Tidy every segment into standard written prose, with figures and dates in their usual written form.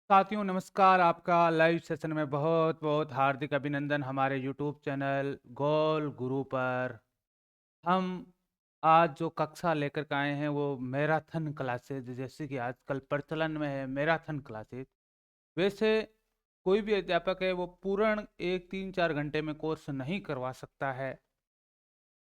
साथियों नमस्कार। आपका लाइव सेशन में बहुत बहुत हार्दिक अभिनंदन हमारे यूट्यूब चैनल गोल गुरु पर। हम आज जो कक्षा लेकर के आए हैं वो मैराथन क्लासेज, जैसे कि आजकल प्रचलन में है मैराथन क्लासेज। वैसे कोई भी अध्यापक है वो पूर्ण 1 3 4 घंटे में कोर्स नहीं करवा सकता है,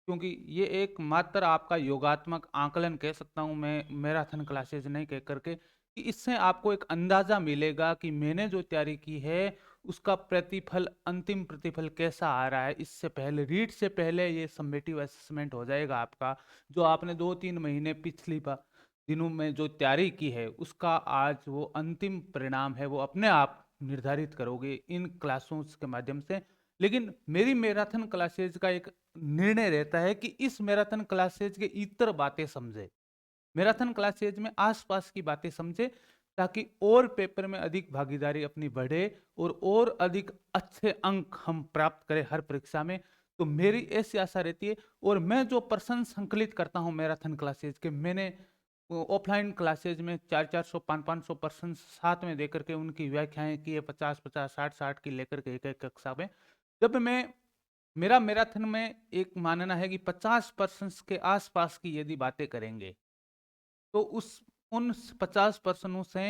क्योंकि ये एक मात्र आपका योगात्मक आकलन कह सकता हूँ मैं, मैराथन क्लासेज नहीं कह करके, कि इससे आपको एक अंदाजा मिलेगा कि मैंने जो तैयारी की है उसका प्रतिफल, अंतिम प्रतिफल कैसा आ रहा है। इससे पहले, रीट से पहले ये समेटिव असेसमेंट हो जाएगा आपका। जो आपने 2 3 महीने पिछली दिनों में जो तैयारी की है उसका आज वो अंतिम परिणाम है, वो अपने आप निर्धारित करोगे इन क्लासों के माध्यम से। लेकिन मेरी मैराथन क्लासेज का एक निर्णय रहता है कि इस मैराथन क्लासेज के इतर बातें समझे, मैराथन क्लासेज में आसपास की बातें समझे, ताकि और पेपर में अधिक भागीदारी अपनी बढ़े और अधिक अच्छे अंक हम प्राप्त करें हर परीक्षा में। तो मेरी ऐसी आशा रहती है। और मैं जो प्रश्न संकलित करता हूं मैराथन क्लासेज के, मैंने ऑफलाइन क्लासेज में 400 500 पर्सन साथ में देकर के उनकी व्याख्याएं की है, 50 50 60 60 की लेकर के एक एक कक्षा में। जब मैं, मेरा मैराथन में एक मानना है कि 50% के आसपास की यदि बातें करेंगे तो उस उन 50% से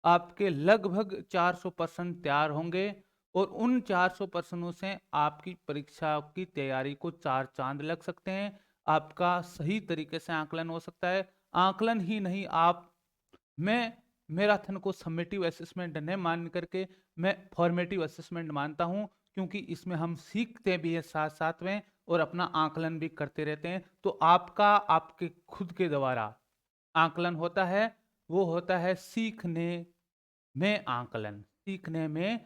आपके लगभग 400% तैयार होंगे। और उन 400% से आपकी परीक्षा की तैयारी को चार चांद लग सकते हैं। आपका सही तरीके से आकलन हो सकता है। आकलन ही नहीं, आप, मैं मैराथन को समेटिव असेसमेंट नहीं मान करके मैं फॉर्मेटिव असेसमेंट मानता हूं, क्योंकि इसमें हम सीखते भी हैं साथ साथ में और अपना आकलन भी करते रहते हैं। तो आपका, आपके खुद के द्वारा आकलन होता है, वो होता है सीखने में आकलन, सीखने में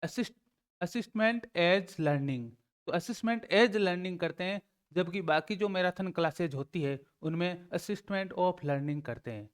असिस्ट असिस्टमेंट एज लर्निंग। तो असिस्टमेंट एज लर्निंग करते हैं, जबकि बाकी जो मैराथन क्लासेज होती है उनमें असिस्टमेंट ऑफ लर्निंग करते हैं।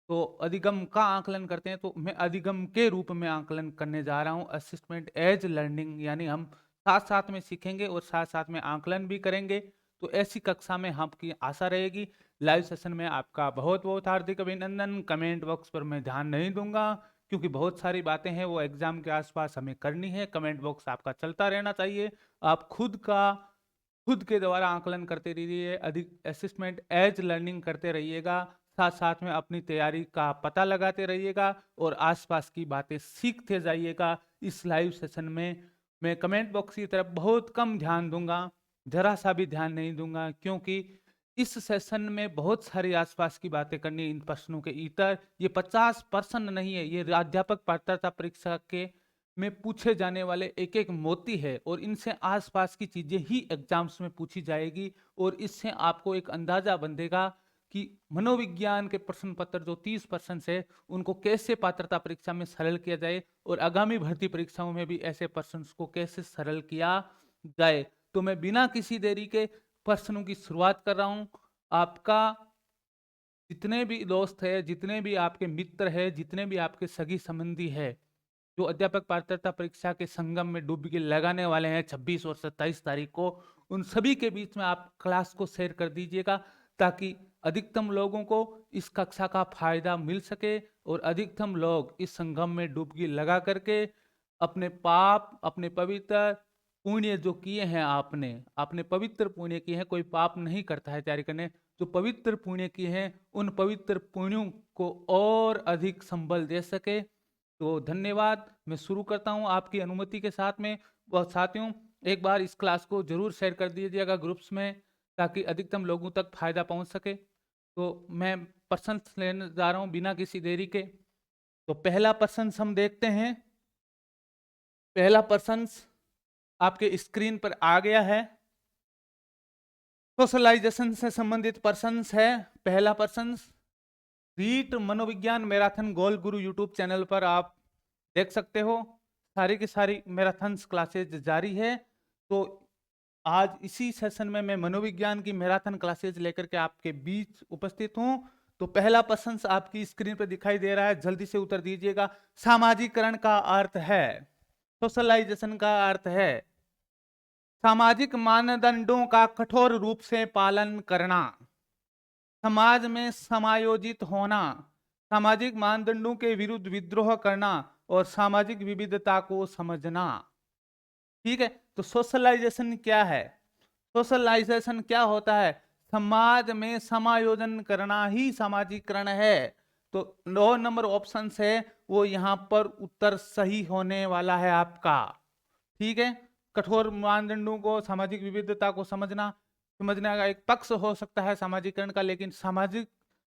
तो अधिगम का आकलन करते हैं, तो मैं अधिगम के रूप में आकलन करने जा रहा हूं, असिस्टमेंट एज लर्निंग, यानी हम साथ साथ में सीखेंगे और साथ साथ में आकलन भी करेंगे। तो ऐसी कक्षा में आपकी आशा रहेगी। लाइव सेशन में आपका बहुत बहुत हार्दिक अभिनंदन। कमेंट बॉक्स पर मैं ध्यान नहीं दूंगा, क्योंकि बहुत सारी बातें हैं वो एग्जाम के आसपास हमें करनी है। कमेंट बॉक्स आपका चलता रहना चाहिए। आप खुद के द्वारा आकलन करते रहिए, अधिक असिस्टमेंट एज लर्निंग करते रहिएगा, साथ साथ में अपनी तैयारी का पता लगाते रहिएगा और आसपास की बातें सीखते जाइएगा। इस लाइव सेशन में मैं कमेंट बॉक्स की तरफ बहुत कम ध्यान दूंगा, जरा सा भी ध्यान नहीं दूंगा, क्योंकि इस सेशन में बहुत सारी आसपास की बातें करनी, इन प्रश्नों के इतर, ये 50% नहीं है, ये अध्यापक पात्रता परीक्षा के में पूछे जाने वाले एक एक मोती है, और इनसे आसपास की चीजें ही एग्जाम्स में पूछी जाएगी। और इससे आपको एक अंदाजा बंधेगा कि मनोविज्ञान के प्रश्न पत्र जो 30% है उनको कैसे पात्रता परीक्षा में सरल किया जाए, और आगामी भर्ती परीक्षाओं में भी ऐसे प्रश्न को कैसे सरल किया जाए। तो मैं बिना किसी देरी के प्रश्नों की शुरुआत कर रहा हूं। आपका जितने भी दोस्त है, जितने भी आपके मित्र है, जितने भी आपके सगी संबंधी है जो अध्यापक पात्रता परीक्षा के संगम में डुबकी लगाने वाले हैं 26 और 27 तारीख को, उन सभी के बीच में आप क्लास को शेयर कर दीजिएगा, ताकि अधिकतम लोगों को इस कक्षा का फायदा मिल सके और अधिकतम लोग इस संगम में डुबकी लगा करके अपने पाप, अपने पवित्र पुण्य जो किए हैं, आपने अपने पवित्र पुण्य किए हैं, कोई पाप नहीं करता है तैयारी करने, जो पवित्र पुण्य किए हैं उन पवित्र पुण्यों को और अधिक संबल दे सके। तो धन्यवाद। मैं शुरू करता हूं आपकी अनुमति के साथ में। वह साथियों, एक बार इस क्लास को जरूर शेयर कर दीजिएगा ग्रुप्स में, ताकि अधिकतम लोगों तक फायदा पहुंच सके। तो मैं प्रश्न लेने जा रहा हूं बिना किसी देरी के। तो पहला प्रश्न हम देखते हैं। पहला प्रश्न आपके स्क्रीन पर आ गया है। सोशलाइजेशन से संबंधित प्रश्न है। पहला प्रश्न, रीट मनोविज्ञान मैराथन गोल गुरु यूट्यूब चैनल पर आप देख सकते हो, सारी की सारी मैराथन क्लासेज जारी है। तो आज इसी सेशन में मैं मनोविज्ञान की मैराथन क्लासेज लेकर के आपके बीच उपस्थित हूं। तो पहला प्रश्न आपकी स्क्रीन पर दिखाई दे रहा है, जल्दी से उत्तर दीजिएगा। सामाजिकरण का अर्थ है, सोशलाइजेशन का अर्थ है सामाजिक मानदंडों का कठोर रूप से पालन करना, समाज में समायोजित होना, सामाजिक मानदंडों के विरुद्ध विद्रोह करना और सामाजिक विविधता को समझना। ठीक है, तो सोशलाइजेशन क्या है? सोशलाइजेशन क्या होता है? समाज में समायोजन करना ही सामाजिकरण है। तो 9 नंबर ऑप्शन है वो यहां पर उत्तर सही होने वाला है आपका। ठीक है, कठोर मानदंडों को, सामाजिक विविधता को समझने का एक पक्ष हो सकता है सामाजिकरण का, लेकिन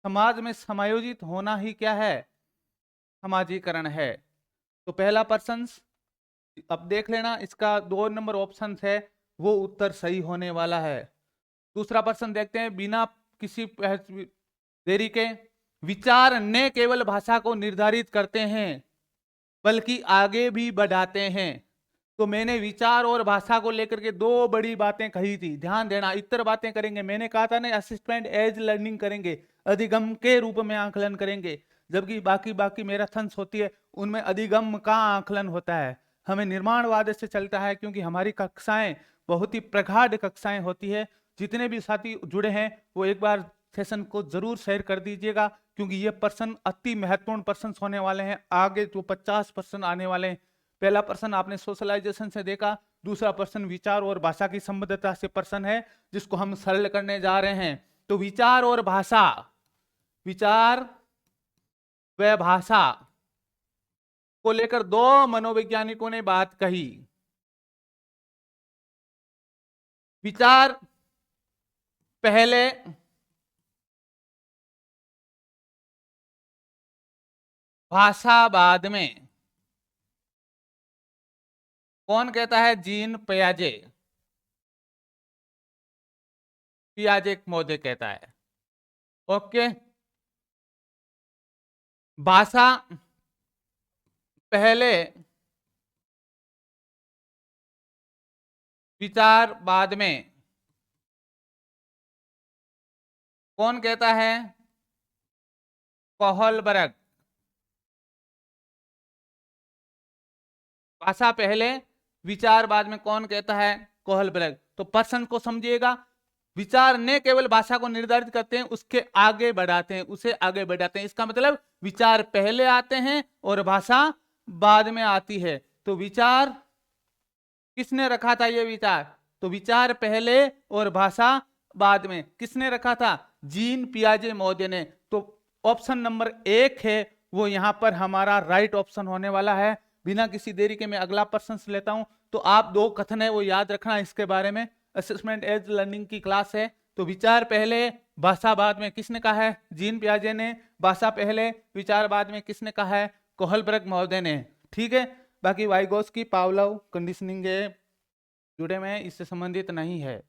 समाज में समायोजित होना ही क्या है? समाजीकरण है। तो पहला प्रश्न अब देख लेना, इसका 2 नंबर ऑप्शन है वो उत्तर सही होने वाला है। दूसरा प्रश्न देखते हैं, बिना किसी देरी के, विचार न केवल भाषा को निर्धारित करते हैं बल्कि आगे भी बढ़ाते हैं। तो मैंने विचार और भाषा को लेकर के 2 बड़ी बातें कही थी, ध्यान देना। इतर बातें करेंगे, मैंने कहा था ना असिस्टेंट एज लर्निंग करेंगे, अधिगम के रूप में आंकलन करेंगे, जबकि बाकी मैराथन्स होती है उनमें अधिगम का आंकलन होता है। हमें निर्माणवाद से चलता है क्योंकि हमारी कक्षाएं बहुत ही प्रगाढ़ कक्षाएं होती है। जितने भी साथी जुड़े हैं वो एक बार सेशन को जरूर शेयर कर दीजिएगा, क्योंकि ये प्रश्न अति महत्वपूर्ण प्रश्न होने वाले हैं। आगे जो 50 प्रश्न आने वाले हैं, पहला प्रश्न आपने सोशलाइजेशन से देखा, दूसरा प्रश्न विचार और भाषा की संबद्धता से प्रश्न है जिसको हम सरल करने जा रहे हैं। तो विचार और भाषा, विचार व भाषा को लेकर 2 मनोवैज्ञानिकों ने बात कही। विचार पहले, भाषा बाद में। कौन कहता है? जीन पियाजे, पियाजे महोदय कहता है। ओके, भाषा पहले, विचार बाद में। कौन कहता है? कोहलबर्ग। भाषा पहले विचार बाद में, कौन कहता है? कोहलबर्ग। तो प्रश्न को समझिएगा, विचार ने केवल भाषा को निर्धारित करते हैं, उसके आगे बढ़ाते हैं, उसे आगे बढ़ाते हैं। इसका मतलब विचार पहले आते हैं और भाषा बाद में आती है। तो विचार किसने रखा था? ये विचार, तो विचार पहले और भाषा बाद में किसने रखा था? जीन पियाजे महोदय ने। तो ऑप्शन नंबर 1 है वो यहां पर हमारा राइट ऑप्शन होने वाला है। बिना किसी देरी के मैं अगला प्रश्न लेता हूं। तो आप 2 कथन है वो याद रखना इसके बारे में। असेसमेंट एज लर्निंग की क्लास है। तो विचार पहले भाषा बाद में किसने कहा है? जीन पियाजे ने। भाषा पहले विचार बाद में किसने कहा है? कोहलबर्ग महोदय ने। ठीक है, बाकी वाइगोस्की, पावलोव, कंडीशनिंग जुड़े में इससे संबंधित नहीं है।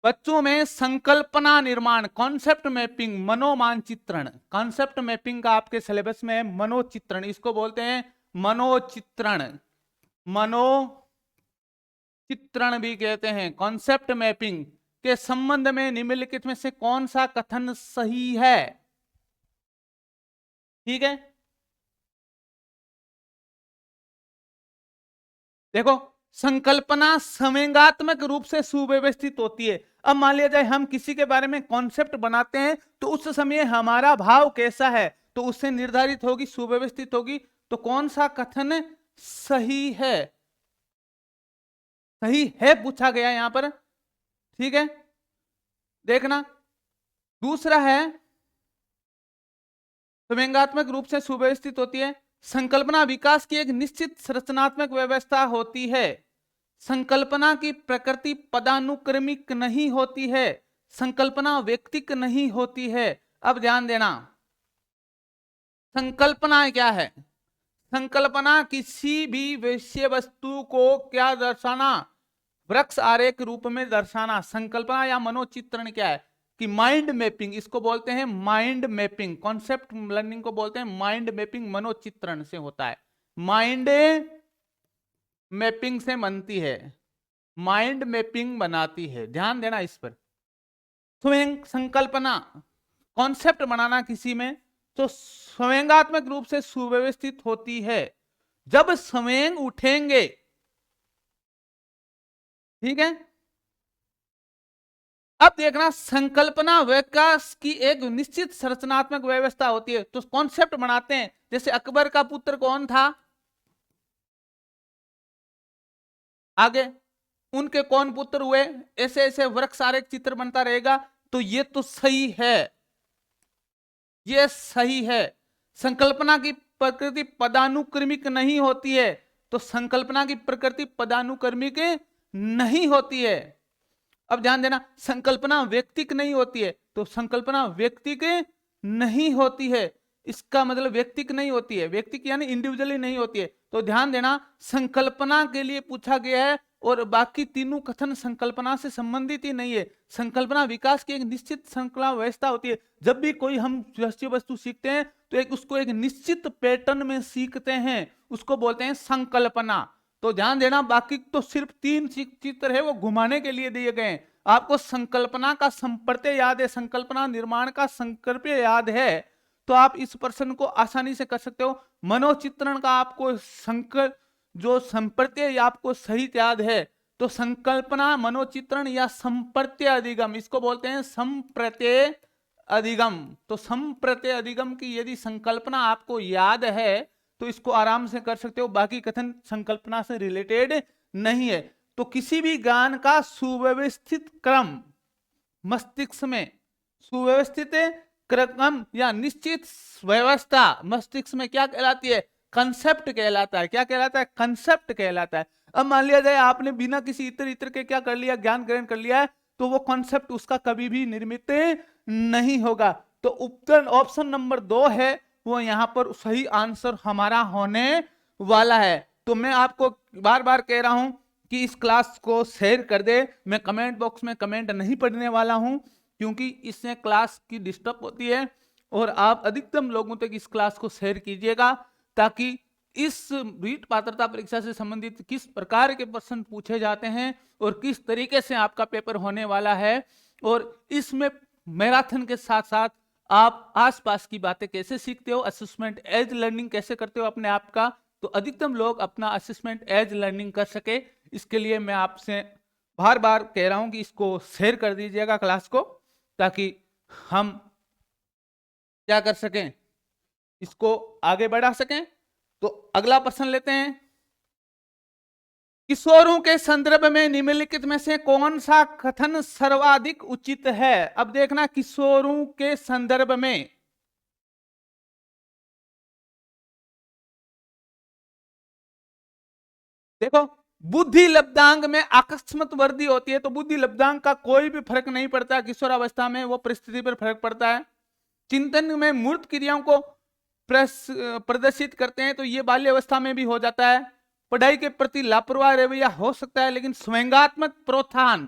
बच्चों में संकल्पना निर्माण, कॉन्सेप्ट मैपिंग, मनोमानचित्रण। कॉन्सेप्ट मैपिंग का आपके सिलेबस में है मनोचित्रण, इसको बोलते हैं मनोचित्रण, मनोचित्रण भी कहते हैं। कॉन्सेप्ट मैपिंग के संबंध में निम्नलिखित में से कौन सा कथन सही है? ठीक है, देखो, संकल्पना संवेगात्मक रूप से सुव्यवस्थित होती है। अब मान लिया जाए हम किसी के बारे में कॉन्सेप्ट बनाते हैं तो उस समय हमारा भाव कैसा है तो उससे निर्धारित होगी, सुव्यवस्थित होगी। तो कौन सा कथन सही है? सही है पूछा गया यहां पर। ठीक है, देखना। दूसरा है संवेगात्मक रूप से सुव्यवस्थित होती है। संकल्पना विकास की एक निश्चित संरचनात्मक व्यवस्था होती है। संकल्पना की प्रकृति पदानुक्रमिक नहीं होती है। संकल्पना व्यक्तिक नहीं होती है। अब ध्यान देना, संकल्पना क्या है? संकल्पना किसी भी विषय वस्तु को क्या दर्शाना? वृक्ष आरेख रूप में दर्शाना। संकल्पना या मनोचित्रण क्या है? कि माइंड मैपिंग, इसको बोलते हैं माइंड मैपिंग। कॉन्सेप्ट लर्निंग को बोलते हैं माइंड मैपिंग, मनोचित्रण से होता है। माइंड मैपिंग से बनती है, माइंड मैपिंग बनाती है। ध्यान देना इस पर। स्वयं संकल्पना, कॉन्सेप्ट बनाना किसी में, तो संवेगात्मक रूप से सुव्यवस्थित होती है। जब संवेग उठेंगे, ठीक है, अब देखना, संकल्पना विकास की एक निश्चित संरचनात्मक व्यवस्था होती है। तो कॉन्सेप्ट बनाते हैं, जैसे अकबर का पुत्र कौन था, आगे उनके कौन पुत्र हुए, ऐसे ऐसे वृक्ष आरेख चित्र बनता रहेगा। तो ये तो सही है, ये सही है। संकल्पना की प्रकृति पदानुक्रमिक नहीं होती है। तो संकल्पना की प्रकृति पदानुक्रमिक नहीं होती है। अब ध्यान देना, संकल्पना व्यक्तिक नहीं होती है। तो संकल्पना व्यक्तिक नहीं होती है, इसका मतलब व्यक्तिक नहीं होती है, व्यक्तिक यानी इंडिविजुअली नहीं होती है। तो ध्यान देना, संकल्पना के लिए पूछा गया है और बाकी तीनों कथन संकल्पना से संबंधित ही नहीं है। संकल्पना विकास की एक निश्चित श्रृंखला व्यवस्था होती है। जब भी कोई हम विषय वस्तु सीखते हैं तो उसको एक निश्चित पैटर्न में सीखते हैं, उसको बोलते हैं संकल्पना। तो ध्यान देना, बाकी तो सिर्फ 3 चित्र है, वो घुमाने के लिए दिए गए हैं। आपको संकल्पना का संप्रत्यय याद है, संकल्पना निर्माण का संकल्प याद है, तो आप इस प्रश्न को आसानी से कर सकते हो। मनोचित्रण का आपको संकल्प जो संप्रत्यय आपको सही याद है, तो संकल्पना मनोचित्रण या संप्रत्यय अधिगम, इसको बोलते हैं संप्रत्यय अधिगम। तो संप्रत्यय अधिगम की यदि संकल्पना आपको याद है तो इसको आराम से कर सकते हो, बाकी कथन संकल्पना से रिलेटेड नहीं है। तो किसी भी ज्ञान का सुव्यवस्थित क्रम मस्तिष्क में, सुव्यवस्थित क्रम या निश्चित व्यवस्था मस्तिष्क में क्या कहलाती है, कंसेप्ट कहलाता है। क्या कहलाता है, कंसेप्ट कहलाता है। अब मान लिया जाए आपने बिना किसी इतर इतर के क्या कर लिया, ज्ञान ग्रहण कर लिया है, तो वो कॉन्सेप्ट उसका कभी भी निर्मित नहीं होगा। तो उत्तर ऑप्शन नंबर 2 है वो यहां पर सही आंसर हमारा होने वाला है। तो मैं आपको बार बार कह रहा हूं कि इस क्लास को शेयर कर दे। मैं कमेंट बॉक्स में कमेंट नहीं पढ़ने वाला हूं, क्योंकि इससे क्लास की डिस्टर्ब होती है। और आप अधिकतम लोगों तक इस क्लास को शेयर कीजिएगा, ताकि इस रीट पात्रता परीक्षा से संबंधित किस प्रकार के प्रश्न पूछे जाते हैं और किस तरीके से आपका पेपर होने वाला है, और इसमें मैराथन के साथ साथ आप आसपास की बातें कैसे सीखते हो, असेसमेंट एज लर्निंग कैसे करते हो अपने आप का, तो अधिकतम लोग अपना असेसमेंट एज लर्निंग कर सके, इसके लिए मैं आपसे बार बार कह रहा हूं कि इसको शेयर कर दीजिएगा क्लास को, ताकि हम क्या कर सकें, इसको आगे बढ़ा सकें। तो अगला प्रश्न लेते हैं। किशोरों के संदर्भ में निम्नलिखित में से कौन सा कथन सर्वाधिक उचित है। अब देखना, किशोरों के संदर्भ में, देखो बुद्धि लब्धांग में अकस्मात वृद्धि होती है, तो बुद्धि लब्धांग का कोई भी फर्क नहीं पड़ता किशोरावस्था में, वो परिस्थिति पर फर्क पड़ता है। चिंतन में मूर्त क्रियाओं को प्रदर्शित करते हैं, तो ये बाल्यावस्था में भी हो जाता है। पढ़ाई के प्रति लापरवाह रवैया हो सकता है, लेकिन स्वयंगात्मक प्रोत्साहन,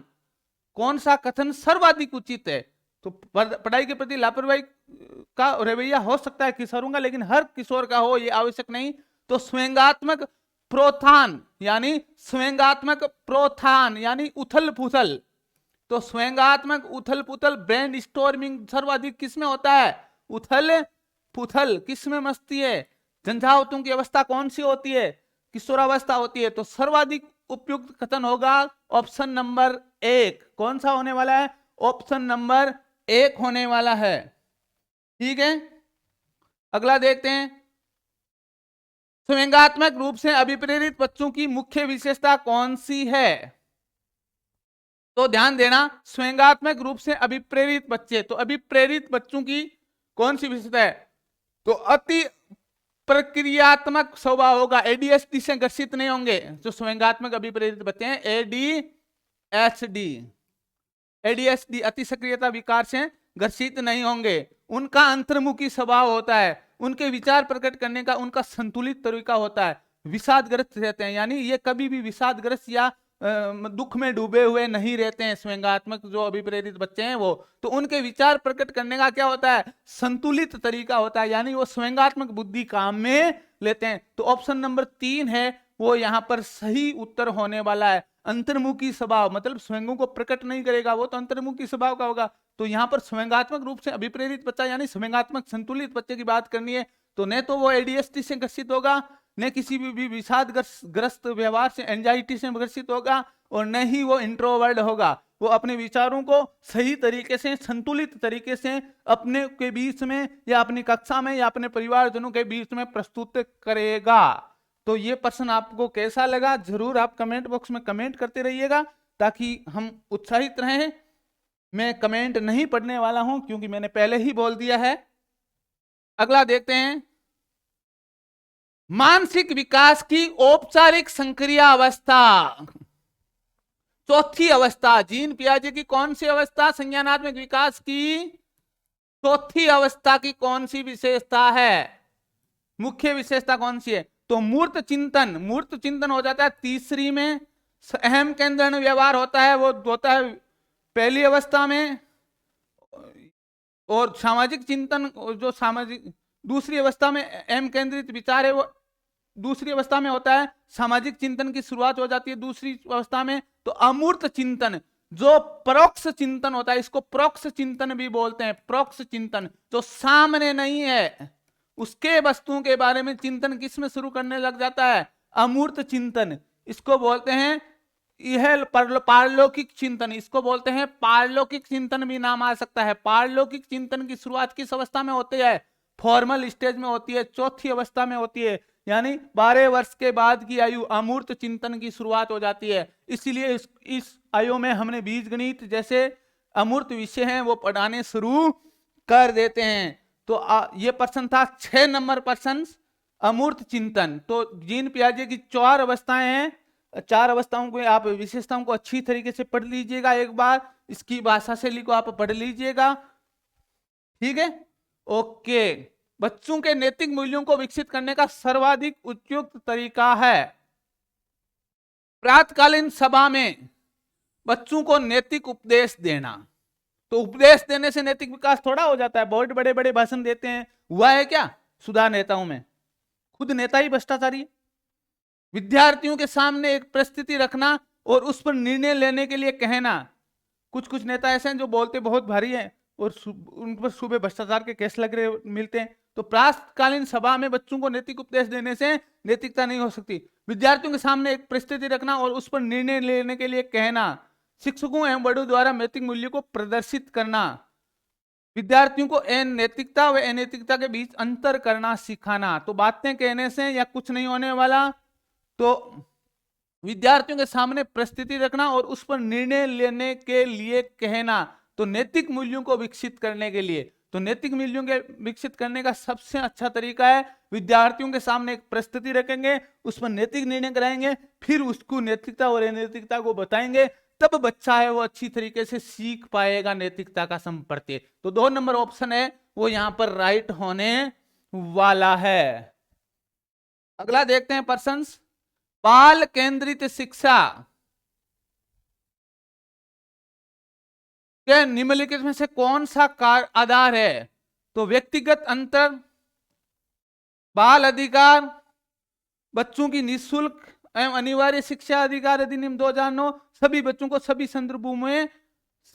कौन सा कथन सर्वाधिक उचित है। तो पढ़ाई के प्रति लापरवाही का रवैया हो सकता है किशोरों का, लेकिन हर किशोर का हो ये आवश्यक नहीं। तो स्वयंगात्मक प्रोत्साहन यानी स्वयंगात्मक प्रोत्साहन यानी उथल पुथल, तो स्वयंगात्मक उथल पुथल ब्रेन स्टॉर्मिंग सर्वाधिक किस में होता है, उथल पुथल। किस में मस्ती है, झंझावतों की अवस्था कौन सी होती है, किशोरावस्था होती है। तो सर्वाधिक उपयुक्त कथन होगा ऑप्शन नंबर 1। कौन सा होने वाला है, ऑप्शन नंबर 1 होने वाला है। ठीक है, अगला देखते हैं। स्वयंगात्मक रूप से अभिप्रेरित बच्चों की मुख्य विशेषता कौन सी है। तो ध्यान देना, स्वयंगात्मक रूप से अभिप्रेरित बच्चे, तो अभिप्रेरित बच्चों की कौन सी विशेषता है, तो अति प्रक्रियात्मक स्वभाव होगा, एडीएचडी से ग्रसित नहीं होंगे। जो स्वयंगात्मक अभिप्रेरित बच्चे हैं एडीएचडी, एडीएचडी अति सक्रियता विकार से ग्रसित नहीं होंगे। उनका अंतर्मुखी स्वभाव होता है, उनके विचार प्रकट करने का उनका संतुलित तरीका होता है। विषादग्रस्त रहते हैं, यानी ये कभी भी विषादग्रस्त या दुख में डूबे हुए नहीं रहते हैं। स्वयंगात्मक जो अभिप्रेरित बच्चे हैं वो, तो उनके विचार प्रकट करने का क्या होता है, संतुलित तरीका होता है, यानी वो स्वयंगात्मक बुद्धि काम में लेते हैं। तो ऑप्शन नंबर 3 है वो यहां पर सही उत्तर होने वाला है। अंतर्मुखी स्वभाव मतलब स्वयं को प्रकट नहीं करेगा, वो तो अंतर्मुखी स्वभाव का होगा। तो यहां पर स्वयंगात्मक रूप से अभिप्रेरित बच्चा यानी स्वयंगात्मक संतुलित बच्चे की बात करनी है, तो न तो वो एडीएचडी से ग्रसित होगा, न किसी भी विषाद ग्रस्त व्यवहार से, एंजाइटी से ग्रसित होगा, और न ही वो इंट्रोवर्ट होगा। वो अपने विचारों को सही तरीके से, संतुलित तरीके से अपने के बीच में या अपनी कक्षा में या अपने परिवारजनों के बीच में प्रस्तुत करेगा। तो ये प्रश्न आपको कैसा लगा, जरूर आप कमेंट बॉक्स में कमेंट करते रहिएगा ताकि हम उत्साहित रहें। मैं कमेंट नहीं पढ़ने वाला हूं क्योंकि मैंने पहले ही बोल दिया है। अगला देखते हैं, मानसिक विकास की औपचारिक संक्रिया अवस्था। चौथी अवस्था, जीन पियाजे की कौन सी अवस्था संज्ञानात्मक विकास की चौथी अवस्था की कौन सी विशेषता है, मुख्य विशेषता कौन सी है? तो मूर्त चिंतन। मूर्त चिंतन हो जाता है तीसरी में। अहम केंद्रण व्यवहार होता है, वो होता है पहली अवस्था में। और सामाजिक चिंतन, जो सामाजिक दूसरी अवस्था में, अहम केंद्रित विचार है, वो दूसरी अवस्था में होता है। सामाजिक चिंतन की शुरुआत हो जाती है दूसरी अवस्था में। तो अमूर्त चिंतन, जो परोक्ष चिंतन होता है, इसको परोक्ष चिंतन भी बोलते हैं। परोक्ष चिंतन जो सामने नहीं है, उसके वस्तुओं के बारे में चिंतन किसमें शुरू करने लग जाता है? अमूर्त चिंतन। इसको बोलते हैं यह पारलौकिक चिंतन, इसको बोलते हैं पारलौकिक चिंतन भी नाम आ सकता है। पारलौकिक चिंतन की शुरुआत किस अवस्था में होती है? फॉर्मल स्टेज में होती है, चौथी अवस्था में होती है, यानी 12 वर्ष के बाद की आयु अमूर्त चिंतन की शुरुआत हो जाती है। इसीलिए इस आयु में हमने बीज गणित जैसे अमूर्त विषय हैं वो पढ़ाने शुरू कर देते हैं। तो ये प्रश्न था 6 नंबर प्रश्न, अमूर्त चिंतन। तो जीन पियाजे की 4 अवस्थाएं हैं। 4 अवस्थाओं को आप, विशेषताओं को अच्छी तरीके से पढ़ लीजिएगा। एक बार इसकी भाषा शैली को आप पढ़ लीजिएगा, ठीक है? ओके। बच्चों के नैतिक मूल्यों को विकसित करने का सर्वाधिक उपयुक्त तरीका है, प्रातकालीन सभा में बच्चों को नैतिक उपदेश देना। तो उपदेश देने से नैतिक विकास थोड़ा हो जाता है। बहुत बड़े बड़े भाषण देते हैं, हुआ है क्या सुधार नेताओं में? खुद नेता ही भ्रष्टाचारी है। विद्यार्थियों के सामने एक परिस्थिति रखना और उस पर निर्णय लेने के लिए कहना। कुछ कुछ नेता ऐसे हैं जो बोलते बहुत भारी हैं और उन पर सुबह भ्रष्टाचार के केस लग रहे मिलते हैं। तो प्रातकालीन सभा में बच्चों को नैतिक उपदेश देने से नैतिकता नहीं हो सकती। विद्यार्थियों के सामने एक परिस्थिति रखना और उस पर निर्णय लेने के लिए कहना। शिक्षकों एवं बड़ों द्वारा नैतिक मूल्यों को प्रदर्शित करना। विद्यार्थियों को नैतिकता व अनैतिकता के बीच अंतर करना सिखाना। तो बातें कहने से या कुछ नहीं होने वाला, तो विद्यार्थियों के सामने परिस्थिति रखना और उस पर निर्णय लेने के लिए कहना। तो नैतिक मूल्यों को विकसित करने के लिए, तो नैतिक मूल्यों के विकसित करने का सबसे अच्छा तरीका है विद्यार्थियों के सामने एक परिस्थिति रखेंगे, उस पर नैतिक निर्णय कराएंगे, फिर उसको नैतिकता और अनैतिकता को बताएंगे, तब बच्चा है वो अच्छी तरीके से सीख पाएगा नैतिकता का संप्रत्य। तो 2 नंबर ऑप्शन है वो यहां पर राइट होने वाला है। अगला देखते हैं प्रश्न, बाल केंद्रित शिक्षा के निम्नलिखित में से कौन सा आधार है? तो व्यक्तिगत अंतर, बाल अधिकार, बच्चों की निःशुल्क एवं अनिवार्य शिक्षा अधिकार अधिनियम 2009, सभी बच्चों को सभी संदर्भों में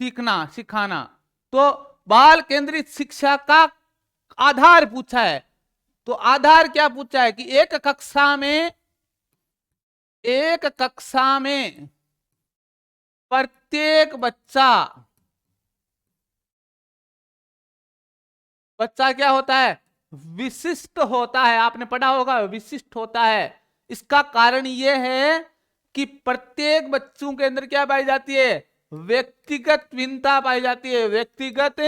सीखना सिखाना। तो बाल केंद्रित शिक्षा का आधार पूछा है। तो आधार क्या पूछा है कि एक कक्षा में प्रत्येक बच्चा क्या होता है? विशिष्ट होता है। आपने पढ़ा होगा विशिष्ट होता है। इसका कारण यह है कि प्रत्येक बच्चों के अंदर क्या पाई जाती है? व्यक्तिगत भिन्नता पाई जाती है, व्यक्तिगत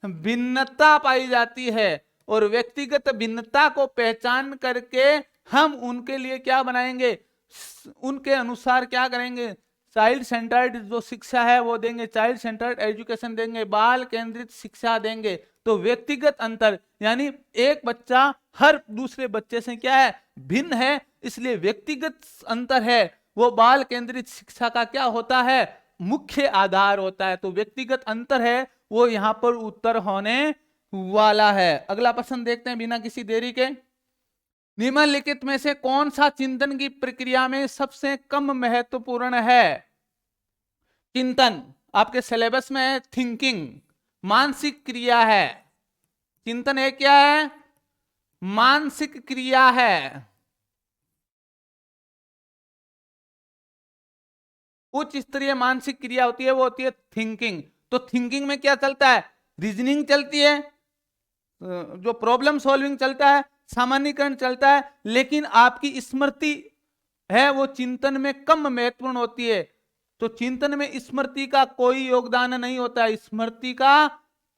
भिन्नता पाई जाती है। और व्यक्तिगत भिन्नता को पहचान करके हम उनके लिए क्या बनाएंगे? उनके अनुसार क्या करेंगे? चाइल्ड सेंटर्ड जो शिक्षा है वो देंगे, चाइल्ड सेंटर्ड एजुकेशन देंगे, बाल केंद्रित शिक्षा देंगे। तो व्यक्तिगत अंतर यानी एक बच्चा हर दूसरे बच्चे से क्या है? भिन्न है, इसलिए व्यक्तिगत अंतर है वो बाल केंद्रित शिक्षा का क्या होता है? मुख्य आधार होता है। तो व्यक्तिगत अंतर है वो यहां पर उत्तर होने वाला है। अगला प्रश्न देखते हैं बिना किसी देरी के, निम्नलिखित में से कौन सा चिंतन की प्रक्रिया में सबसे कम महत्वपूर्ण है? चिंतन आपके सिलेबस में है थिंकिंग, मानसिक क्रिया है। चिंतन है क्या है? मानसिक क्रिया है। उच्च स्तरीय मानसिक क्रिया होती है वो होती है थिंकिंग। तो थिंकिंग में क्या चलता है? रीजनिंग चलती है, जो प्रॉब्लम सॉल्विंग चलता है, सामान्यीकरण चलता है, लेकिन आपकी स्मृति है वो चिंतन में कम महत्वपूर्ण होती है। तो चिंतन में स्मृति का कोई योगदान नहीं होता है, स्मृति का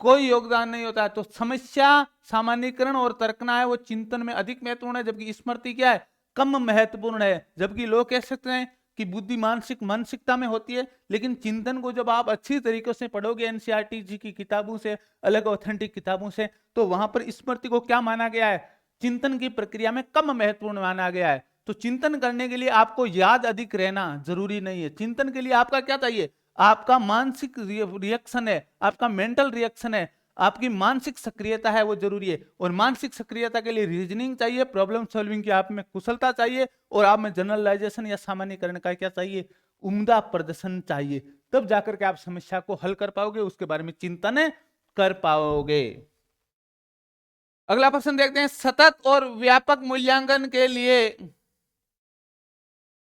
कोई योगदान नहीं होता है। तो समस्या, सामान्यीकरण और तर्कना है वो चिंतन में अधिक महत्वपूर्ण है, जबकि स्मृति क्या है? कम महत्वपूर्ण है। जबकि लोग कह सकते हैं कि बुद्धि मानसिकता में होती है, लेकिन चिंतन को जब आप अच्छी तरीके से पढ़ोगे एनसीईआरटी जी की किताबों से, अलग ऑथेंटिक किताबों से, तो वहां पर स्मृति को क्या माना गया है? चिंतन की प्रक्रिया में कम महत्वपूर्ण माना गया है। तो चिंतन करने के लिए आपको याद अधिक रहना जरूरी नहीं है। चिंतन के लिए आपका क्या चाहिए? आपका मानसिक रिएक्शन है, आपका मेंटल रिएक्शन है, आपकी मानसिक सक्रियता है वो जरूरी है। और मानसिक सक्रियता के लिए रीजनिंग चाहिए, प्रॉब्लम सॉल्विंग की आप में कुशलता चाहिए, और आप में जनरलाइजेशन या सामान्यीकरण का क्या चाहिए? उम्दा प्रदर्शन चाहिए। तब जाकर के आप समस्या को हल कर पाओगे, उसके बारे में चिंतन कर पाओगे। अगला प्रश्न देखते हैं, सतत और व्यापक मूल्यांकन के लिए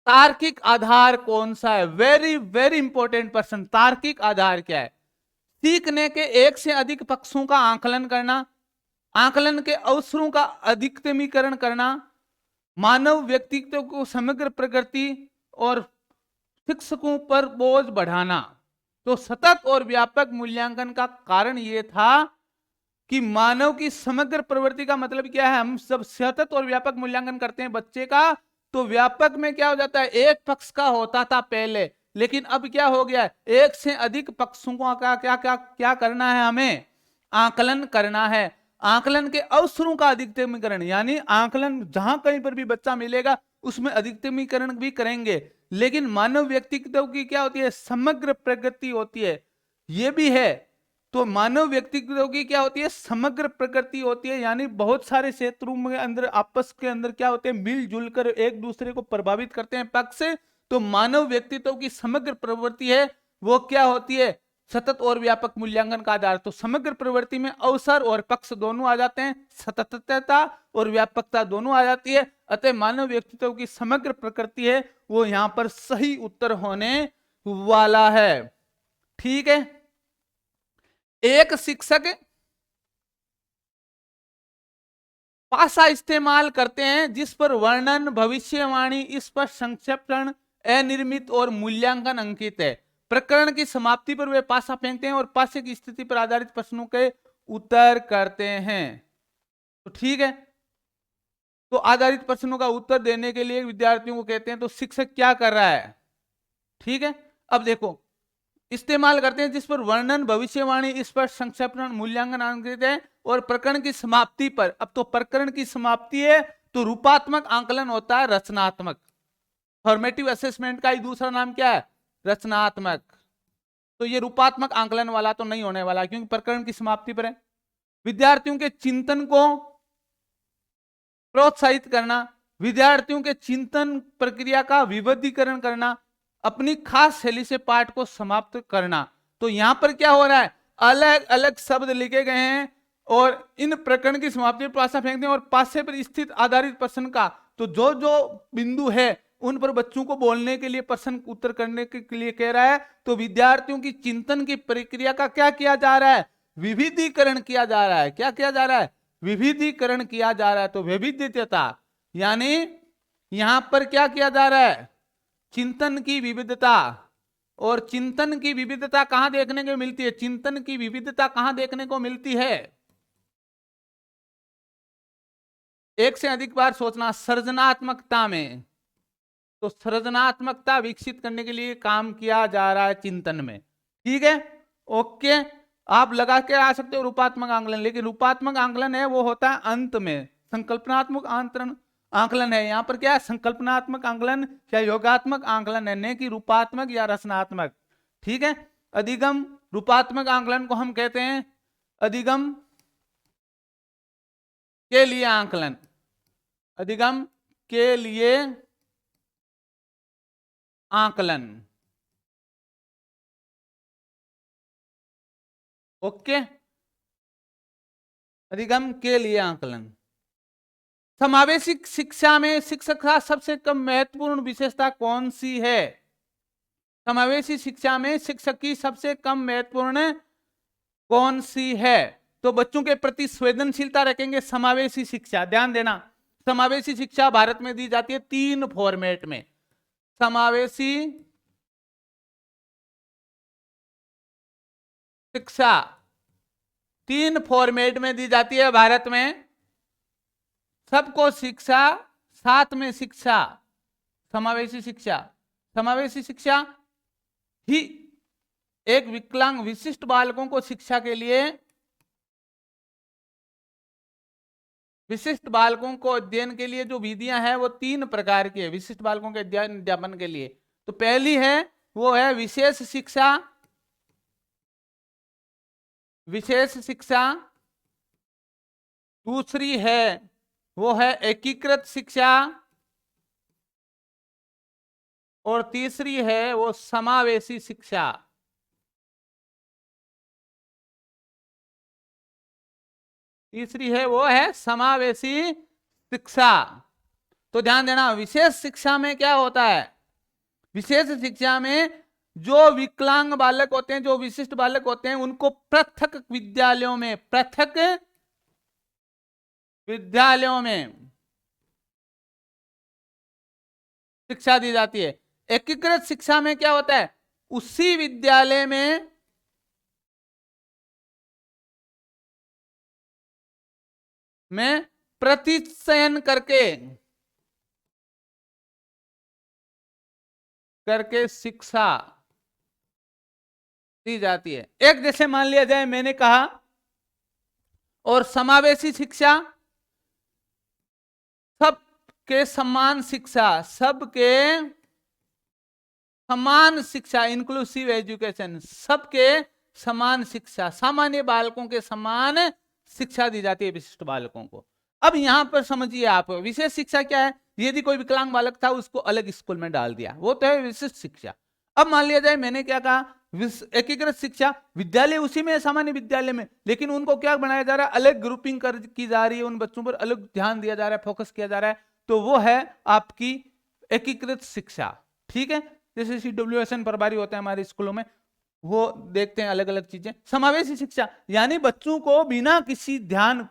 तार्किक आधार कौन सा है? वेरी वेरी इंपॉर्टेंट प्रश्न। तार्किक आधार क्या है? सीखने के एक से अधिक पक्षों का आकलन करना, आकलन के अवसरों का अधिकतमीकरण करना, मानव व्यक्तित्व को समग्र प्रगति और शिक्षकों पर बोझ बढ़ाना। तो सतत और व्यापक मूल्यांकन का कारण यह था कि मानव की समग्र प्रवृत्ति का मतलब क्या है? हम सब सतत और व्यापक मूल्यांकन करते हैं बच्चे का, तो व्यापक में क्या हो जाता है? एक पक्ष का होता था पहले, लेकिन अब क्या हो गया? एक से अधिक पक्षों का क्या क्या क्या करना है? हमें आकलन करना है। आकलन के अवसरों का अधिकतमीकरण, यानी आकलन जहां कहीं पर भी बच्चा मिलेगा उसमें अधिकतमीकरण भी करेंगे। लेकिन मानव व्यक्तित्व की क्या होती है? समग्र प्रगति होती है, ये भी है। तो मानव व्यक्तित्व की क्या होती है? समग्र प्रकृति होती है, यानी बहुत सारे क्षेत्रों में अंदर आपस के अंदर क्या होते हैं? मिलजुल कर एक दूसरे को प्रभावित करते हैं पक्ष से। तो मानव व्यक्तित्व की समग्र प्रवृत्ति है वो क्या होती है? सतत और व्यापक मूल्यांकन का आधार। तो समग्र प्रवृत्ति में अवसर और पक्ष दोनों आ जाते हैं, सततता और व्यापकता दोनों आ जाती है। अतः मानव व्यक्तित्व की समग्र प्रकृति है वो यहां पर सही उत्तर होने वाला है। ठीक है। एक शिक्षक भाषा इस्तेमाल करते हैं जिस पर वर्णन, भविष्यवाणी, स्पष्ट संक्षेपण, अनिर्मित और मूल्यांकन अंकित है। प्रकरण की समाप्ति पर वे पासा फेंकते हैं और पासे की स्थिति पर आधारित प्रश्नों के उत्तर करते हैं। तो ठीक है, तो आधारित प्रश्नों का उत्तर देने के लिए विद्यार्थियों को कहते हैं। तो शिक्षक क्या कर रहा है? ठीक है, अब देखो, इस्तेमाल करते हैं जिस पर वर्णन, भविष्यवाणी, स्पष्ट संक्षेपण, मूल्यांकन अंकित है, और प्रकरण की समाप्ति पर। अब तो प्रकरण की समाप्ति है तो रूपात्मक आंकलन होता है रचनात्मक। फॉर्मेटिव असेसमेंट का ही दूसरा नाम क्या है? रचनात्मक। तो ये रूपात्मक आंकलन वाला तो नहीं होने वाला, क्योंकि प्रकरण की समाप्ति पर है। विद्यार्थियों के चिंतन को प्रोत्साहित करना, विद्यार्थियों के चिंतन प्रक्रिया का विविधीकरण करना, अपनी खास शैली से पाठ को समाप्त करना। तो यहां पर क्या हो रहा है? अलग अलग शब्द लिखे गए हैं और इन प्रकरण की समाप्ति पर पासा फेंकते हैं और पासे पर स्थित आधारित प्रश्न का, तो जो जो बिंदु है उन पर बच्चों को बोलने के लिए, प्रश्न उत्तर करने के लिए कह रहा है। तो विद्यार्थियों की चिंतन की प्रक्रिया का क्या किया जा रहा है? विविधीकरण किया जा रहा है। क्या किया जा रहा है? विविधीकरण किया जा रहा है। तो वैविध्यता, यानी यहां पर क्या किया जा रहा है? चिंतन की विविधता। और चिंतन की विविधता कहां देखने को मिलती है? चिंतन की विविधता कहां देखने को मिलती है? एक से अधिक बार सोचना, सृजनात्मकता में। तो सृजनात्मकता विकसित करने के लिए काम किया जा रहा है चिंतन में। ठीक है, ओके। आप लगा के आ सकते हो रूपात्मक आंकलन, लेकिन रूपात्मक आंकलन है वो होता है अंत में। संकल्पनात्मक आंकलन है, यहां पर क्या है? संकल्पनात्मक आंकलन या योगात्मक आंकलन है, न कि रूपात्मक या रचनात्मक। ठीक है, अधिगम रूपात्मक आंकलन को हम कहते हैं अधिगम के लिए आंकलन। अधिगम के लिए आंकलन, ओके। अधिगम के लिए आंकलन। समावेशी शिक्षा में शिक्षक का सबसे कम महत्वपूर्ण विशेषता कौन सी है? समावेशी शिक्षा में शिक्षक की सबसे कम महत्वपूर्ण कौन सी है? तो बच्चों के प्रति संवेदनशीलता रखेंगे। समावेशी शिक्षा, ध्यान देना, समावेशी शिक्षा भारत में दी जाती है 3 फॉर्मेट में। समावेशी शिक्षा 3 फॉर्मेट में दी जाती है भारत में। सबको शिक्षा, साथ में शिक्षा, समावेशी शिक्षा। समावेशी शिक्षा ही एक विकलांग विशिष्ट बालकों को शिक्षा के लिए, विशिष्ट बालकों को अध्ययन के लिए जो विधियां हैं वो 3 प्रकार की है विशिष्ट बालकों के अध्ययन अध्यापन के लिए। तो पहली है वो है विशेष शिक्षा, विशेष शिक्षा। दूसरी है वो है एकीकृत शिक्षा, और तीसरी है वो समावेशी शिक्षा। तीसरी है वो है समावेशी शिक्षा। तो ध्यान देना, विशेष शिक्षा में क्या होता है? विशेष शिक्षा में जो विकलांग बालक होते हैं, जो विशिष्ट बालक होते हैं, उनको पृथक विद्यालयों में, पृथक विद्यालयों में शिक्षा दी जाती है। एकीकृत शिक्षा में क्या होता है? उसी विद्यालय में प्रतिचयन करके शिक्षा दी जाती है। एक जैसे मान लिया जाए मैंने कहा, और समावेशी शिक्षा सबके समान शिक्षा, सबके समान शिक्षा, इंक्लूसिव एजुकेशन, सबके समान शिक्षा, सामान्य बालकों के समान शिक्षा दी जाती है विशिष्ट बालकों को। अब यहां पर समझिए आप, विशेष शिक्षा क्या है? यदि कोई विकलांग बालक था उसको अलग स्कूल में डाल दिया, वो तो है विशिष्ट शिक्षा। अब मान लिया जाए मैंने क्या कहा, एकीकृत शिक्षा, विद्यालय उसी में है, सामान्य विद्यालय में, लेकिन उनको क्या बनाया जा रहा है? अलग ग्रुपिंग की जा रही है, उन बच्चों पर अलग ध्यान दिया जा रहा है, फोकस किया जा रहा है। तो वो है आपकी एकीकृत शिक्षा। ठीक है, जैसे CWSN प्रभारी होते हैं हमारे स्कूलों में, वो देखते हैं अलग अलग चीजें। समावेशी शिक्षा यानी बच्चों को बिना किसी ध्यान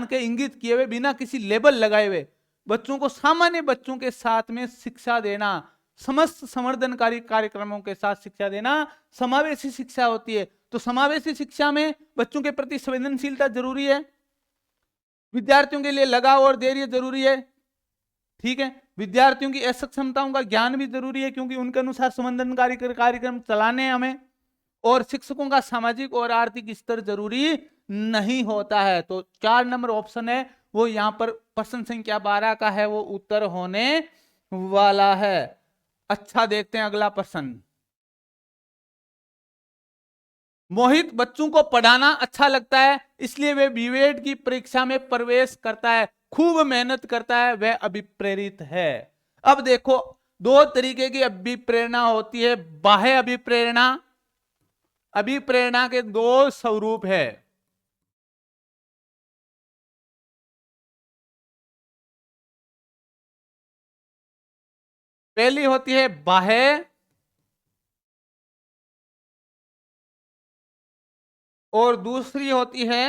के इंगित किए हुए, बिना किसी लेबल लगाए हुए बच्चों को सामान्य बच्चों के साथ में शिक्षा देना, समस्त संवर्धनकारी कार्यक्रमों के साथ शिक्षा देना समावेशी शिक्षा होती है। तो समावेशी शिक्षा में बच्चों के प्रति संवेदनशीलता जरूरी है, विद्यार्थियों के लिए लगाव और धैर्य जरूरी है। ठीक है, विद्यार्थियों की असक्षमताओं का ज्ञान भी जरूरी है, क्योंकि उनके अनुसार संवर्धनकारी कार्यक्रम चलाने हमें, और शिक्षकों का सामाजिक और आर्थिक स्तर जरूरी नहीं होता है। तो 4 नंबर ऑप्शन है वो यहां पर प्रश्न संख्या 12 का है, वो उत्तर होने वाला है। अच्छा, देखते हैं अगला प्रश्न। मोहित बच्चों को पढ़ाना अच्छा लगता है, इसलिए वे बीएड की परीक्षा में प्रवेश करता है, खूब मेहनत करता है, वह अभिप्रेरित है। अब देखो, 2 तरीके की अभिप्रेरणा होती है। बाह्य अभिप्रेरणा, अभिप्रेरणा के 2 स्वरूप है। पहली होती है बाह्य, और दूसरी होती है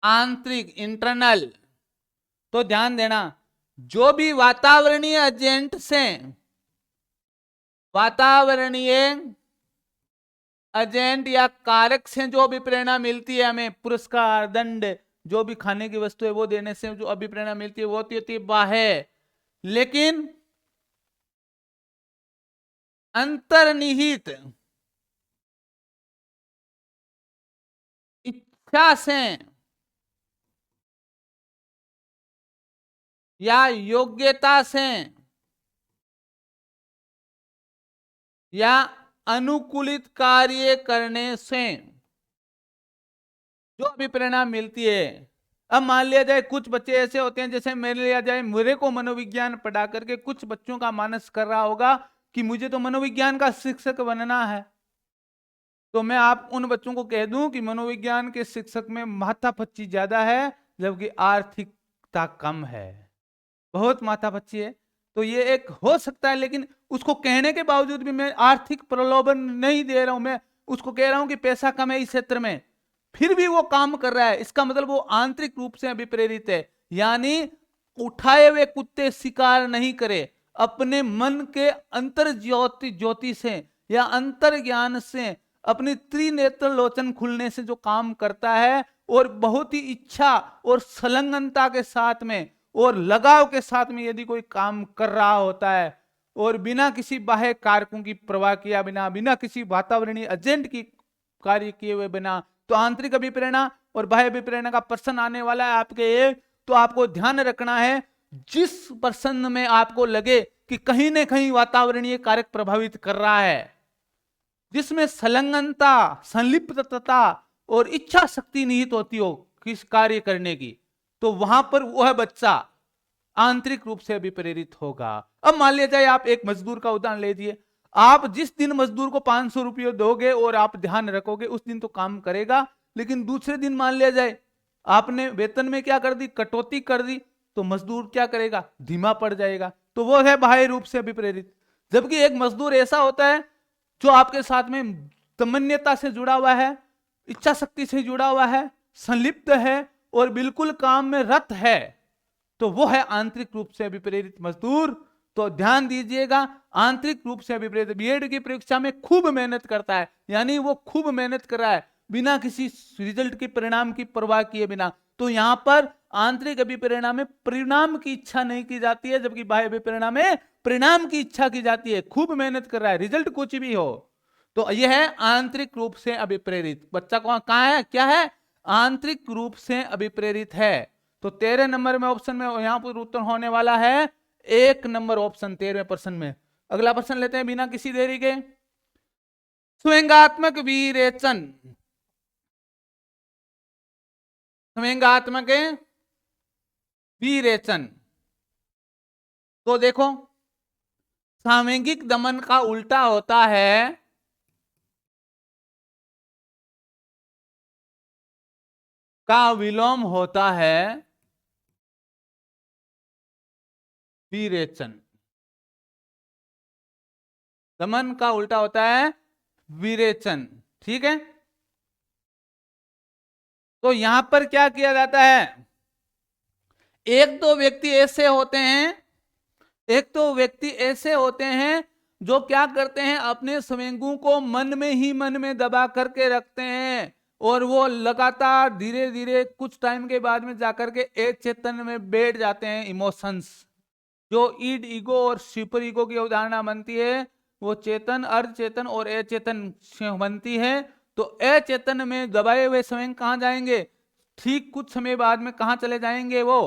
आंतरिक, इंटरनल। तो ध्यान देना, जो भी वातावरणीय एजेंट से, वातावरणीय एजेंट या कारक से जो भी प्रेरणा मिलती है हमें, पुरस्कार, दंड, जो भी खाने की वस्तु है वो देने से जो अभिप्रेरणा मिलती है वो होती है बाह्य। लेकिन अंतर्निहित इच्छा से या योग्यता से या अनुकूलित कार्य करने से जो भी प्रेरणा मिलती है। अब मान लिया जाए कुछ बच्चे ऐसे होते हैं, जैसे मान लिया जाए मेरे को मनोविज्ञान पढ़ा करके कुछ बच्चों का मानस कर रहा होगा कि मुझे तो मनोविज्ञान का शिक्षक बनना है, तो मैं आप उन बच्चों को कह दूं कि मनोविज्ञान के शिक्षक में माथापच्ची ज्यादा है, जबकि आर्थिकता कम है, बहुत माथापच्ची है। तो ये एक हो सकता है, लेकिन उसको कहने के बावजूद भी मैं आर्थिक प्रलोभन नहीं दे रहा हूं, मैं उसको कह रहा हूं कि पैसा कम है इस क्षेत्र में, फिर भी वो काम कर रहा है, इसका मतलब वो आंतरिक रूप से अभिप्रेरित है। यानी उठाए हुए कुत्ते शिकार नहीं करे, अपने मन के अंतर ज्योति से या अंतर ज्ञान से, अपनी त्रिनेत्र लोचन खुलने से जो काम करता है, और बहुत ही इच्छा और संलग्नता के साथ में और लगाव के साथ में यदि कोई काम कर रहा होता है, और बिना किसी बाह्य कारकों की परवाह किया बिना, बिना किसी वातावरणीय एजेंट की कार्य किए हुए बिना, तो आंतरिक अभिप्रेरणा और बाह्य अभिप्रेरणा का प्रश्न आने वाला है आपके। तो आपको ध्यान रखना है, जिस प्रश्न में आपको लगे कि कहीं न कहीं वातावरणीय कारक प्रभावित कर रहा है, जिसमें संलग्नता, संलिप्तता और इच्छा शक्ति निहित होती हो किस कार्य करने की, तो वहां पर वह बच्चा आंतरिक रूप से अभिप्रेरित होगा। अब मान लिया जाए आप एक मजदूर का उदाहरण ले लीजिए, आप जिस दिन मजदूर को 500 रुपये दोगे और आप ध्यान रखोगे उस दिन तो काम करेगा, लेकिन दूसरे दिन मान लिया जाए आपने वेतन में क्या कर दी, कटौती कर दी, तो मजदूर क्या करेगा, धीमा पड़ जाएगा। तो वो है बाह्य रूप से अभिप्रेरित। जबकि एक मजदूर ऐसा होता है जो आपके साथ में तमन्यता से जुड़ा हुआ है, इच्छा शक्ति से जुड़ा हुआ है, संलिप्त है और बिल्कुल काम में रत है, तो वो है आंतरिक रूप से अभिप्रेरित मजदूर। तो ध्यान दीजिएगा, आंतरिक रूप से अभिप्रेरित बीएड की परीक्षा में खूब मेहनत करता है, यानी वो खूब मेहनत कर रहा है बिना किसी रिजल्ट के परिणाम की परवाह किए बिना। तो यहां पर आंतरिक अभिप्रेरणा में परिणाम की इच्छा नहीं की जाती है, जबकि बाह्य अभिप्रेरणा में परिणाम की इच्छा की जाती है। खूब मेहनत कर रहा है, रिजल्ट कुछ भी हो। तो यह है आंतरिक रूप से अभिप्रेरित बच्चा। कहां है, क्या है, आंतरिक रूप से अभिप्रेरित है। तो 13 नंबर में ऑप्शन में यहां पर उत्तर होने वाला है 1 नंबर ऑप्शन 13वें प्रश्न में। अगला प्रश्न लेते हैं बिना किसी देरी के। स्वयंगात्मक विरेचन, स्वयंगात्मक विरेचन। तो देखो, सामयिक दमन का उल्टा होता है का विलोम होता है विरेचन। दमन का उल्टा होता है विरेचन, ठीक है। तो यहां पर क्या किया जाता है, एक तो व्यक्ति ऐसे होते हैं, एक तो व्यक्ति ऐसे होते हैं जो क्या करते हैं, अपने स्वयंगों को मन में दबा करके रखते हैं, और वो लगातार धीरे धीरे कुछ टाइम के बाद में जाकर के एक चेतन में बैठ जाते हैं। इमोशंस जो ईड, ईगो और सुपर ईगो की अवधारणा बनती है, वो चेतन, अर्धचेतन और अचेतन से बनती है। तो अचेतन में दबाए हुए स्वयं कहां जाएंगे, ठीक कुछ समय बाद में कहां चले जाएंगे, वो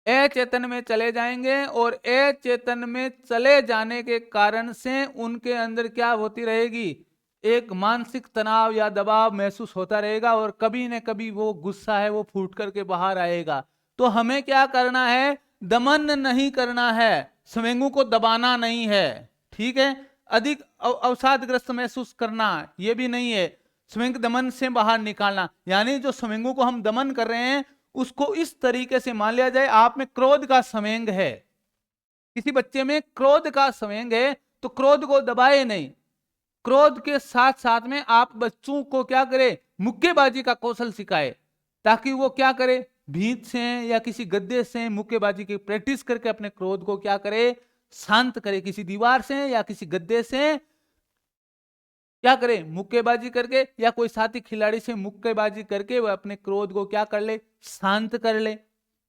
अचेतन में चले जाएंगे, और अचेतन में चले जाने के कारण से उनके अंदर क्या होती रहेगी, एक मानसिक तनाव या दबाव महसूस होता रहेगा, और कभी न कभी वो गुस्सा है वो फूट करके बाहर आएगा। तो हमें क्या करना है, दमन नहीं करना है, स्वयंगों को दबाना नहीं है, ठीक है। अधिक अवसादग्रस्त महसूस करना ये भी नहीं है, स्वयं दमन से बाहर निकालना। यानी जो स्वयंगों को हम दमन कर रहे हैं उसको इस तरीके से मान लिया जाए, आप में क्रोध का संवेग है, किसी बच्चे में क्रोध का संवेग है, तो क्रोध को दबाए नहीं, क्रोध के साथ साथ में आप बच्चों को क्या करें, मुक्केबाजी का कौशल सिखाए, ताकि वो क्या करे, भीत से या किसी गद्दे से मुक्केबाजी की प्रैक्टिस करके अपने क्रोध को क्या करे, शांत करे। किसी दीवार से या किसी गद्दे से क्या करे, मुक्केबाजी करके, या कोई साथी खिलाड़ी से मुक्केबाजी करके वह अपने क्रोध को क्या कर ले, शांत कर ले।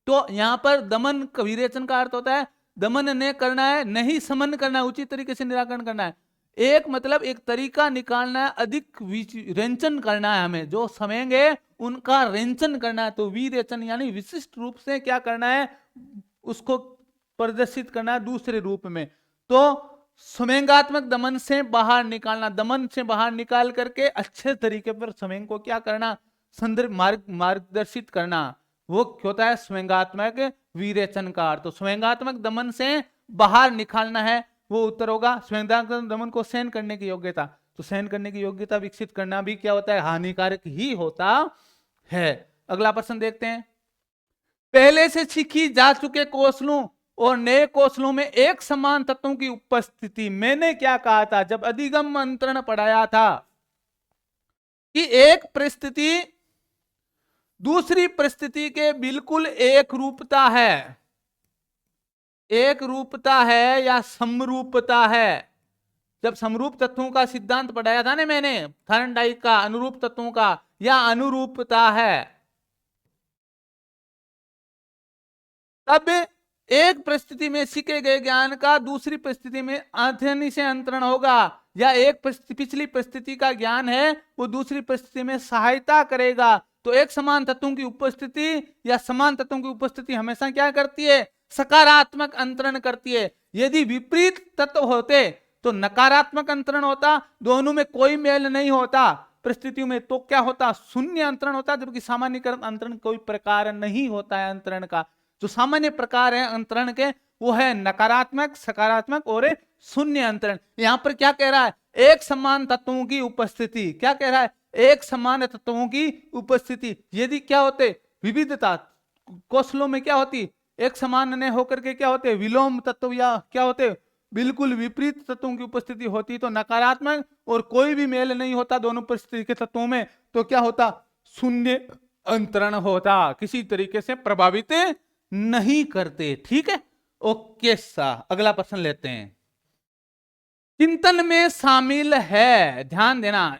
तो यहां पर दमन विरेचन का अर्थ होता है दमन नहीं करना है, नहीं समन करना है, उचित तरीके से निराकरण करना है। एक मतलब एक तरीका निकालना है, अधिक रेंचन करना है, हमें जो समयेंगे उनका रेंचन करना है। तो विरेचन यानी विशिष्ट रूप से क्या करना है, उसको प्रदर्शित करना है दूसरे रूप में। तो स्वयंगात्मक दमन से बाहर निकालना, दमन से बाहर निकाल करके अच्छे तरीके पर स्वयं को क्या करना, संदर्भ मार्गदर्शित करना, वो होता है स्वयंगात्मक विरेचन का अर्थ। तो स्वयंगात्मक दमन से बाहर निकालना है, वो उत्तर होगा। स्वयंगात्मक दमन को सहन करने की योग्यता, तो सहन करने की योग्यता विकसित करना भी क्या होता है, हानिकारक ही होता है। अगला प्रश्न देखते हैं। पहले से सीखी जा चुके कौशलों और नए कौशलों में एक समान तत्वों की उपस्थिति। मैंने क्या कहा था जब अधिगम अंतरण पढ़ाया था कि एक परिस्थिति दूसरी परिस्थिति के बिल्कुल एक रूपता है, एक रूपता है या समरूपता है। जब समरूप तत्वों का सिद्धांत पढ़ाया था ना मैंने, थर्नडाइक का, अनुरूप तत्वों का, या अनुरूपता है, तब एक परिस्थिति में सीखे गए ज्ञान का दूसरी परिस्थिति में आसानी से अंतरण होगा, या एक पिछली परिस्थिति का ज्ञान है वो दूसरी परिस्थिति में सहायता करेगा। तो एक समान तत्वों की उपस्थिति या समान तत्वों की उपस्थिति हमेशा क्या करती है? सकारात्मक अंतरण करती है। यदि विपरीत तत्व होते तो नकारात्मक अंतरण होता, दोनों में कोई मेल नहीं होता परिस्थितियों में, तो क्या होता? शून्य अंतरण होता, जबकि सामान्यीकरण अंतरण कोई प्रकार नहीं होता है अंतरण का। जो सामान्य प्रकार है अंतरण के वो है नकारात्मक, सकारात्मक और शून्य अंतरण। यहां पर क्या कह रहा है? एक समान तत्वों की उपस्थिति। क्या कह रहा है? एक समान तत्वों की उपस्थिति। यदि क्या होते? विविधता कौशलों में क्या होती? एक समान न होकर के क्या होते? विलोम तत्व, या क्या होते? बिल्कुल विपरीत तत्वों की उपस्थिति होती तो नकारात्मक, और कोई भी मेल नहीं होता दोनों परिस्थिति के तत्वों में, तो क्या होता? शून्य अंतरण होता, किसी तरीके से प्रभावित नहीं करते। ठीक है, ओके सा। अगला प्रश्न लेते हैं। चिंतन में शामिल है, ध्यान देना।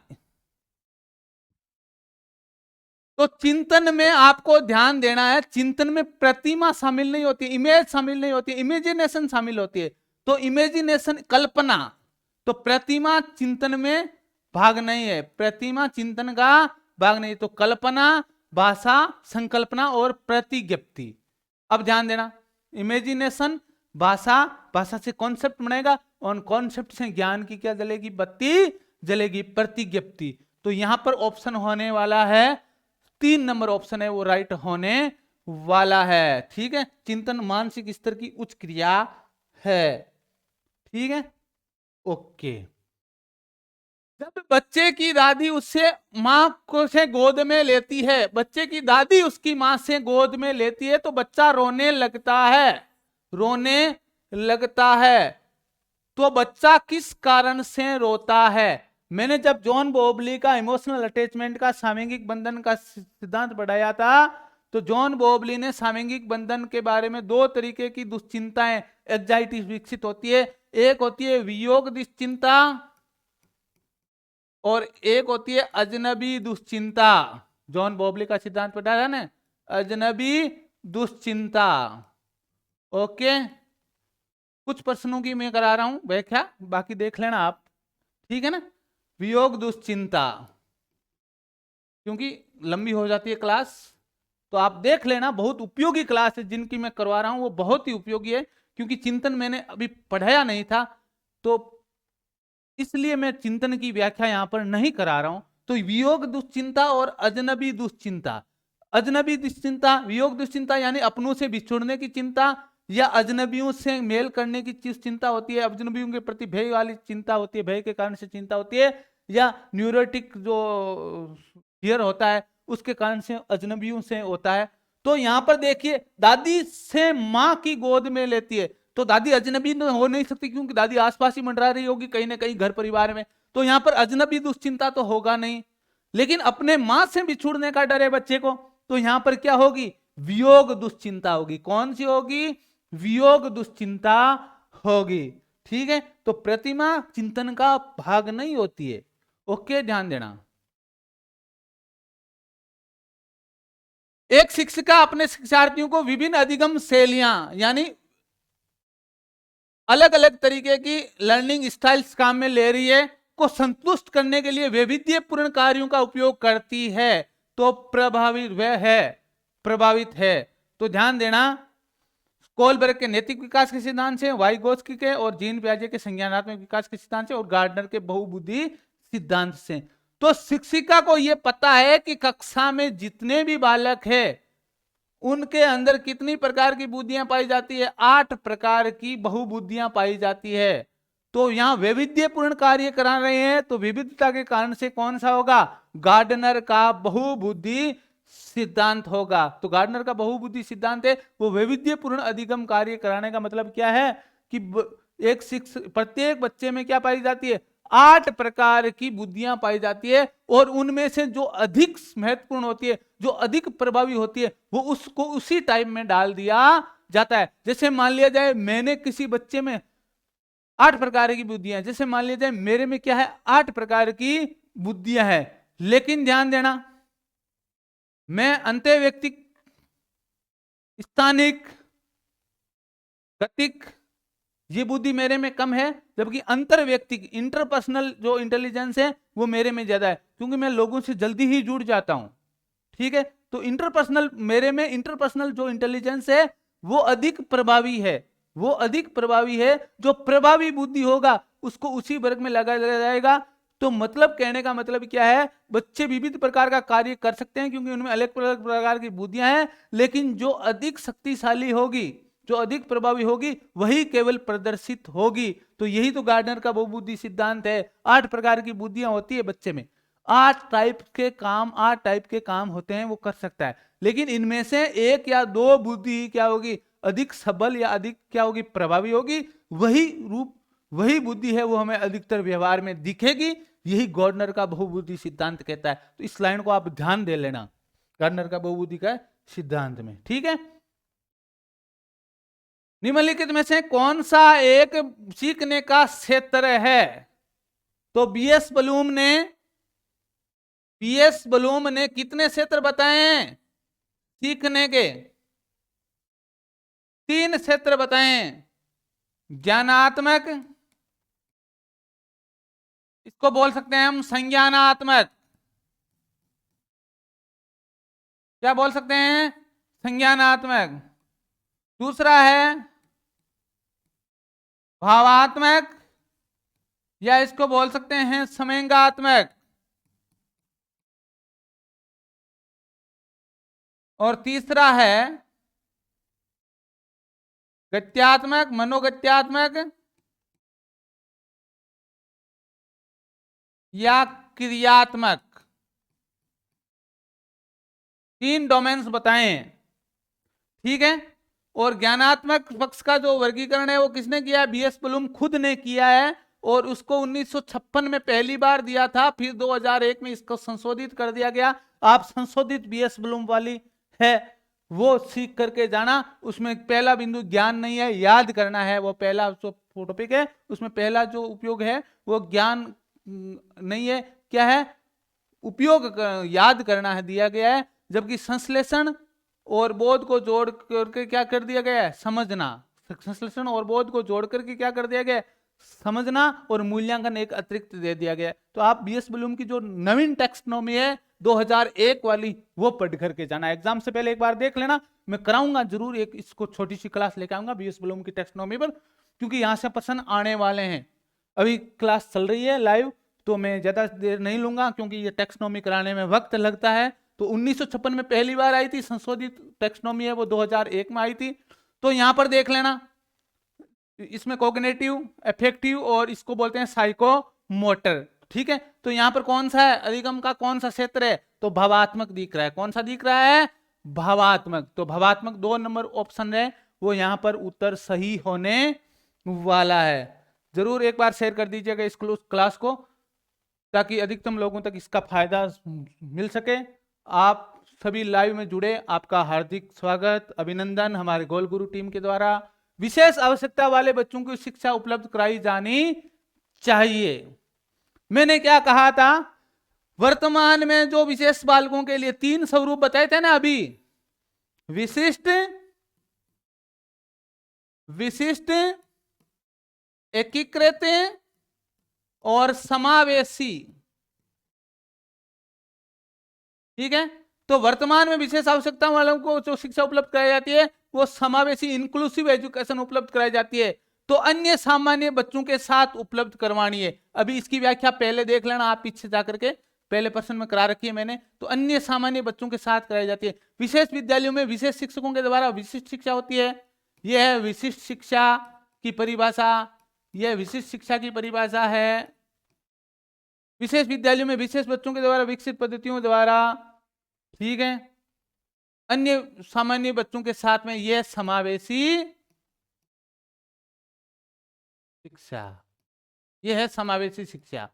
तो चिंतन में आपको ध्यान देना है, चिंतन में प्रतिमा शामिल नहीं होती, इमेज शामिल नहीं होती, इमेजिनेशन शामिल होती है। तो इमेजिनेशन कल्पना, तो प्रतिमा चिंतन में भाग नहीं है, प्रतिमा चिंतन का भाग नहीं। तो कल्पना, भाषा, संकल्पना और प्रतिज्ञप्ति। अब ध्यान देना, इमेजिनेशन, भाषा, भाषा से कॉन्सेप्ट बनेगा और कॉन्सेप्ट से ज्ञान की क्या जलेगी? बत्ती जलेगी, प्रतिज्ञप्ति। तो यहां पर ऑप्शन होने वाला है 3 नंबर ऑप्शन है वो राइट होने वाला है। ठीक है, चिंतन मानसिक स्तर की उच्च क्रिया है। ठीक है, ओके। जब बच्चे की दादी उससे मां को से गोद में लेती है, बच्चे की दादी उसकी मां से गोद में लेती है, तो बच्चा रोने लगता है, रोने लगता है। तो बच्चा किस कारण से रोता है? मैंने जब जॉन बॉबली का इमोशनल अटैचमेंट का सामयिक बंधन का सिद्धांत पढ़ाया था, तो जॉन बॉबली ने सामयिक बंधन के बारे में 2 तरीके की दुश्चिंताएं, एंजाइटी विकसित होती है। एक होती है वियोग दुश्चिंता और एक होती है अजनबी दुश्चिंता। जॉन बॉबली का सिद्धांत पढ़ाया ना, अजनबी दुश्चिंता। ओके, कुछ प्रश्नों की मैं करा रहा हूं व्याख्या, बाकी देख लेना आप। ठीक है ना, वियोग दुश्चिंता, क्योंकि लंबी हो जाती है क्लास, तो आप देख लेना। बहुत उपयोगी क्लास है जिनकी मैं करवा रहा हूं, वो बहुत ही उपयोगी है, क्योंकि चिंतन मैंने अभी पढ़ाया नहीं था, तो इसलिए मैं चिंतन की व्याख्या यहां पर नहीं करा रहा हूं। तो वियोग दुश्चिंता और अजनबी दुश्चिंता। अजनबी दुश्चिंता, वियोग दुश्चिंता यानी अपनों से बिछुड़ने की चिंता, या अजनबियों से मेल करने की चिंता होती है, अजनबियों के प्रति भय वाली चिंता होती है, भय के कारण से चिंता होती है, या न्यूरोटिक जो फियर होता है उसके कारण से अजनबियों से होता है। तो यहां पर देखिए, दादी से मां की गोद में लेती है, तो दादी अजनबी हो नहीं सकती, क्योंकि दादी आसपास ही मंडरा रही होगी कहीं ना कहीं घर परिवार में, तो यहां पर अजनबी दुश्चिंता तो होगा नहीं। लेकिन अपने मां से बिछुड़ने का डर है बच्चे को, तो यहां पर क्या होगी? वियोग दुश्चिंता होगी। कौन सी होगी? वियोग दुश्चिंता होगी। ठीक है, तो प्रतिमा चिंतन का भाग नहीं होती है। ओके, ध्यान देना। एक शिक्षिका अपने शिक्षार्थियों को विभिन्न अधिगम शैलियां, यानी अलग अलग तरीके की लर्निंग स्टाइल्स काम में ले रही है, को संतुष्ट करने के लिए वैविध्यपूर्ण कार्यों का उपयोग करती है, तो प्रभावित है। तो ध्यान देना, कोलबर्ग के नैतिक विकास के सिद्धांत से, वाइगोत्स्की के और जीन पियाजे के संज्ञानात्मक विकास के सिद्धांत से, और गार्डनर के बहुबुद्धि सिद्धांत से। तो शिक्षिका को यह पता है कि कक्षा में जितने भी बालक हैं उनके अंदर कितनी प्रकार की बुद्धियां पाई जाती है? 8 प्रकार की बहुबुद्धियां पाई जाती है। तो यहां वैविध्यपूर्ण कार्य करा रहे हैं, तो विविधता के कारण से कौन सा होगा? गार्डनर का बहुबुद्धि सिद्धांत होगा। तो गार्डनर का बहुबुद्धि सिद्धांत है वो वैविध्यपूर्ण अधिगम कार्य कराने का मतलब क्या है कि प्रत्येक बच्चे में क्या पाई जाती है, 8 प्रकार की बुद्धियां पाई जाती है, और उनमें से जो अधिक महत्वपूर्ण होती है, जो अधिक प्रभावी होती है, वो उसको उसी टाइम में डाल दिया जाता है। जैसे मान लिया जाए मैंने किसी बच्चे में 8 प्रकार की बुद्धियां, जैसे मान लिया जाए मेरे में क्या है 8 प्रकार की बुद्धियां हैं, लेकिन ध्यान देना मैं अंतःवैयक्तिक, स्थानिक, गतिक ये बुद्धि मेरे में कम है, जबकि अंतर व्यक्तिक इंटरपर्सनल जो इंटेलिजेंस है वो मेरे में ज्यादा है, क्योंकि मैं लोगों से जल्दी ही जुड़ जाता हूं। ठीक है, तो इंटरपर्सनल मेरे में इंटरपर्सनल जो इंटेलिजेंस है वो अधिक प्रभावी है, वो अधिक प्रभावी है। जो प्रभावी बुद्धि होगा उसको उसी वर्ग में लगाया जाएगा। तो मतलब कहने का मतलब क्या है, बच्चे विविध प्रकार का कार्य कर सकते हैं क्योंकि उनमें अलग अलग प्रकार की बुद्धियां हैं, लेकिन जो अधिक शक्तिशाली होगी, जो अधिक प्रभावी होगी, वही केवल प्रदर्शित होगी। तो यही तो गार्डनर का बहुबुद्धि सिद्धांत है। 8 प्रकार की बुद्धियां होती है बच्चे में, 8 टाइप के काम होते हैं वो कर सकता है, लेकिन इनमें से 1 या 2 बुद्धि क्या होगी, अधिक सबल या अधिक क्या होगी, प्रभावी होगी। वही बुद्धि है वो हमें अधिकतर व्यवहार में दिखेगी। यही गार्डनर का बहुबुद्धि सिद्धांत कहता है। तो इस लाइन को आप ध्यान दे लेना, गार्डनर का बहुबुद्धि का सिद्धांत में। ठीक है, निम्नलिखित में से कौन सा एक सीखने का क्षेत्र है? तो बीएस बलूम ने कितने क्षेत्र बताए हैं सीखने के? 3 क्षेत्र बताए, ज्ञानात्मक, इसको बोल सकते हैं हम संज्ञानात्मक, क्या बोल सकते हैं, संज्ञानात्मक। दूसरा है भावात्मक, या इसको बोल सकते हैं संवेगात्मक। और तीसरा है गत्यात्मक, मनोगत्यात्मक या क्रियात्मक। 3 डोमेन्स बताए हैं। ठीक है, और ज्ञानात्मक पक्ष का जो वर्गीकरण है वो किसने किया? बीएस बलूम खुद ने किया है, और उसको 1956 में पहली बार दिया था, फिर 2001 में इसको संशोधित कर दिया गया। आप संशोधित बीएस बलूम वाली है वो सीख करके जाना। उसमें पहला बिंदु ज्ञान नहीं है, याद करना है, वो पहला जो टॉपिक है उसमें पहला जो उपयोग है वो ज्ञान नहीं है, क्या है, उपयोग याद करना है दिया गया है। जबकि संश्लेषण और बोध को जोड़ करके क्या कर दिया गया है, समझना। संश्लेषण और बोध को जोड़ करके क्या कर दिया गया है, समझना, और मूल्यांकन एक अतिरिक्त दे दिया गया। तो आप बीएस बलूम की जो नवीन टेक्सोनॉमी है 2001 वाली वो पढ़ करके जाना। एग्जाम से पहले एक बार देख लेना, मैं कराऊंगा जरूर एक इसको छोटी सी क्लास लेके आऊंगा बीएस बलूम की टेक्सोनॉमी पर, क्योंकि यहां से प्रश्न आने वाले हैं। अभी क्लास चल रही है लाइव, तो मैं ज्यादा देर नहीं लूंगा क्योंकि ये टेक्सोनॉमी कराने में वक्त लगता है। तो 1956 में पहली बार आई थी, संशोधित टेक्सोनॉमी है वो 2001 में आई थी। तो यहां पर देख लेना, इसमें कॉग्निटिव, अफेक्टिव और इसको बोलते हैं साइकोमोटर। ठीक है, तो यहां पर कौन सा है, अधिगम का कौन सा क्षेत्र है? तो भावात्मक दिख रहा है। कौन सा दिख रहा है? भावात्मक। तो भावात्मक 2 नंबर ऑप्शन है वो यहां पर उत्तर सही होने वाला है। जरूर एक बार शेयर कर दीजिएगा इस क्लास को, ताकि अधिकतम लोगों तक इसका फायदा मिल सके। आप सभी लाइव में जुड़े, आपका हार्दिक स्वागत, अभिनंदन। हमारे गोल गुरु टीम के द्वारा विशेष आवश्यकता वाले बच्चों को शिक्षा उपलब्ध कराई जानी चाहिए। मैंने क्या कहा था, वर्तमान में जो विशेष बालकों के लिए 3 स्वरूप बताए थे ना अभी, विशिष्ट, एकीकृत और समावेशी। ठीक है, तो वर्तमान में विशेष आवश्यकता वालों को जो शिक्षा उपलब्ध कराई जाती है वो समावेशी, इंक्लूसिव एजुकेशन उपलब्ध कराई जाती है। तो अन्य सामान्य बच्चों के साथ उपलब्ध करवानी है। अभी इसकी व्याख्या पहले देख लेना, आप पीछे जाकर के पहले प्रश्न में करा रखी है मैंने। तो अन्य सामान्य बच्चों के साथ कराई जाती है। विशेष विद्यालयों में विशेष शिक्षकों के द्वारा विशिष्ट शिक्षा होती है। यह है विशिष्ट शिक्षा की परिभाषा, यह विशिष्ट शिक्षा की परिभाषा है। विशेष विद्यालयों में विशेष बच्चों के द्वारा विकसित पद्धतियों द्वारा, ठीक है, अन्य सामान्य बच्चों के साथ में यह समावेशी शिक्षा, यह है समावेशी शिक्षा।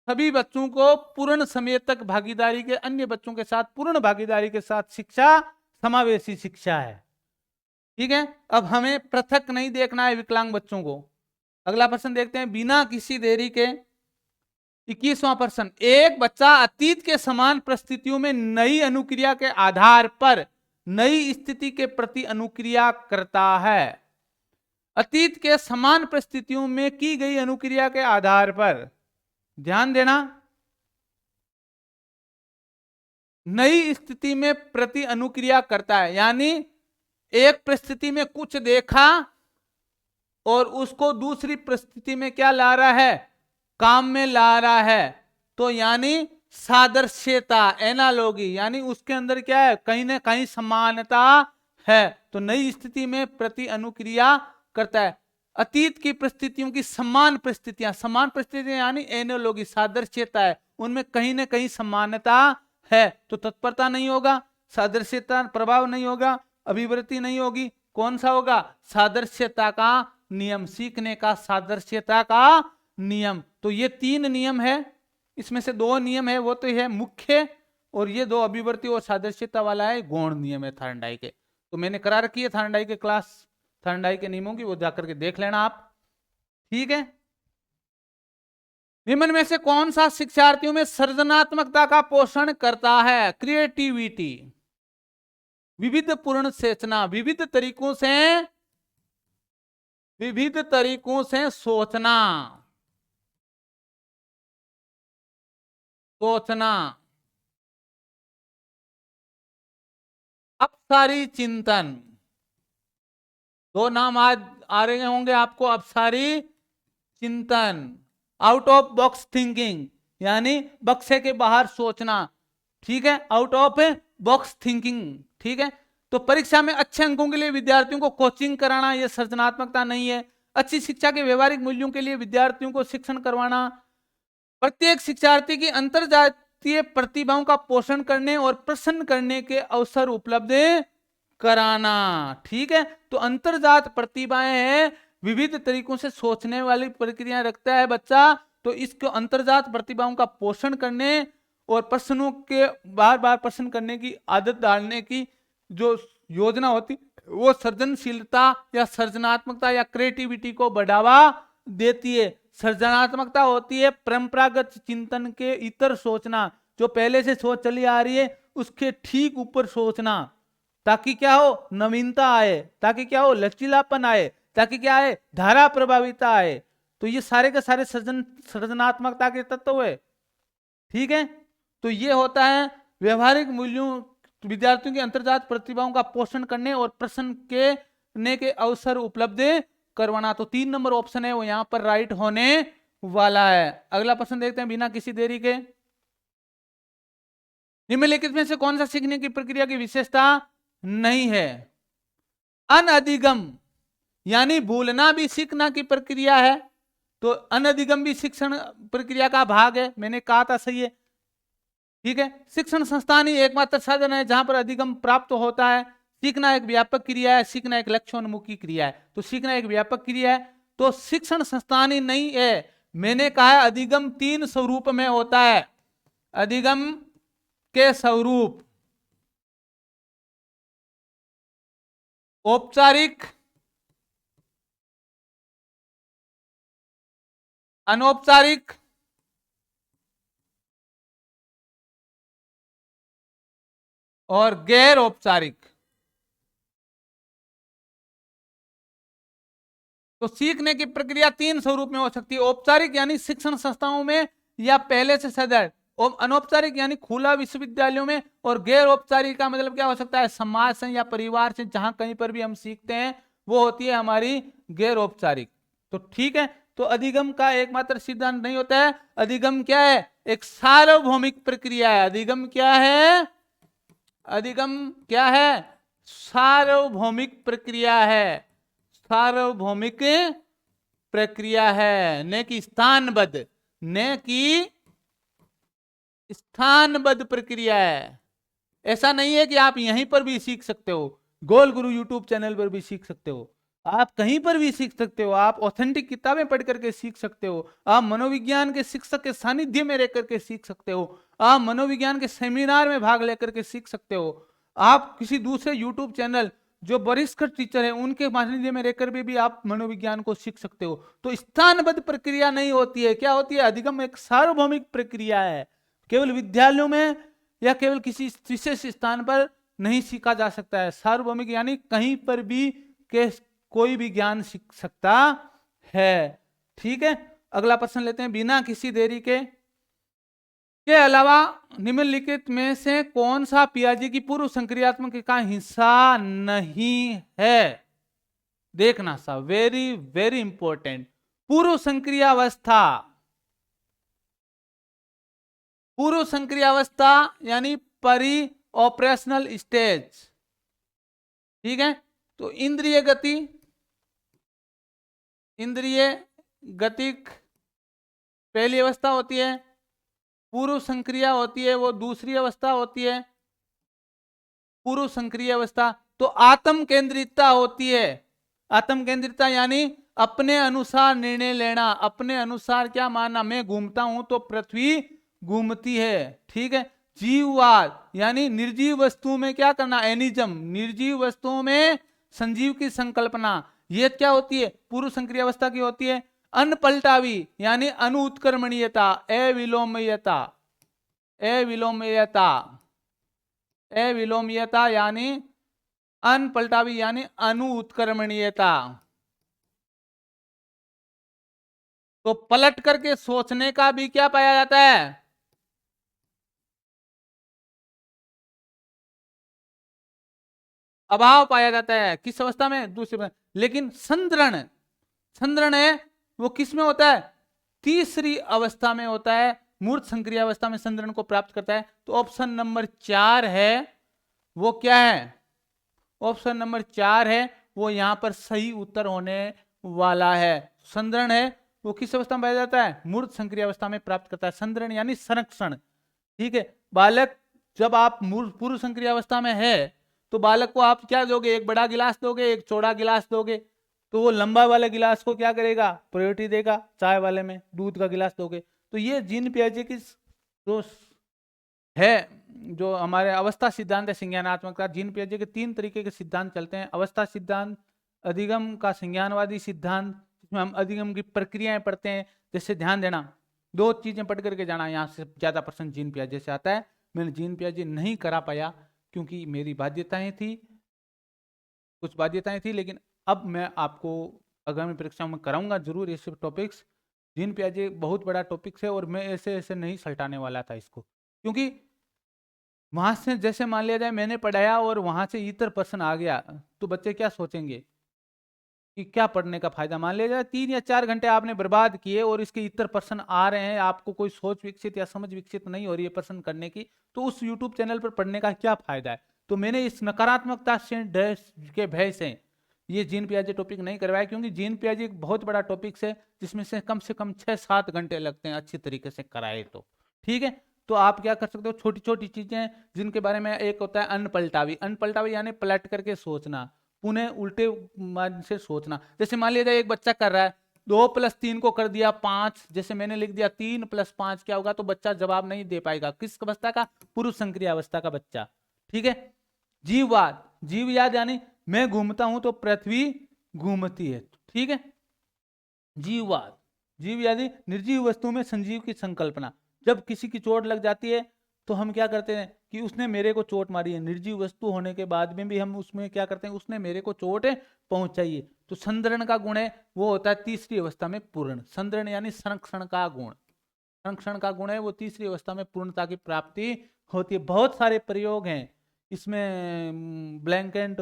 सभी बच्चों को पूर्ण समय तक भागीदारी के, अन्य बच्चों के साथ पूर्ण भागीदारी के साथ शिक्षा समावेशी शिक्षा है। ठीक है, अब हमें पृथक नहीं देखना है विकलांग बच्चों को। अगला प्रश्न देखते हैं, बिना किसी देरी के 21वां प्रश्न, एक बच्चा अतीत के समान परिस्थितियों में नई अनुक्रिया के आधार पर नई स्थिति के प्रति अनुक्रिया करता है। अतीत के समान परिस्थितियों में की गई अनुक्रिया के आधार पर, ध्यान देना, नई स्थिति में प्रति अनुक्रिया करता है। यानी एक परिस्थिति में कुछ देखा और उसको दूसरी परिस्थिति में क्या ला रहा है, काम में ला रहा है। तो यानी सादृश्यता, एनालॉजी, यानी उसके अंदर क्या है, कहीं ना कहीं समानता है। तो नई स्थिति में प्रति अनुक्रिया करता है। अतीत की परिस्थितियों की समान परिस्थितियां, समान परिस्थितियां यानी एनालॉजी, सादृश्यता है, उनमें कहीं ना कहीं समानता है। तो तत्परता नहीं होगा, सादृश्यता प्रभाव नहीं होगा, अभिवृत्ति नहीं होगी, कौन सा होगा, सादृश्यता का नियम, सीखने का सादृश्यता का नियम। तो ये 3 नियम है, इसमें से 2 नियम है, वो तो है मुख्य, और ये 2 अभिवृत्ति और सादृश्यता वाला है गौण नियम है थार्नडाई के। तो मैंने करा रखी है थार्नडाई के क्लास, थार्नडाई के नियमों की, वो जाकर के देख लेना आप। ठीक है, निम्न में से कौन सा शिक्षार्थियों में सृजनात्मकता का पोषण करता है, क्रिएटिविटी, विविध पूर्ण चेतना, विविध तरीकों से सोचना, अपसारी चिंतन। 2 नाम आज आ रहे होंगे आपको, अपसारी चिंतन, आउट ऑफ बॉक्स थिंकिंग, यानी बक्से के बाहर सोचना। ठीक है, आउट ऑफ बॉक्स थिंकिंग। ठीक है, तो परीक्षा में अच्छे अंकों के लिए विद्यार्थियों को कोचिंग कराना, यह सृजनात्मकता नहीं है। अच्छी शिक्षा के व्यवहारिक मूल्यों के लिए विद्यार्थियों को शिक्षण करवाना, प्रत्येक शिक्षार्थी की अंतरजातीय प्रतिभाओं का पोषण करने और प्रसन्न करने के अवसर उपलब्ध कराना। ठीक है, तो अंतरजात प्रतिभाएं हैं, विविध तरीकों से सोचने वाली प्रक्रिया रखता है बच्चा, तो इसको अंतरजात प्रतिभाओं का पोषण करने और प्रश्नों के बार बार प्रश्न करने की आदत डालने की जो योजना होती, वो सृजनशीलता या सृजनात्मकता या क्रिएटिविटी को बढ़ावा देती है। सृजनात्मकता होती है परंपरागत चिंतन के इतर सोचना, जो पहले से सोच चली आ रही है उसके ठीक ऊपर सोचना, ताकि क्या हो, नवीनता आए, ताकि क्या हो, लचीलापन आए, ताकि क्या आए, धारा प्रभाविता आए। तो ये सारे के सारे सृजनात्मकता के तत्व है। ठीक है, तो ये होता है व्यवहारिक मूल्यों, विद्यार्थियों की अंतर्जात प्रतिभाओं का पोषण करने और प्रश्न के अवसर उपलब्ध करवाना। तो 3 नंबर ऑप्शन है वो यहां पर राइट होने वाला है। अगला प्रश्न देखते हैं, बिना किसी देरी के, निम्नलिखित में से कौन सा सीखने की प्रक्रिया की विशेषता नहीं है। अनधिगम, यानी भूलना भी सीखना की प्रक्रिया है, तो अनधिगम भी शिक्षण प्रक्रिया का भाग है, मैंने कहा था, सही है। ठीक है, शिक्षण संस्थान ही एकमात्र साधन है जहां पर अधिगम प्राप्त होता है। सीखना एक व्यापक क्रिया है, सीखना एक लक्ष्योन्मुखी क्रिया है। तो सीखना एक व्यापक क्रिया है, तो शिक्षण संस्थान ही नहीं है। मैंने कहा है अधिगम 3 स्वरूप में होता है। अधिगम के स्वरूप, औपचारिक, अनौपचारिक और गैर औपचारिक। तो सीखने की प्रक्रिया 3 स्वरूप में हो सकती है। औपचारिक यानी शिक्षण संस्थाओं में या पहले से सदैव, और अनौपचारिक यानी खुला विश्वविद्यालयों में, और गैर औपचारिक का मतलब क्या हो सकता है, समाज से या परिवार से, जहां कहीं पर भी हम सीखते हैं, वो होती है हमारी गैर औपचारिक। तो ठीक है, तो अधिगम का एकमात्र सिद्धांत नहीं होता है। अधिगम क्या है, एक सार्वभौमिक प्रक्रिया है। अधिगम क्या है, अधिगम क्या है, सार्वभौमिक प्रक्रिया है, सार्वभौमिक प्रक्रिया है, न कि स्थानबद्ध, न कि स्थानबद्ध प्रक्रिया है। ऐसा नहीं है कि आप यहीं पर भी सीख सकते हो, गोल गुरु यूट्यूब चैनल पर भी सीख सकते हो, आप कहीं पर भी सीख सकते हो, आप ऑथेंटिक किताबें पढ़ करके सीख सकते हो, आप मनोविज्ञान के शिक्षक के सानिध्य में रह करके सीख सकते हो, आप मनोविज्ञान के सेमिनार में भाग लेकर के सीख सकते हो, आप किसी दूसरे यूट्यूब चैनल जो वरिष्ठ टीचर है उनके सानिध्य में रहकर भी आप मनोविज्ञान को सीख सकते हो। तो स्थानबद्ध प्रक्रिया नहीं होती है, क्या होती है? अधिगम एक सार्वभौमिक प्रक्रिया है, केवल विद्यालयों में या केवल किसी विशेष स्थान पर नहीं सीखा जा सकता है। सार्वभौमिक यानी कहीं पर भी के कोई भी ज्ञान सीख सकता है। ठीक है, अगला प्रश्न लेते हैं। बिना किसी देरी के अलावा निम्नलिखित में से कौन सा पियाजे की पूर्व संक्रियात्मक का हिस्सा नहीं है? देखना सा, वेरी वेरी इंपॉर्टेंट। पूर्व संक्रियावस्था, पूर्व संक्रियावस्था यानी परी ऑपरेशनल स्टेज। ठीक है, तो इंद्रिय गति, इंद्रिय गतिक पहली अवस्था होती है, पूर्व संक्रिया होती है वो दूसरी अवस्था होती है, पूर्व संक्रिय अवस्था। तो आत्म केंद्रितता होती है, आत्म केंद्रितता यानी अपने अनुसार निर्णय लेना, अपने अनुसार क्या मानना, मैं घूमता हूं तो पृथ्वी घूमती है। ठीक है, जीववाद यानी निर्जीव वस्तु में क्या करना, एनिज्म, निर्जीव वस्तुओं में संजीव की संकल्पना, ये क्या होती है? पूर्व संक्रिय अवस्था की होती है। अनपलटावी यानी अनुत्क्रमणीयता, अविलोम्यता, अविलोम्यता, अविलोम्यता यानी अनपलटावी यानी अनुत्क्रमणीयता। तो पलट करके सोचने का भी क्या पाया जाता है? अभाव पाया जाता है। किस अवस्था में? दूसरी में। लेकिन संद्रण, संद्रण है वो किस में होता है? तीसरी अवस्था में होता है, मूर्त संक्रिय अवस्था में संद्रण को प्राप्त करता है। तो ऑप्शन नंबर 4 है वो क्या है? ऑप्शन नंबर 4 है वो यहां पर सही उत्तर होने वाला है। संद्रण है वो किस अवस्था में पाया जाता है? मूर्त संक्रिय अवस्था में प्राप्त करता है। संद्रण यानी संरक्षण। ठीक है, बालक जब आप पूर्व संक्रिय अवस्था में है तो बालक को आप क्या दोगे? एक बड़ा गिलास दोगे, एक चौड़ा गिलास दोगे, तो वो लंबा वाले गिलास को क्या करेगा? प्रायोरिटी देगा। चाय वाले में दूध का गिलास दोगे। तो ये जीन पियाजे की जो है, जो हमारे अवस्था सिद्धांत है संज्ञानात्मक का, जीन पियाजे के 3 तरीके के सिद्धांत चलते हैं। अवस्था सिद्धांत, अधिगम का संज्ञानवादी सिद्धांत, जिसमें हम अधिगम की प्रक्रियाएं पढ़ते हैं। जैसे ध्यान देना, 2 चीजें पढ़ करके जाना, यहाँ से ज्यादा प्रश्न जीन पियाजे से आता है। मैंने जीन पियाजे नहीं करा पाया क्योंकि मेरी बाध्यताएं थी, कुछ बाध्यताएं थी, लेकिन अब मैं आपको आगामी परीक्षा में कराऊंगा जरूर ये सब टॉपिक्स। जीन पियाजे बहुत बड़ा टॉपिक्स है और मैं ऐसे ऐसे नहीं सल्टाने वाला था इसको, क्योंकि वहां से जैसे मान लिया जाए मैंने पढ़ाया और वहां से इतर प्रश्न आ गया तो बच्चे क्या सोचेंगे कि क्या पढ़ने का फायदा। मान लिया जाए 3 या 4 घंटे आपने बर्बाद किए और इसके इतर प्रश्न आ रहे हैं, आपको कोई सोच विकसित या समझ विकसित नहीं हो रही है प्रश्न करने की, तो उस यूट्यूब चैनल पर पढ़ने का क्या फायदा है। तो मैंने इस नकारात्मकता से के भय से ये जीन पियाजे टॉपिक नहीं करवाया, क्योंकि जीन पियाजे एक बहुत बड़ा टॉपिक है जिसमें से कम 6-7 घंटे लगते हैं अच्छी तरीके से कराए तो। ठीक है, तो आप क्या कर सकते हो, छोटी छोटी चीजें जिनके बारे में, एक होता है अनपलटावी, अनपलटावी यानी पलट करके सोचना, पुनः उल्टे मन से सोचना। जैसे मान लीजिए एक बच्चा कर रहा है, 2 + 3 को कर दिया 5, जैसे मैंने लिख दिया 3 + 5 क्या होगा, तो बच्चा जवाब नहीं दे पाएगा। किस अवस्था का? पूर्व संक्रिय अवस्था का बच्चा। ठीक है, जीववाद, जीवयाद यानी मैं घूमता हूं तो पृथ्वी घूमती है। ठीक है, जीववाद, जीव यानी निर्जीव वस्तु में संजीव की संकल्पना। जब किसी की चोट लग जाती है तो हम क्या करते हैं कि उसने मेरे को चोट मारी है, निर्जीव वस्तु होने के बाद में भी हम उसमें क्या करते हैं, उसने मेरे को चोट पहुंचाई है। तो संद्रण का गुण है वो होता है तीसरी अवस्था में पूर्ण। संद्रण यानी संरक्षण का गुण, संरक्षण का गुण है वो तीसरी अवस्था में पूर्णता की प्राप्ति होती है। बहुत सारे प्रयोग हैं इसमें, ब्लैंकेट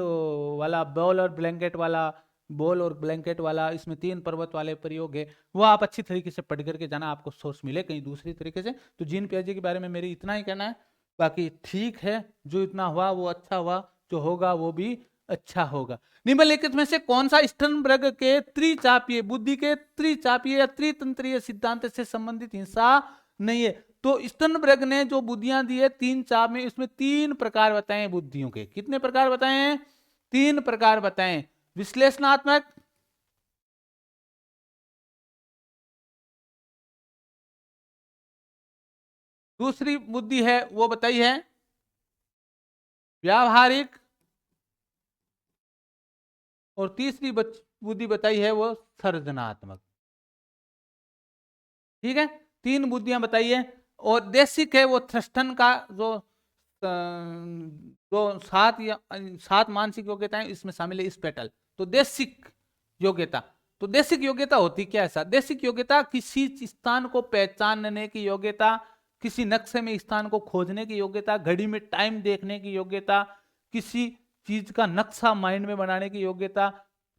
वाला बॉल और ब्लैंकेट वाला, बॉल और ब्लैंकेट वाला, इसमें 3 पर्वत वाले प्रयोग है, वो आप अच्छी तरीके से पढ़ करके जाना, आपको सोर्स मिले कहीं दूसरी तरीके से। तो जीन पियाजे के बारे में मेरी इतना ही कहना है, बाकी ठीक है, जो इतना हुआ वो अच्छा हुआ, जो होगा वो भी अच्छा होगा। निम्नलिखित में से कौन सा स्टर्नबर्ग के त्रिचापीय बुद्धि के त्रिचापीय या त्रितंत्रीय सिद्धांत से संबंधित हिस्सा नहीं है। तो स्टर्नबर्ग ने जो बुद्धियां दी है 3 चाप में, इसमें 3 प्रकार बताए हैं बुद्धियों के। कितने प्रकार बताए हैं? 3 प्रकार बताए हैं। विश्लेषणात्मक, दूसरी बुद्धि है वो बताई है व्यावहारिक, और तीसरी बुद्धि बताई है वो सर्जनात्मक। ठीक है, 3 बुद्धियां बताई है। और देशिक है वो थ्रस्टन का जो 7 मानसिक योग्यताएं इसमें शामिल है स्पेटल। तो देशिक योग्यता, तो देशिक योग्यता होती क्या है? ऐसा देशिक योग्यता किसी स्थान को पहचानने की योग्यता, किसी नक्शे में स्थान को खोजने की योग्यता, घड़ी में टाइम देखने की योग्यता, किसी चीज का नक्शा माइंड में बनाने की योग्यता।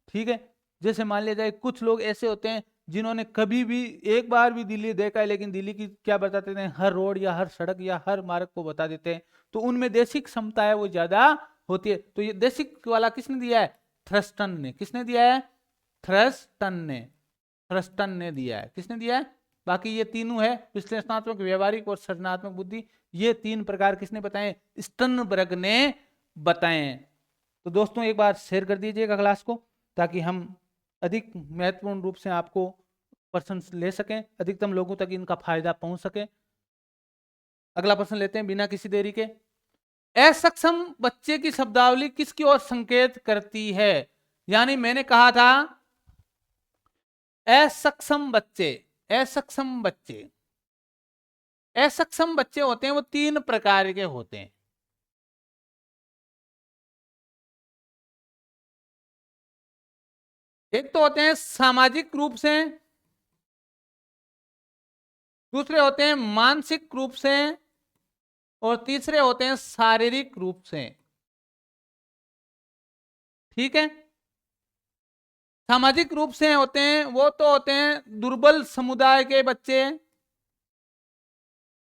ठीक है, जैसे मान लिया जाए कुछ लोग ऐसे होते हैं जिन्होंने कभी भी एक बार भी दिल्ली देखा है, लेकिन दिल्ली की क्या बताते हैं, हर रोड या हर सड़क या हर मार्ग को बता देते हैं। तो उनमें देशिक क्षमता है वो ज्यादा होती है। तो ये देशिक वाला किसने दिया है? थ्रस्टन ने। किसने दिया है? थ्रस्टन ने। थ्रस्टन ने दिया है। किसने दिया है? बाकी ये तीनों है, विश्लेषणात्मक, व्यवहारिक और सृजनात्मक बुद्धि। ये 3 प्रकार किसने बताए? स्टर्नबर्ग ने बताए। तो दोस्तों एक बार शेयर कर दीजिएगा क्लास को, ताकि हम अधिक महत्वपूर्ण रूप से आपको प्रश्न ले सकें, अधिकतम लोगों तक इनका फायदा पहुंच सके। अगला प्रश्न लेते हैं बिना किसी देरी के। असक्षम बच्चे की शब्दावली किसकी ओर संकेत करती है? यानी मैंने कहा था असक्षम बच्चे, असक्षम बच्चे, असक्षम बच्चे होते हैं वो 3 प्रकार के होते हैं। एक तो होते हैं सामाजिक रूप से, दूसरे होते हैं मानसिक रूप से, और तीसरे होते हैं शारीरिक रूप से। ठीक है, सामाजिक रूप से होते हैं वो तो होते हैं दुर्बल समुदाय के बच्चे,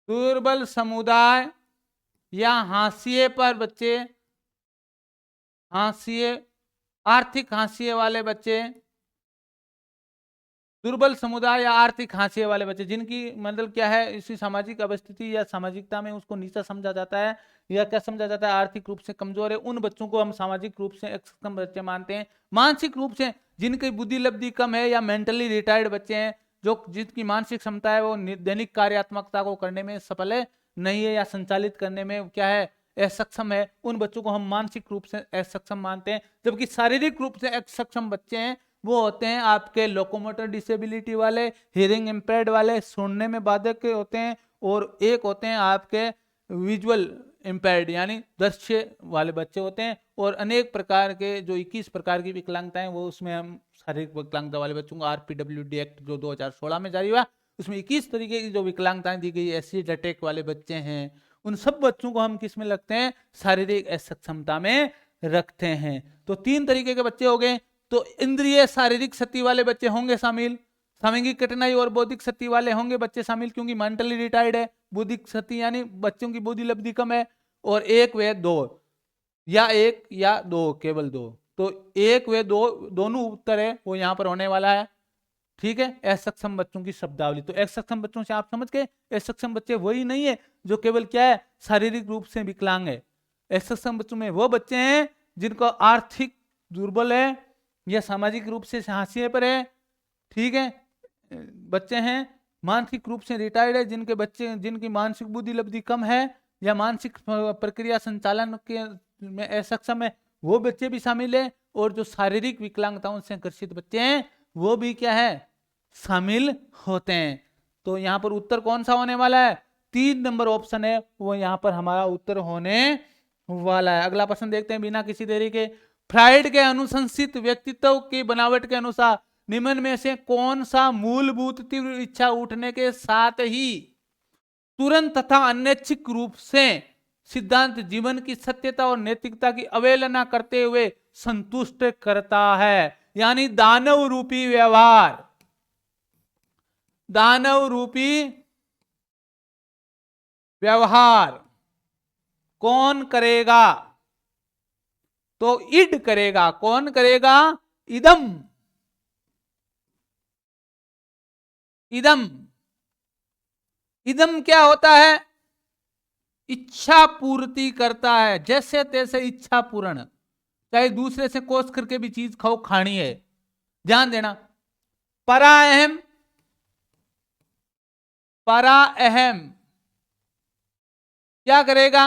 दुर्बल समुदाय या हाशिए पर बच्चे, हाशिए, आर्थिक हाशिए वाले बच्चे, दुर्बल समुदाय या आर्थिक हाशिए वाले बच्चे, जिनकी मतलब क्या है, इसी सामाजिक अवस्थिति या सामाजिकता में उसको नीचा समझा जाता है या क्या समझा जाता है, आर्थिक रूप से कमजोर है, उन बच्चों को हम सामाजिक रूप से अक्षम बच्चे मानते हैं। मानसिक रूप से जिनकी बुद्धि लब्धि कम है या मेंटली रिटायर्ड बच्चे हैं, जो जिनकी मानसिक क्षमता है वो दैनिक कार्यात्मकता को करने में सफल है नहीं है या संचालित करने में क्या है, असक्षम है, उन बच्चों को हम मानसिक रूप से असक्षम मानते हैं। जबकि शारीरिक रूप से असक्षम बच्चे हैं वो होते हैं आपके लोकोमोटर डिसेबिलिटी वाले, हियरिंग इम्पेयर्ड वाले, सुनने में बाधक के होते हैं, और एक होते हैं आपके विजुअल इम्पेयर्ड यानी दृश्य वाले बच्चे होते हैं। और अनेक प्रकार के जो 21 प्रकार की विकलांगताएं, वो उसमें हम शारीरिक विकलांगता वाले बच्चों को RPWD एक्ट जो 2016 में जारी हुआ, उसमें 21 तरीके की जो विकलांगताएं दी गई, एसिड अटैक वाले बच्चे हैं, उन सब बच्चों को हम किस में लगते हैं? शारीरिक असक्षमता में रखते हैं। तो 3 तरीके के बच्चे हो गए। तो इंद्रिय शारीरिक क्षति वाले बच्चे होंगे शामिल, सामयिक कठिनाई और बौद्धिक क्षति वाले होंगे बच्चे शामिल, क्योंकि मेंटली रिटायर्ड है, बौद्धिक क्षति यानी बच्चों की बुद्धि लब्धि कम है, और 1 व 2 या 1 या 2, केवल 2, तो 1 व 2 दोनों उत्तर है वो यहां पर होने वाला है। ठीक है, असक्षम बच्चों की शब्दावली। तो असक्षम बच्चों से आप समझ गए, असक्षम बच्चे वही नहीं है जो केवल क्या है, शारीरिक रूप से विकलांग है। असक्षम बच्चों में वो बच्चे हैं जिनको आर्थिक दुर्बल है या सामाजिक रूप से हाशिए पर है। ठीक है, बच्चे हैं मानसिक रूप से रिटायर्ड है, जिनके बच्चे जिनकी मानसिक बुद्धि लब्धि कम है या मानसिक प्रक्रिया संचालन के में असक्षम है, वो बच्चे भी शामिल है। और जो शारीरिक विकलांगताओं से ग्रसित बच्चे हैं वो भी क्या है, शामिल होते हैं। तो यहां पर उत्तर कौन सा होने वाला है? 3 नंबर ऑप्शन है वो यहां पर हमारा उत्तर होने वाला है। अगला प्रश्न देखते हैं बिना किसी देरी के। फ्राइड के अनुशंसित व्यक्तित्व की बनावट के अनुसार निम्न में से कौन सा मूलभूत तीव्र इच्छा उठने के साथ ही तुरंत तथा अनैच्छिक रूप से सिद्धांत जीवन की सत्यता और नैतिकता की अवहेलना करते हुए संतुष्ट करता है? यानी दानव रूपी व्यवहार, दानव रूपी व्यवहार कौन करेगा? तो इड करेगा। कौन करेगा? इदम, इदम इदम क्या होता है? इच्छा पूर्ति करता है, जैसे तैसे इच्छा पूर्ण, चाहे दूसरे से कोस करके भी चीज खाओ, खानी है। ध्यान देना, परा अहम, परा अहम क्या करेगा?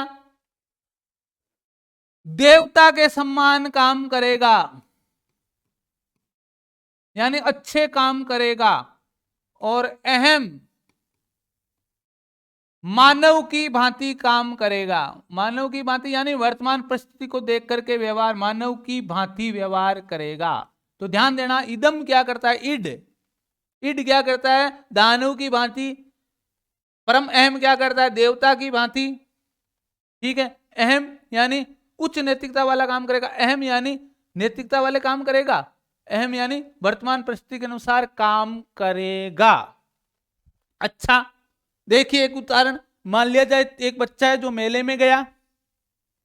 देवता के सम्मान काम करेगा, यानी अच्छे काम करेगा। और अहम मानव की भांति काम करेगा। मानव की भांति यानी वर्तमान परिस्थिति को देख करके व्यवहार, मानव की भांति व्यवहार करेगा। तो ध्यान देना, इदम क्या करता है? इड, इड क्या करता है? दानव की भांति। परम अहम क्या करता है? देवता की भांति। ठीक है, अहम यानी उच्च नैतिकता वाला काम करेगा, अहम यानी नैतिकता वाले काम करेगा, अहम यानी वर्तमान परिस्थिति के अनुसार काम करेगा। अच्छा, देखिए एक उदाहरण, मान लिया जाए एक बच्चा है जो मेले में गया,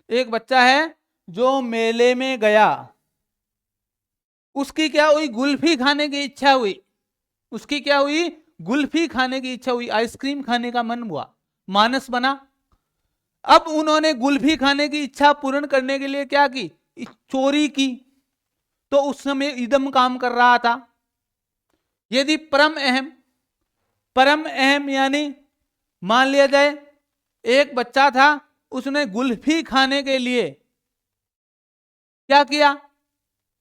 एक बच्चा है जो मेले में गया, उसकी क्या हुई? गुल्फी खाने की इच्छा हुई। उसकी क्या हुई? गुल्फी खाने की इच्छा हुई, आइसक्रीम खाने का मन हुआ, मानस बना। अब उन्होंने गुल्फी खाने की इच्छा पूर्ण करने के लिए क्या की? चोरी की। तो उस समय इदम काम कर रहा था। यदि परम अहम, परम अहम यानी मान लिया जाए एक बच्चा था, उसने गुल्फी खाने के लिए क्या किया?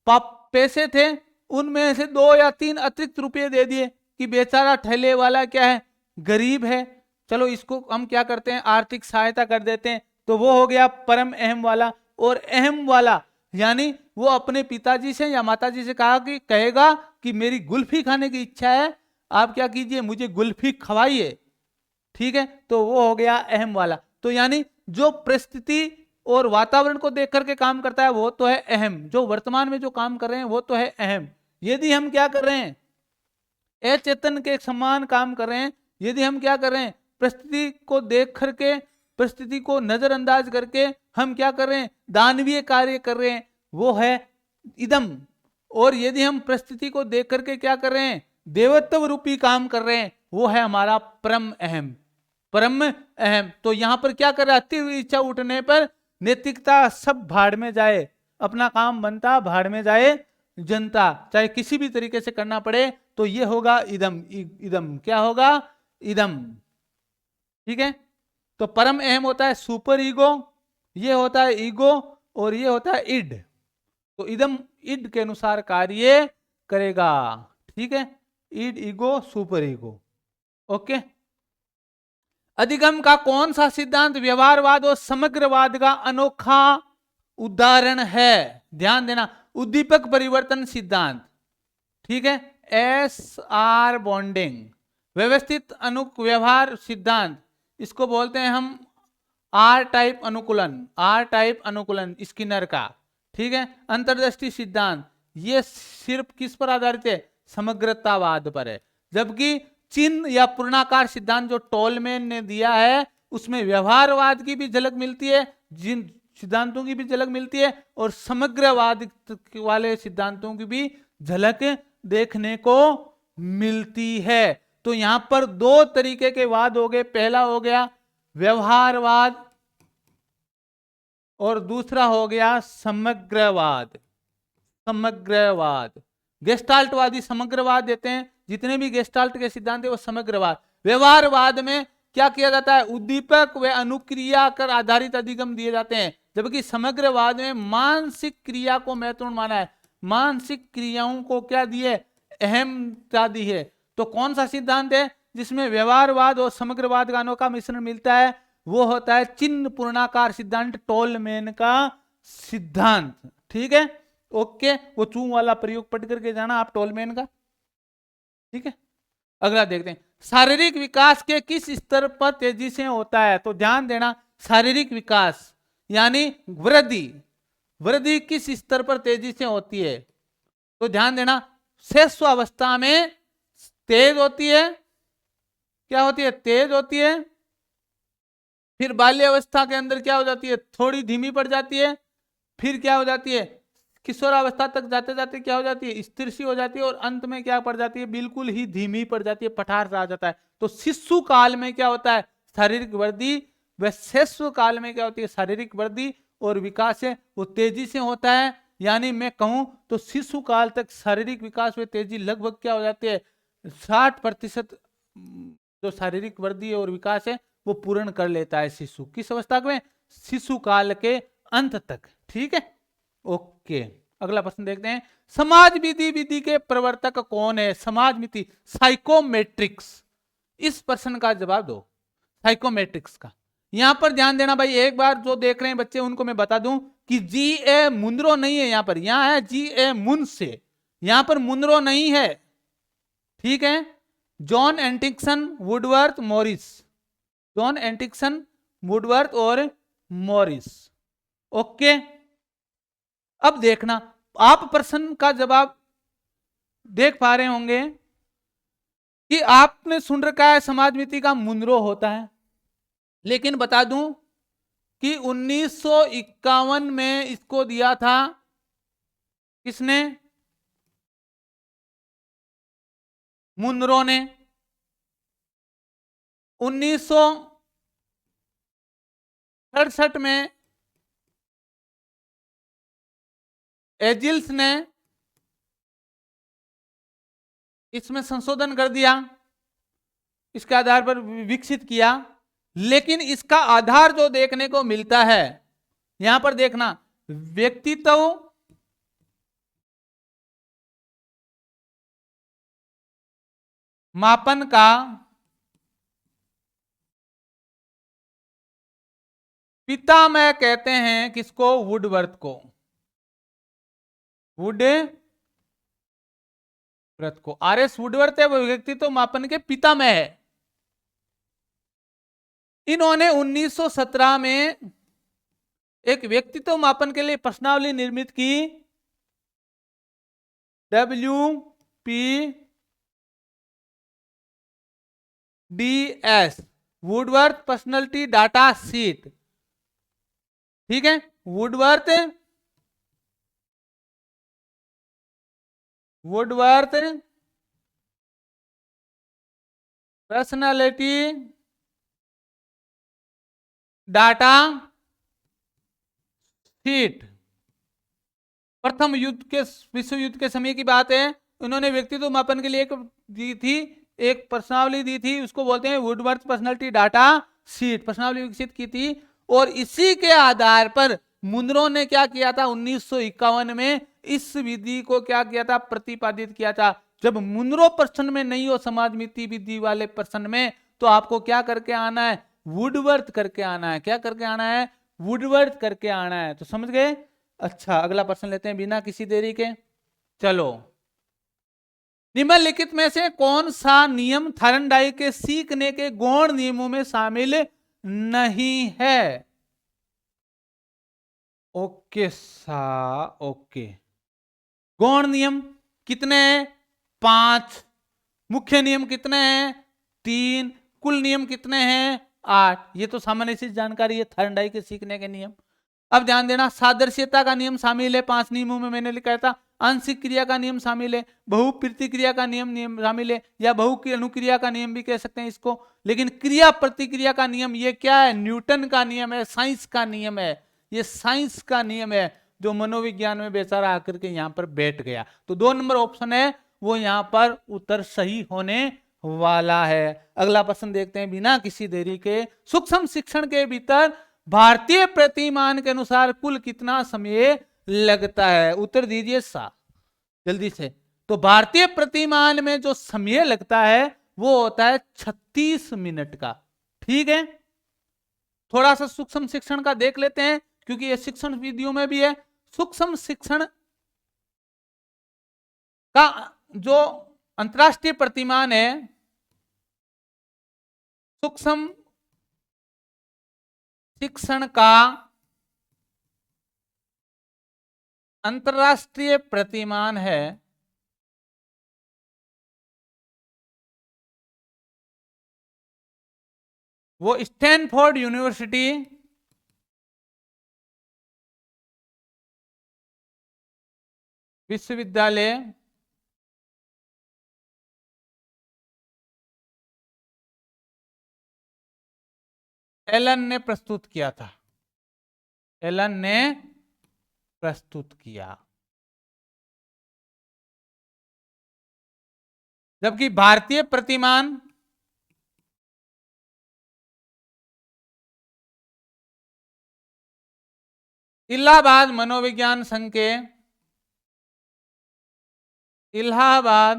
पैसे थे, उनमें से 2 या 3 अतिरिक्त रुपए दे दिए कि बेचारा ठेले वाला क्या है? गरीब है, चलो इसको हम क्या करते हैं? आर्थिक सहायता कर देते हैं। तो वो हो गया परम अहम वाला। और अहम वाला यानी वो अपने पिताजी से या माताजी से कहा कि कहेगा कि मेरी गुल्फी खाने की इच्छा है, आप क्या कीजिए, मुझे गुल्फी खवाइए। ठीक है, तो वो हो गया अहम वाला। तो यानी जो परिस्थिति और वातावरण को देख करके काम करता है वो तो है अहम, जो वर्तमान में जो काम कर रहे हैं वो तो है अहम। यदि हम क्या कर रहे हैं? अचेतन के समान काम कर रहे हैं, यदि हम क्या कर रहे हैं? परिस्थिति को देख करके, परिस्थिति को नजरअंदाज करके हम क्या कर रहे हैं? दानवीय कार्य कर रहे हैं, वो है इदम। और यदि हम परिस्थिति को देख करके क्या कर रहे हैं? देवत्व रूपी काम कर रहे हैं, वो है हमारा परम अहम, परम अहम। तो यहां पर क्या कर रहा है? अति हुई इच्छा उठने पर नैतिकता सब भाड़ में जाए, अपना काम बनता भाड़ में जाए जनता, चाहे किसी भी तरीके से करना पड़े। तो ये होगा इदम, इदम क्या होगा? इदम। ठीक है, तो परम अहम होता है सुपर ईगो, ये होता है ईगो, और ये होता है इड। तो इदम इड के अनुसार कार्य करेगा। ठीक है, id, ego, super ego. Okay, अधिगम का कौन सा सिद्धांत व्यवहारवाद और समग्रवाद का अनोखा उदाहरण है? ध्यान देना, उद्दीपक परिवर्तन सिद्धांत। ठीक है, SR बॉन्डिंग, व्यवस्थित व्यवहार सिद्धांत, इसको बोलते हैं हम R टाइप अनुकूलन, R टाइप अनुकूलन स्किनर का। ठीक है, अंतर्दृष्टि सिद्धांत, ये सिर्फ किस पर आधारित है? समग्रतावाद पर है। जबकि चिन्ह या पूर्णाकार सिद्धांत जो टोलमैन ने दिया है, उसमें व्यवहारवाद की भी झलक मिलती है, जिन सिद्धांतों की भी झलक मिलती है, और समग्रवाद वाले सिद्धांतों की भी झलक देखने को मिलती है। तो यहां पर 2 तरीके के वाद हो गए, पहला हो गया व्यवहारवाद और दूसरा हो गया समग्रवाद। समग्रवाद, गेस्टाल्टवादी समग्रवाद देते हैं, जितने भी गेस्टाल्ट के सिद्धांत है वो समग्रवाद। व्यवहारवाद में क्या किया जाता है? उद्दीपक व अनुक्रिया कर आधारित अधिगम दिए जाते हैं, जबकि समग्रवाद में मानसिक क्रिया को महत्वपूर्ण माना है, मानसिक क्रियाओं को क्या दिए? अहमता दी है। तो कौन सा सिद्धांत है जिसमें व्यवहारवाद और समग्रवाद का अनोखा मिश्रण मिलता है? वो होता है चिन्ह पूर्णाकार सिद्धांत, टोलमैन का सिद्धांत। ठीक है, ओके, वो चू वाला प्रयोग पढ़ करके जाना आप टोलमैन का। ठीक है, अगला देखते हैं, शारीरिक विकास के किस स्तर पर तेजी से होता है? तो ध्यान देना, शारीरिक विकास यानी वृद्धि, वृद्धि किस स्तर पर तेजी से होती है? तो ध्यान देना, शैशवावस्था में तेज होती है, क्या होती है? तेज होती है। फिर बाल्यावस्था के अंदर क्या हो जाती है? थोड़ी धीमी पड़ जाती है। फिर क्या हो जाती है? किशोरावस्था तक जाते जाते क्या हो जाती है, स्थिर सी हो जाती है और अंत में क्या पड़ जाती है, बिल्कुल ही धीमी पड़ जाती है, पठार सा आ जाता है। तो शिशु काल में क्या होता है, शारीरिक वृद्धि, व शैशव काल में क्या होती है, शारीरिक वृद्धि और विकास है वो तेजी से होता है। यानी मैं कहूं तो शिशु काल तक शारीरिक विकास व तेजी लगभग क्या हो जाती है, 60% जो शारीरिक वृद्धि और विकास है वो पूर्ण कर लेता है शिशु। किस अवस्था में, शिशु काल के अंत तक। ठीक है, ओके। अगला प्रश्न देखते हैं, समाज विधि विधि के प्रवर्तक कौन है? समाज मिति, साइकोमेट्रिक्स। इस प्रश्न का जवाब दो, साइकोमेट्रिक्स का। यहां पर ध्यान देना भाई, एक बार जो देख रहे हैं बच्चे उनको मैं बता दूं कि जी ए मुंद्रो नहीं है, यहां पर यहां है जी ए मुनसे, यहां पर मुंद्रो नहीं है। ठीक है, John Atkinson, Woodworth, Morris, John Atkinson, Woodworth और मॉरिस। ओके, अब देखना, आप प्रश्न का जवाब देख पा रहे होंगे कि आपने सुन रखा है समाज मिति का मुंद्रो होता है, लेकिन बता दूं कि 1951 में इसको दिया था किसने, मुंद्रो ने। 1967 में एजिल्स ने इसमें संशोधन कर दिया, इसके आधार पर विकसित किया। लेकिन इसका आधार जो देखने को मिलता है, यहां पर देखना, व्यक्तित्व मापन का पितामह कहते हैं किसको, वुडवर्थ को, वुडवर्थ को। आर एस वुडवर्थ है वो व्यक्तित्व मापन के पितामह है। इन्होंने 1917 में एक व्यक्तित्व मापन के लिए प्रश्नावली निर्मित की, WPDS, Woodworth personality data sheet. ठीक है, वुडवर्थ पर्सनालिटी डाटा शीट। प्रथम युद्ध के, विश्व युद्ध के समय की बात है, उन्होंने व्यक्तित्व मापन के लिए एक दी थी, एक प्रश्नावली दी थी, उसको बोलते हैं वुडवर्थ पर्सनालिटी डाटा शीट, प्रश्नावली विकसित की थी। और इसी के आधार पर मुंद्रो ने क्या किया था, 1951 में इस विधि को क्या किया था, प्रतिपादित किया था। जब मुंद्रो प्रश्न में नहीं हो समाज मिति विधि वाले प्रश्न में, तो आपको क्या करके आना है, वुडवर्थ करके आना है। क्या करके आना है, वुडवर्थ करके आना है। तो समझ गए। अच्छा, अगला प्रश्न लेते हैं बिना किसी देरी के। चलो, निम्नलिखित में से कौन सा नियम थायरनडाइक के सीखने के गौण नियमों में शामिल नहीं है? ओके ओके, गौण नियम कितने हैं, 5। मुख्य नियम कितने हैं, 3। कुल नियम कितने हैं, 8। ये तो सामान्य सी जानकारी है थायरनडाइक के सीखने के नियम। अब ध्यान देना, सादृश्यता का नियम शामिल है 5 नियमों में, मैंने लिखा था। आंशिक क्रिया का नियम शामिल है, बहु प्रतिक्रिया का नियम शामिल है, या बहु की अनुक्रिया का नियम भी कह सकते हैं इसको। लेकिन क्रिया प्रतिक्रिया का नियम ये क्या है, न्यूटन का नियम है, साइंस का नियम है। ये साइंस का नियम है जो मनोविज्ञान में बेचारा आकर के यहां पर बैठ गया। तो 2 नंबर ऑप्शन है वो यहां पर उत्तर सही होने वाला है। अगला प्रश्न देखते हैं बिना किसी देरी के। सूक्ष्म शिक्षण के भीतर भारतीय प्रतिमान के अनुसार कुल कितना समय लगता है? उत्तर दीजिए जल्दी से। तो भारतीय प्रतिमान में जो समय लगता है वो होता है 36 मिनट का। ठीक है, थोड़ा सा सूक्ष्म शिक्षण का देख लेते हैं क्योंकि ये शिक्षण विधियों में भी है। सूक्ष्म शिक्षण का जो अंतरराष्ट्रीय प्रतिमान है, सूक्ष्म शिक्षण का अंतरराष्ट्रीय प्रतिमान है वो स्टैनफोर्ड यूनिवर्सिटी विश्वविद्यालय एलन ने प्रस्तुत किया था। एलन ने प्रस्तुत किया। जबकि भारतीय प्रतिमान इलाहाबाद मनोविज्ञान संघ के इलाहाबाद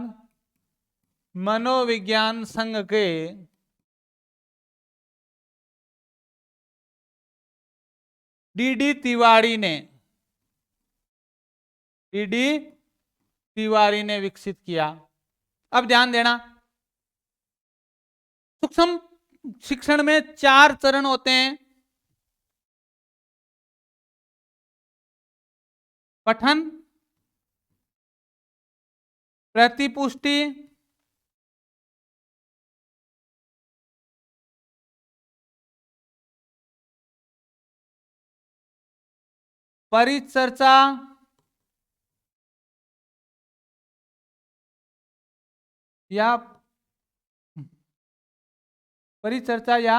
मनोविज्ञान संघ के डीडी तिवारी ने विकसित किया। अब ध्यान देना, सूक्ष्म शिक्षण में 4 चरण होते हैं। पठन, प्रतिपुष्टि, परिचर्चा या परिचर्चा या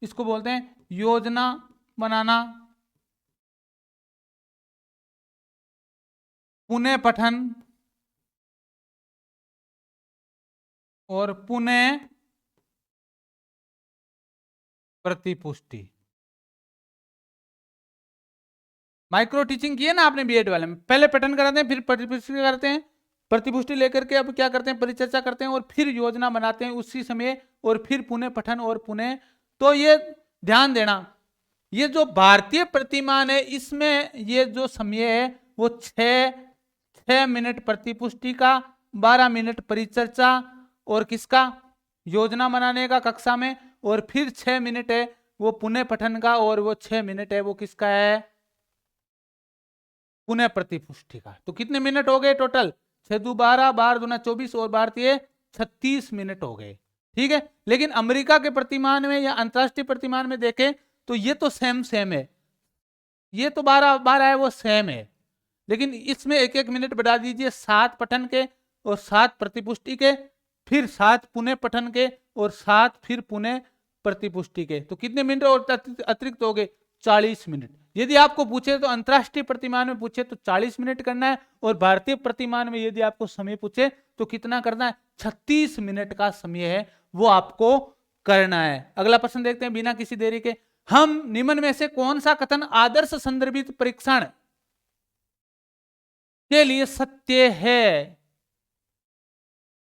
इसको बोलते हैं योजना बनाना, पुनः पठन और पुनः प्रतिपुष्टि। माइक्रो टीचिंग की है ना आपने बीएड वाले में, पहले पठन कराते हैं, फिर प्रतिपुष्टि करते हैं, प्रतिपुष्टि लेकर के अब क्या करते हैं, परिचर्चा करते हैं और फिर योजना बनाते हैं उसी समय, और फिर पुनः पठन और पुनः। तो ये ध्यान देना, ये जो भारतीय प्रतिमान है इसमें ये जो समय है वो 6 मिनट प्रतिपुष्टि का, 12 मिनट परिचर्चा और किसका, योजना बनाने का कक्षा में, और फिर 6 मिनट है वो पुनः पठन का, और वो 6 मिनट है वो किसका है, पुनः प्रतिपुष्टि का। तो कितने मिनट हो गए टोटल, 6 दू 12, 12 दूना 24 और भारतीय 36 मिनट हो गए। ठीक है, लेकिन अमेरिका के प्रतिमान में या अंतरराष्ट्रीय प्रतिमान में देखें तो ये तो सेम है, ये तो 12 है वो सेम है, लेकिन इसमें 1 मिनट बढ़ा दीजिए, 7 पठन के और 7 प्रतिपुष्टि के, फिर 7 पुनः पठन के और 7 फिर पुनः प्रतिपुष्टि के। तो कितने मिनट और अतिरिक्त हो गए, 40 मिनट। यदि आपको पूछे तो अंतरराष्ट्रीय प्रतिमान में पूछे तो 40 मिनट करना है, और भारतीय प्रतिमान में यदि आपको समय पूछे तो कितना करना है, 36 मिनट का समय है वो आपको करना है। अगला प्रश्न देखते हैं बिना किसी देरी के। हम निम्न में से कौन सा कथन आदर्श संदर्भित परीक्षण के लिए सत्य है?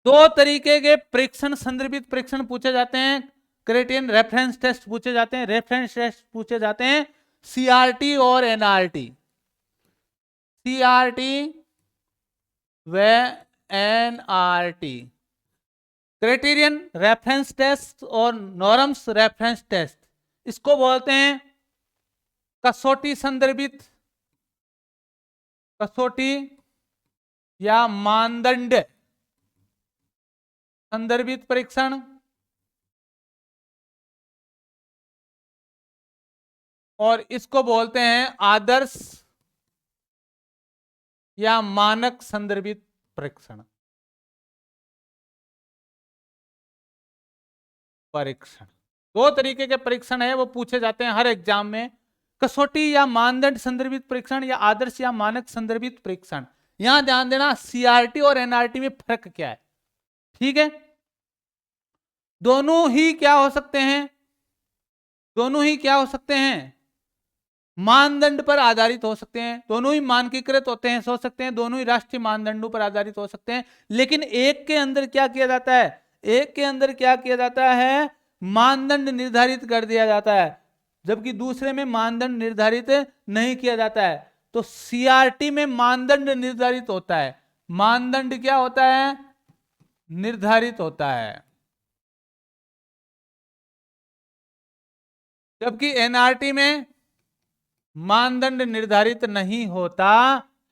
2 तरीके के परीक्षण, संदर्भित परीक्षण पूछे जाते हैं, क्राइटेरियन रेफरेंस टेस्ट पूछे जाते हैं, रेफरेंस टेस्ट पूछे जाते हैं, सीआरटी और एनआरटी। सीआरटी व एनआरटी, क्राइटेरियन रेफरेंस टेस्ट और नॉर्म्स रेफरेंस टेस्ट, इसको बोलते हैं कसौटी संदर्भित, कसौटी या मानदंड संदर्भित परीक्षण, और इसको बोलते हैं आदर्श या मानक संदर्भित परीक्षण। परीक्षण 2 तरीके के परीक्षण है वो पूछे जाते हैं हर एग्जाम में, कसौटी या मानदंड संदर्भित परीक्षण या आदर्श या मानक संदर्भित परीक्षण। यहां ध्यान देना सीआरटी और एनआरटी में फर्क क्या है। ठीक है, दोनों ही क्या हो सकते हैं, दोनों ही क्या हो सकते हैं, मानदंड पर आधारित हो सकते हैं, दोनों ही मानकीकृत होते हैं, हो सकते हैं, दोनों ही राष्ट्रीय मानदंडों पर आधारित हो सकते हैं, लेकिन एक के अंदर क्या किया जाता है, एक के अंदर क्या किया जाता है, मानदंड निर्धारित कर दिया जाता है, जबकि दूसरे में मानदंड निर्धारित नहीं किया जाता है। तो सीआरटी में मानदंड निर्धारित होता है, मानदंड क्या होता है, निर्धारित होता है, जबकि एनआरटी में मानदंड निर्धारित नहीं होता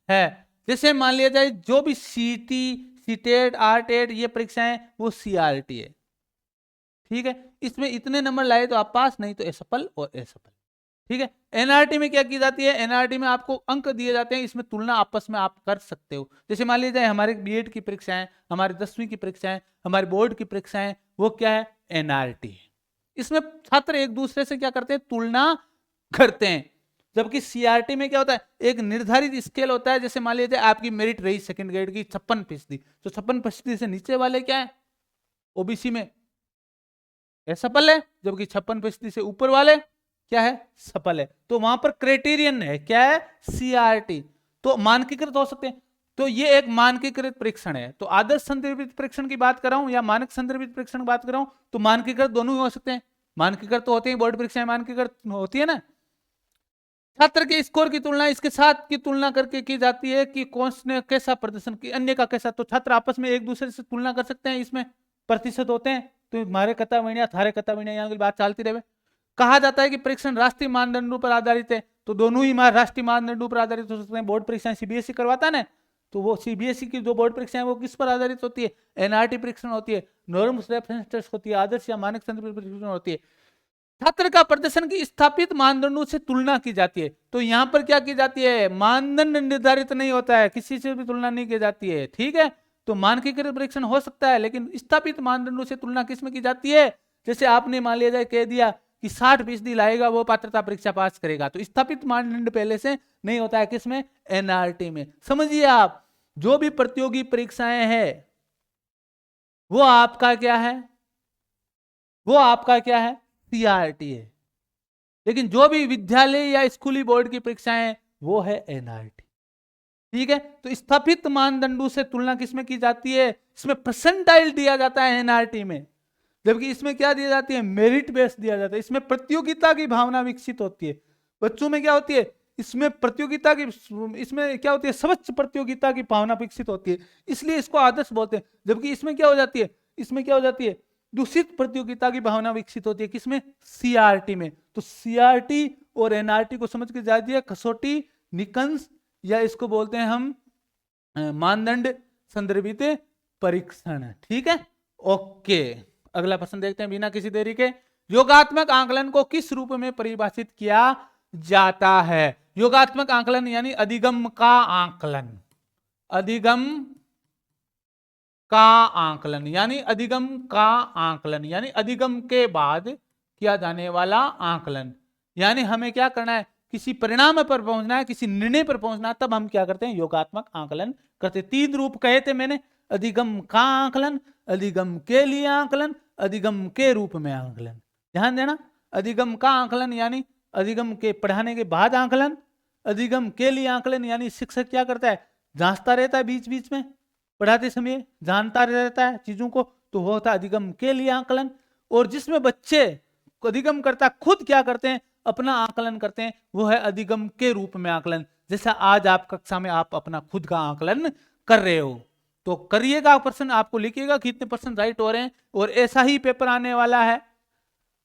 है। जैसे मान लिया जाए जो भी सीटी, सीटेट, आरटेट ये परीक्षाएं वो सीआरटी है। ठीक है, इसमें इतने नंबर लाए तो आप पास, नहीं तो असफल और असफल। ठीक है। एनआरटी में क्या की जाती है, एनआरटी में आपको अंक दिए जाते हैं, इसमें तुलना आपस में आप कर सकते हो। जैसे मान लीजिए हमारे बीएड की परीक्षाएं, हमारी 10वीं की परीक्षाएं, हमारे बोर्ड की परीक्षाएं, वो क्या है, एनआरटी। इसमें छात्र एक दूसरे से क्या करते हैं, तुलना करते हैं। जबकि सीआरटी में क्या होता है, एक निर्धारित स्केल होता है। जैसे मान लीजिए आपकी मेरिट रही सेकंड ग्रेड की 56%, तो 56% से नीचे वाले क्या है, ओबीसी में सफल है, जबकि 56% से ऊपर वाले क्या है, सफल है। तो वहां पर क्राइटेरियन है, क्या है, सीआरटी। तो मानकीकृत हो सकते हैं। तो ये एक मानकीकृत परीक्षण है। तो आदर्श संदर्भित परीक्षण की बात कर रहा हूं या मानक संदर्भित परीक्षण की बात कर रहा हूं, तो मानकीकृत दोनों ही हो सकते हैं। मानकीकृत तो होते हैं, बोर्ड परीक्षाएं मानकीकृत होती है ना। छात्र के स्कोर की तुलना इसके साथ की तुलना करके की जाती है कि कौन ने कैसा प्रदर्शन किया, अन्य का कैसा। तो छात्र आपस में एक दूसरे से तुलना कर सकते हैं, इसमें प्रतिशत होते हैं। तो मारे कता महीना थारे कता महीना, यहाँ की बात चलती रहे। कहा जाता है कि परीक्षण राष्ट्रीय मानदंडों पर आधारित है। तो दोनों ही राष्ट्रीय मानदंडों पर आधारित हो सकते हैं। बोर्ड परीक्षाएं सीबीएसई करवाता है ना, तो वो सीबीएसई की जो बोर्ड परीक्षाएं वो किस पर आधारित होती है, एनआरटी परीक्षण होती है, नॉर्म्स रेफरेंस टेस्ट होती है, आदर्श या मानक संदर्भित परीक्षण होती है। छात्र का प्रदर्शन की स्थापित मानदंडों से तुलना की जाती है। तो यहां पर क्या की जाती है, मानदंड निर्धारित नहीं होता है, किसी से भी तुलना नहीं की जाती है, ठीक है। तो मानकीकृत परीक्षण हो सकता है, लेकिन स्थापित मानदंडों से तुलना किसमें की जाती है। जैसे आपने मान लिया जाए कह दिया कि 60% लाएगा वो पात्रता परीक्षा पास करेगा, तो स्थापित मानदंड पहले से नहीं होता है, किसमें, एनआरटी में। समझिए आप, जो भी प्रतियोगी परीक्षाएं हैं वो आपका क्या है, वो आपका क्या है, सीआरटी है। लेकिन जो भी विद्यालय या स्कूली बोर्ड की परीक्षाएं हैं वो है एनआरटी, ठीक है। तो स्थापित मानदंडों से तुलना किसमें की जाती है, इसमें परसेंटाइल दिया जाता है एनआरटी में, जबकि इसमें क्या दिया जाती है, मेरिट बेस दिया जाता है। इसमें प्रतियोगिता की भावना विकसित होती है। बच्चों में क्या होती है, इसमें प्रतियोगिता की, इसमें क्या होती है, स्वच्छ प्रतियोगिता की भावना विकसित होती है, इसलिए इसको आदर्श बोलते हैं। जबकि इसमें क्या हो जाती है, इसमें क्या हो जाती है, दूषित प्रतियोगिता की भावना विकसित होती है, किसमें, सीआरटी में। तो सीआरटी और एनआरटी को समझ के जाइए, कसौटी निकंस या इसको बोलते हैं हम मानदंड संदर्भित परीक्षण, ठीक है। ओके, अगला प्रश्न देखते हैं बिना किसी देरी के। योगात्मक आंकलन को किस रूप में परिभाषित किया जाता है। योगात्मक आंकलन यानी अधिगम का आंकलन, अधिगम का आंकलन यानी अधिगम का आंकलन यानी अधिगम के बाद किया जाने वाला आंकलन। यानी हमें क्या करना है, किसी परिणाम पर पहुंचना है, किसी निर्णय पर पहुंचना है, तब हम क्या करते हैं, योगात्मक आंकलन करते। 3 रूप कहे थे मैंने, अधिगम का आंकलन, अधिगम के लिए आंकलन, अधिगम के रूप में आंकलन। ध्यान देना, अधिगम का आंकलन यानी अधिगम के पढ़ाने के बाद आंकलन, अधिगम के लिए आंकलन यानी शिक्षक क्या करता है, जांचता रहता है, बीच बीच में पढ़ाते समय जानता रहता है चीजों को, तो वो होता है अधिगम के लिए आंकलन। और जिसमें बच्चे अधिगम करता खुद क्या करते हैं, अपना आंकलन करते हैं, वो है अधिगम के रूप में आंकलन। जैसा आज आप कक्षा में आप अपना खुद का आंकलन कर रहे हो, तो करिएगा प्रश्न, आपको लिखिएगा कितने % राइट हो रहे हैं। और ऐसा ही पेपर आने वाला है,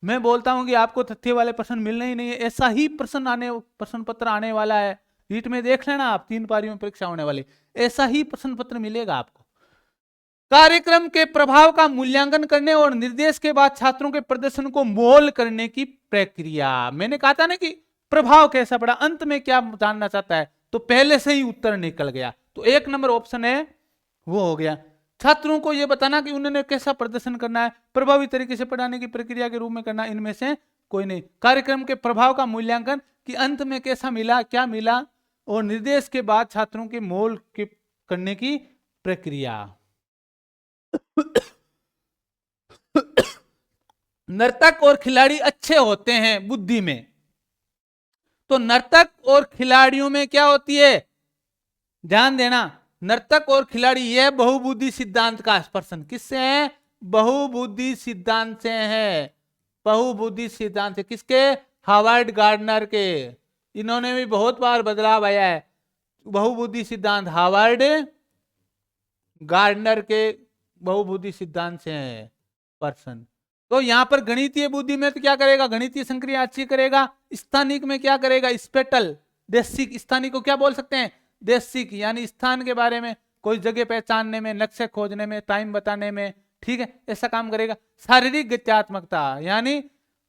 मैं बोलता हूं कि आपको तथ्य वाले प्रश्न मिलने ही नहीं है, ऐसा ही प्रश्न पत्र आने वाला है। रीट में देख लेना आप, 3 पारियों में परीक्षा होने वाली, ऐसा ही प्रश्न पत्र मिलेगा आपको। कार्यक्रम के प्रभाव का मूल्यांकन करने और निर्देश के बाद छात्रों के प्रदर्शन को मोल करने की प्रक्रिया। मैंने कहा था ना कि प्रभाव कैसा पड़ा, अंत में क्या जानना चाहता है, तो पहले से ही उत्तर निकल गया। तो 1 नंबर ऑप्शन है वो हो गया। छात्रों को यह बताना कि उन्होंने कैसा प्रदर्शन करना है, प्रभावी तरीके से पढ़ाने की प्रक्रिया के रूप में करना, इनमें से कोई नहीं। कार्यक्रम के प्रभाव का मूल्यांकन कि अंत में कैसा मिला, क्या मिला, और निर्देश के बाद छात्रों के मोल के करने की प्रक्रिया। नर्तक और खिलाड़ी अच्छे होते हैं बुद्धि में, तो नर्तक और खिलाड़ियों में क्या होती है, ध्यान देना, नर्तक और खिलाड़ी, यह बहुबुद्धि सिद्धांत का स्पर्शन किससे है, बहुबुद्धि सिद्धांत से है। बहुबुद्धि सिद्धांत किसके, हार्वर्ड गार्डनर के। इन्होंने भी बहुत बार बदलाव आया है। बहुबुद्धि सिद्धांत हार्वर्ड गार्डनर के बहुबुद्धि सिद्धांत से है पर्सन। तो यहां पर गणितीय बुद्धि में तो क्या करेगा, गणितीय संक्रिया अच्छी करेगा। स्थानिक में क्या करेगा, स्पेटल, देशिक। स्थानिक को क्या बोल सकते हैं, देशिक, यानी स्थान के बारे में, कोई जगह पहचानने में, लक्ष्य खोजने में, टाइम बताने में, ठीक है, ऐसा काम करेगा। शारीरिक गत्यात्मकता यानी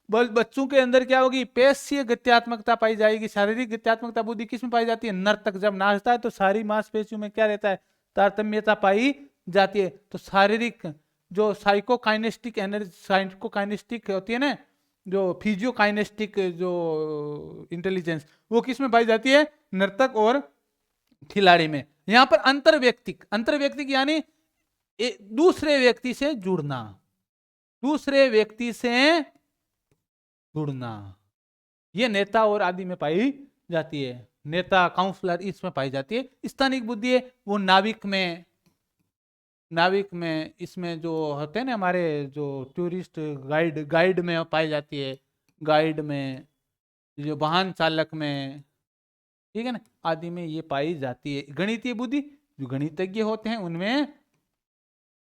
बच्चों के अंदर क्या होगी, पेशीय गत्यात्मकता पाई जाएगी। शारीरिक गत्यात्मकता बुद्धि किस में पाई जाती है, नर्तक जब नाचता है तो सारी मांसपेशियों में क्या रहता है, तारतम्यता पाई जाती है। तो शारीरिक जो साइकोकाइनेस्टिक एनर्जी, साइकोकाइनेस्टिक होती है ना, जो फिजियोकाइनेस्टिक जो इंटेलिजेंस, वो किस में पाई जाती है, नर्तक और खिलाड़ी में। यहां पर अंतर्व्यक्तिक, अंतर्व्यक्तिक यानी दूसरे व्यक्ति से जुड़ना, दूसरे व्यक्ति से जुड़ना, ये नेता और आदि में पाई जाती है। नेता, काउंसलर, इसमें पाई जाती है। स्थानिक बुद्धि है वो नाविक में, नाविक में, इसमें जो होते हैं ना हमारे जो टूरिस्ट गाइड, गाइड में पाई जाती है, गाइड में, जो वाहन चालक में, ठीक है ना, आदि में ये पाई जाती है। गणितीय बुद्धि जो गणितज्ञ होते हैं उनमें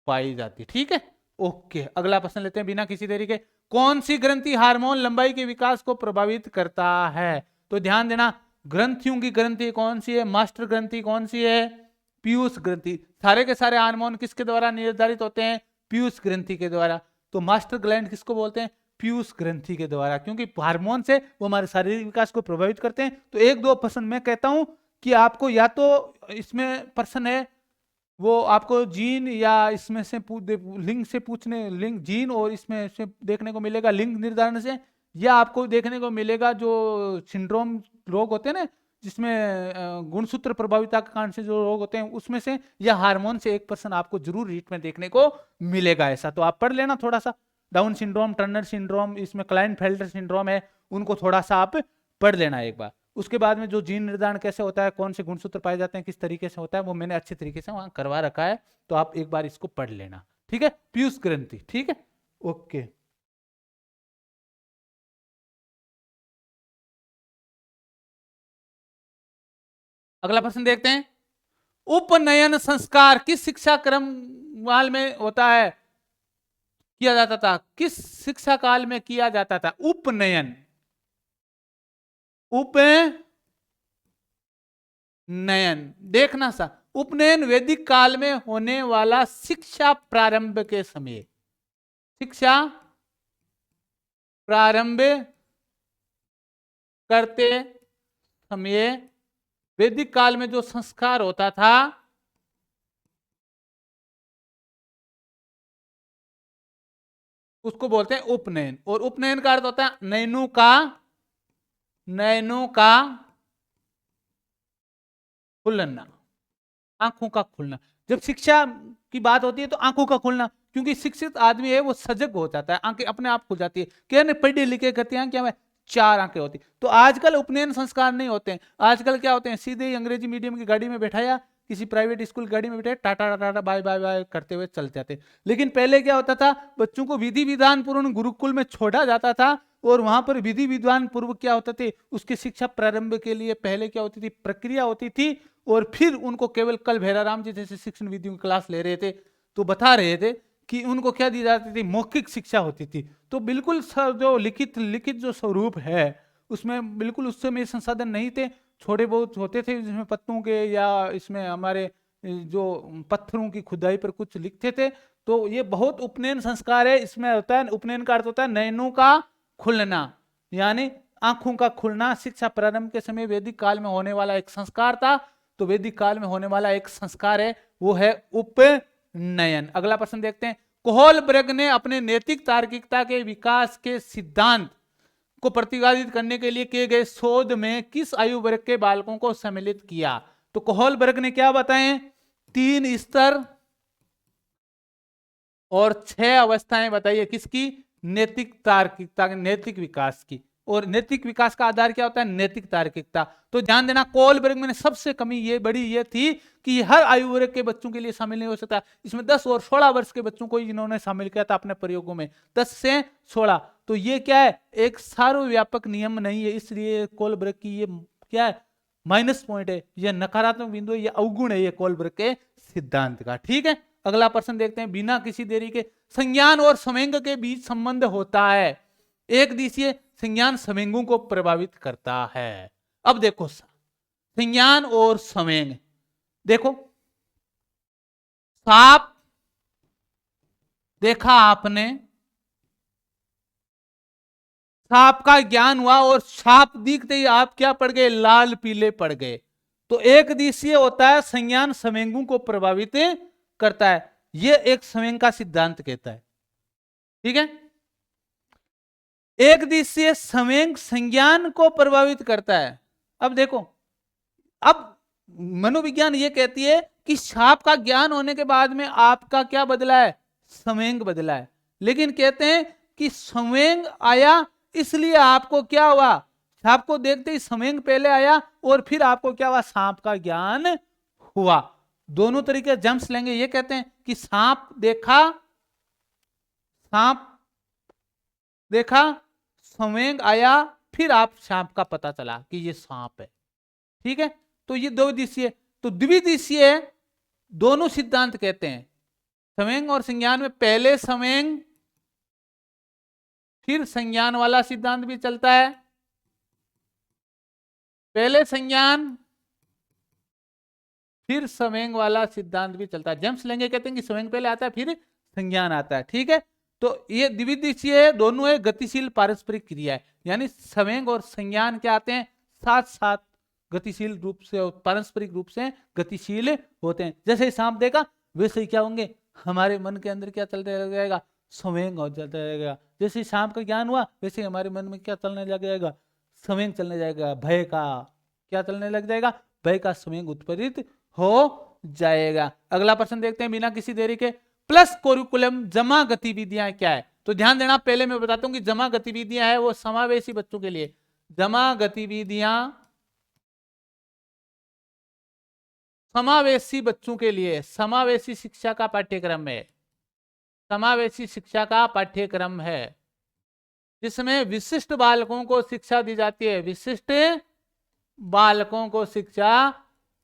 पाई जाती है। ठीक है, ओके, अगला प्रश्न लेते हैं बिना किसी देरी के। कौन सी ग्रंथि हार्मोन लंबाई के विकास को प्रभावित करता है? तो ध्यान देना, ग्रंथियों की ग्रंथि कौन सी है, मास्टर ग्रंथि कौन सी है, पीयूष ग्रंथि। सारे के सारे हार्मोन किसके द्वारा निर्धारित होते हैं, पीयूष ग्रंथि के द्वारा। तो मास्टर ग्लैंड किसको बोलते हैं, पीयूष ग्रंथि के द्वारा, क्योंकि हार्मोन से वो हमारे शारीरिक विकास को प्रभावित करते हैं। तो एक दो प्रश्न मैं कहता हूं कि आपको या तो इसमें प्रश्न है वो आपको जीन या इसमें से लिंग से पूछने, लिंग जीन और इसमें से देखने को मिलेगा लिंग निर्धारण से, या आपको देखने को मिलेगा जो सिंड्रोम रोग होते हैं ना, जिसमें गुणसूत्र प्रभाविता के कारण से जो रोग होते हैं उसमें से, या हार्मोन से एक पर्सन आपको जरूर रीट में देखने को मिलेगा। ऐसा तो आप पढ़ लेना थोड़ा सा, डाउन सिंड्रोम, टर्नर सिंड्रोम, इसमें क्लाइनफेल्टर सिंड्रोम है, उनको थोड़ा सा आप पढ़ लेना एक बार। उसके बाद में जो जीन निर्धारण कैसे होता है, कौन से गुणसूत्र पाए जाते हैं, किस तरीके से होता है, वो मैंने अच्छे तरीके से वहां करवा रखा है, तो आप एक बार इसको पढ़ लेना। ठीक है, पीयूष ग्रंथि, ठीक है, ओके। अगला प्रश्न देखते हैं। उपनयन संस्कार किस शिक्षा क्रम काल में होता है, किया जाता था, किस शिक्षा काल में किया जाता था उपनयन, उपनयन। देखना सा, उपनयन वैदिक काल में होने वाला शिक्षा प्रारंभ के समय, शिक्षा प्रारंभ करते समय वैदिक काल में जो संस्कार होता था उसको बोलते हैं उपनयन। और उपनयन का अर्थ होता है नैनों का, नैनों का खुलना, आंखों का खुलना। जब शिक्षा की बात होती है तो आंखों का खुलना, क्योंकि शिक्षित आदमी है वो सजग हो जाता है, आंखें अपने आप खुल जाती है। क्या पढ़े लिखे करते हैं, क्या चार आंखें होती। तो आजकल उपनयन संस्कार नहीं होते हैं, आजकल क्या होते हैं, सीधे ही अंग्रेजी मीडियम की गाड़ी में बैठाया, किसी प्राइवेट स्कूल गाड़ी में बैठे, tata tata bye bye bye करते हुए चल जाते। लेकिन पहले क्या होता था, बच्चों को विधि विधान पूर्ण गुरुकुल में छोड़ा जाता था, और वहां पर विधि विधान पूर्व क्या होता थे, उसकी शिक्षा प्रारंभ के लिए पहले क्या होती थी, प्रक्रिया होती थी, और फिर उनको केवल कल भैराराम जी जैसे शिक्षण विधियों की क्लास ले रहे थे तो बता रहे थे कि उनको क्या दी जाती थी, मौखिक शिक्षा होती थी। तो बिल्कुल जो लिखित लिखित जो स्वरूप है उसमें बिल्कुल उस समय संसाधन नहीं थे, छोटे बहुत होते थे जिसमें पत्तों के या इसमें हमारे जो पत्थरों की खुदाई पर कुछ लिखते थे। तो ये बहुत उपनयन संस्कार है, इसमें होता है, उपनयन का अर्थ होता है नयनों का खुलना, यानी आंखों का खुलना। शिक्षा प्रारंभ के समय वैदिक काल में होने वाला एक संस्कार था, तो वैदिक काल में होने वाला एक संस्कार है वो है उपनयन। अगला प्रश्न देखते हैं। कोहलबर्ग ने अपने नैतिक तार्किकता के विकास के सिद्धांत को प्रतिपादित करने के लिए किए गए शोध में किस आयु वर्ग के बालकों को सम्मिलित किया? तो कोहलबर्ग ने क्या बताएं, 3 स्तर और 6 अवस्थाएं बताइए किसकी, नैतिक तार्किकता, नैतिक विकास की। और नैतिक विकास का आधार क्या होता है, नैतिक तार्किकता। तो ध्यान देना, कोहलबर्ग में सबसे कमी ये बड़ी ये थी कि हर आयु वर्ग के बच्चों के लिए शामिल नहीं हो सकता। इसमें 10 और 16 वर्ष के बच्चों को इन्होंने शामिल किया था अपने प्रयोगों में, 10 से 16। तो ये क्या है, एक सार्वव्यापक नियम नहीं है, इसलिए कोहलबर्ग की ये क्या है, माइनस पॉइंट है, यह नकारात्मक बिंदु है, यह अवगुण है, ये कोहलबर्ग के सिद्धांत का। ठीक है, अगला प्रश्न देखते हैं बिना किसी देरी के। संज्ञान और संवेग के बीच संबंध होता है, एक दिशीय संज्ञान संवेगों को प्रभावित करता है। अब देखो संज्ञान और संवेग, देखो सांप देखा आपने, सांप का ज्ञान हुआ और सांप दिखते ही आप क्या पड़ गए, लाल पीले पड़ गए। तो एक दिशीय होता है, संज्ञान संवेगों को प्रभावित करता है, ये एक संवेग का सिद्धांत कहता है। ठीक है, एक दिशीय संवेग संज्ञान को प्रभावित करता है। अब देखो, अब मनोविज्ञान ये कहती है कि सांप का ज्ञान होने के बाद में आपका क्या बदला है, संवेग बदला है। लेकिन कहते हैं कि संवेग आया इसलिए आपको क्या हुआ, सांप को देखते ही संवेग पहले आया और फिर आपको क्या हुआ, सांप का ज्ञान हुआ। दोनों तरीके जम्प्स लेंगे। ये कहते हैं कि सांप देखा, सांप देखा, संवेग आया, फिर आप सांप का पता चला कि ये सांप है। ठीक है, तो ये द्विदिशीय। तो द्विदिशीय दोनों सिद्धांत कहते हैं, संवेग और संज्ञान में पहले संवेग फिर संज्ञान वाला सिद्धांत भी चलता है। पहले संज्ञान फिर संवेग वाला सिद्धांत भी चलता है। जेम्स लेंगे कहते हैं कि संवेग पहले आता है फिर संज्ञान आता है। ठीक है, तो ये द्विदिशीय दोनों है, गतिशील पारस्परिक क्रिया है, यानी संवेग और संज्ञान क्या आते हैं, साथ साथ गतिशील रूप से और पारस्परिक रूप से गतिशील होते हैं। जैसे सांप देखा वैसे ही क्या होंगे, हमारे मन के अंदर क्या चलने लग जाएगा, संवेग हो जाता रहेगा। जैसे सांप का ज्ञान हुआ वैसे ही हमारे मन में क्या चलने लग जाएगा, संवेग चलने जाएगा, भय का क्या चलने लग जाएगा, भय का संवेग उत्प्रेरित हो जाएगा। अगला प्रश्न देखते हैं बिना किसी देरी के, प्लस कोरिकुलम जमा गतिविधियां क्या है। तो ध्यान देना, पहले मैं बताता हूं कि जमा गतिविधियां है वो समावेशी बच्चों के लिए। जमा गतिविधियां समावेशी बच्चों के लिए, समावेशी शिक्षा का पाठ्यक्रम है, समावेशी शिक्षा का पाठ्यक्रम है जिसमें विशिष्ट बालकों को शिक्षा दी जाती है, विशिष्ट बालकों को शिक्षा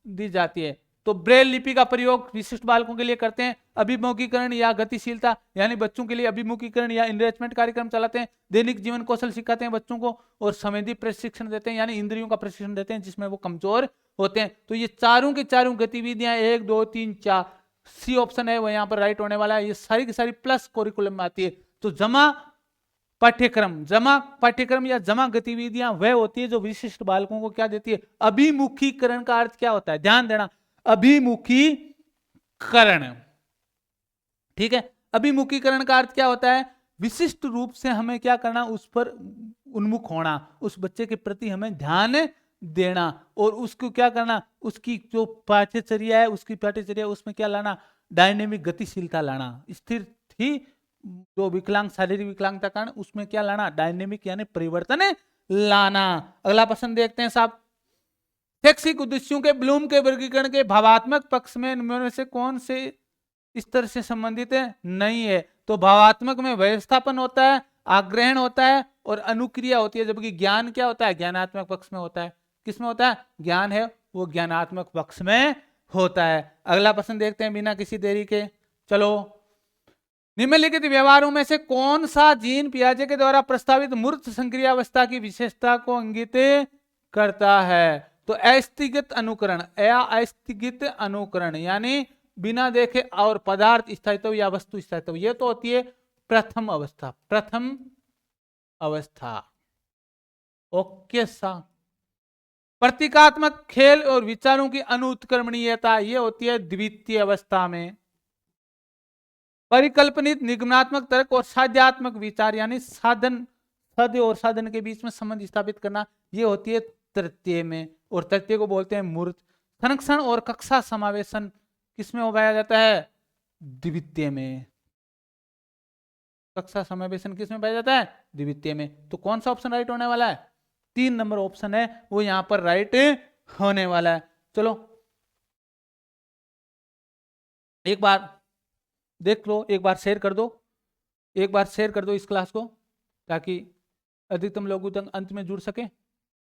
दी जाती है। तो ब्रेल लिपि का प्रयोग विशिष्ट बालकों के लिए करते हैं। अभिमुखीकरण या गतिशीलता, यानी बच्चों के लिए अभिमुखीकरण या इनरिचमेंट कार्यक्रम चलाते हैं। दैनिक जीवन कौशल सिखाते हैं बच्चों को, और संवेदी प्रशिक्षण देते हैं, यानी इंद्रियों का प्रशिक्षण देते हैं जिसमें वो कमजोर होते हैं। तो ये चारों की चारों गतिविधियां 1 2 3 4 सी ऑप्शन है वो यहाँ पर राइट होने वाला है। ये सारी की सारी प्लस कोरिकुलम में आती है। तो जमा पाठ्यक्रम या जमा गतिविधियां वह होती है जो विशिष्ट बालकों को क्या देती है, अभिमुखीकरण का अर्थ क्या होता है, ध्यान देना, अभिमुखीकरण। ठीक है, अभिमुखीकरण का अर्थ क्या होता है, विशिष्ट रूप से हमें क्या करना, उस पर उन्मुख होना, उस बच्चे के प्रति हमें ध्यान देना और उसको क्या करना, उसकी जो पाठ्यचर्या है उसकी पाठ्यचर्या उसमें क्या लाना, डायनेमिक गतिशीलता लाना। स्थिर थी जो विकलांग, शारीरिक विकलांगता कारण उसमें क्या लाना, डायनेमिक यानी परिवर्तन लाना। अगला प्रश्न देखते हैं साहब, शैक्षिक उद्देश्यों के ब्लूम के वर्गीकरण के भावात्मक पक्ष में इनमें से कौन से स्तर से संबंधित है, नहीं है। तो भावात्मक में व्यवस्थापन होता है, आग्रहण होता है और अनुक्रिया होती है, जबकि ज्ञान क्या होता है, ज्ञानात्मक पक्ष में होता है। किसमें होता है, ज्ञान है वो ज्ञानात्मक पक्ष में होता है। अगला प्रश्न देखते हैं बिना किसी देरी के, चलो। निम्नलिखित व्यवहारों में से कौन सा जीन पियाजे के द्वारा प्रस्तावित मूर्त संक्रियावस्था की विशेषता को इंगित करता है। तो अस्थिगित अनुकरण या अस्थिगित अनुकरण, यानी बिना देखे और पदार्थ स्थायित्व या वस्तु स्थायित्व, ये तो होती है प्रथम अवस्था, प्रथम अवस्था। ओके सा। प्रतीकात्मक खेल और विचारों की अनुत्क्रमणीयता, ये होती है द्वितीय अवस्था में। परिकल्पनित निगमनात्मक तर्क और साध्यात्मक विचार, यानी साधन, साध्य और साधन के बीच में संबंध स्थापित करना, ये होती है तृतीय में, और तृतीय को बोलते हैं मूर्त। संरक्षण और कक्षा समावेशन किसमें हो पाया जाता है, द्वितीय में। कक्षा समावेशन किसमें पाया जाता है, द्वितीय में। तो कौन सा ऑप्शन राइट होने वाला है, 3 नंबर ऑप्शन है वो यहां पर राइट होने वाला है। चलो एक बार देख लो, एक बार शेयर कर दो, एक बार शेयर कर दो इस क्लास को, ताकि अधिकतम लोगों तक अंत में जुड़ सके।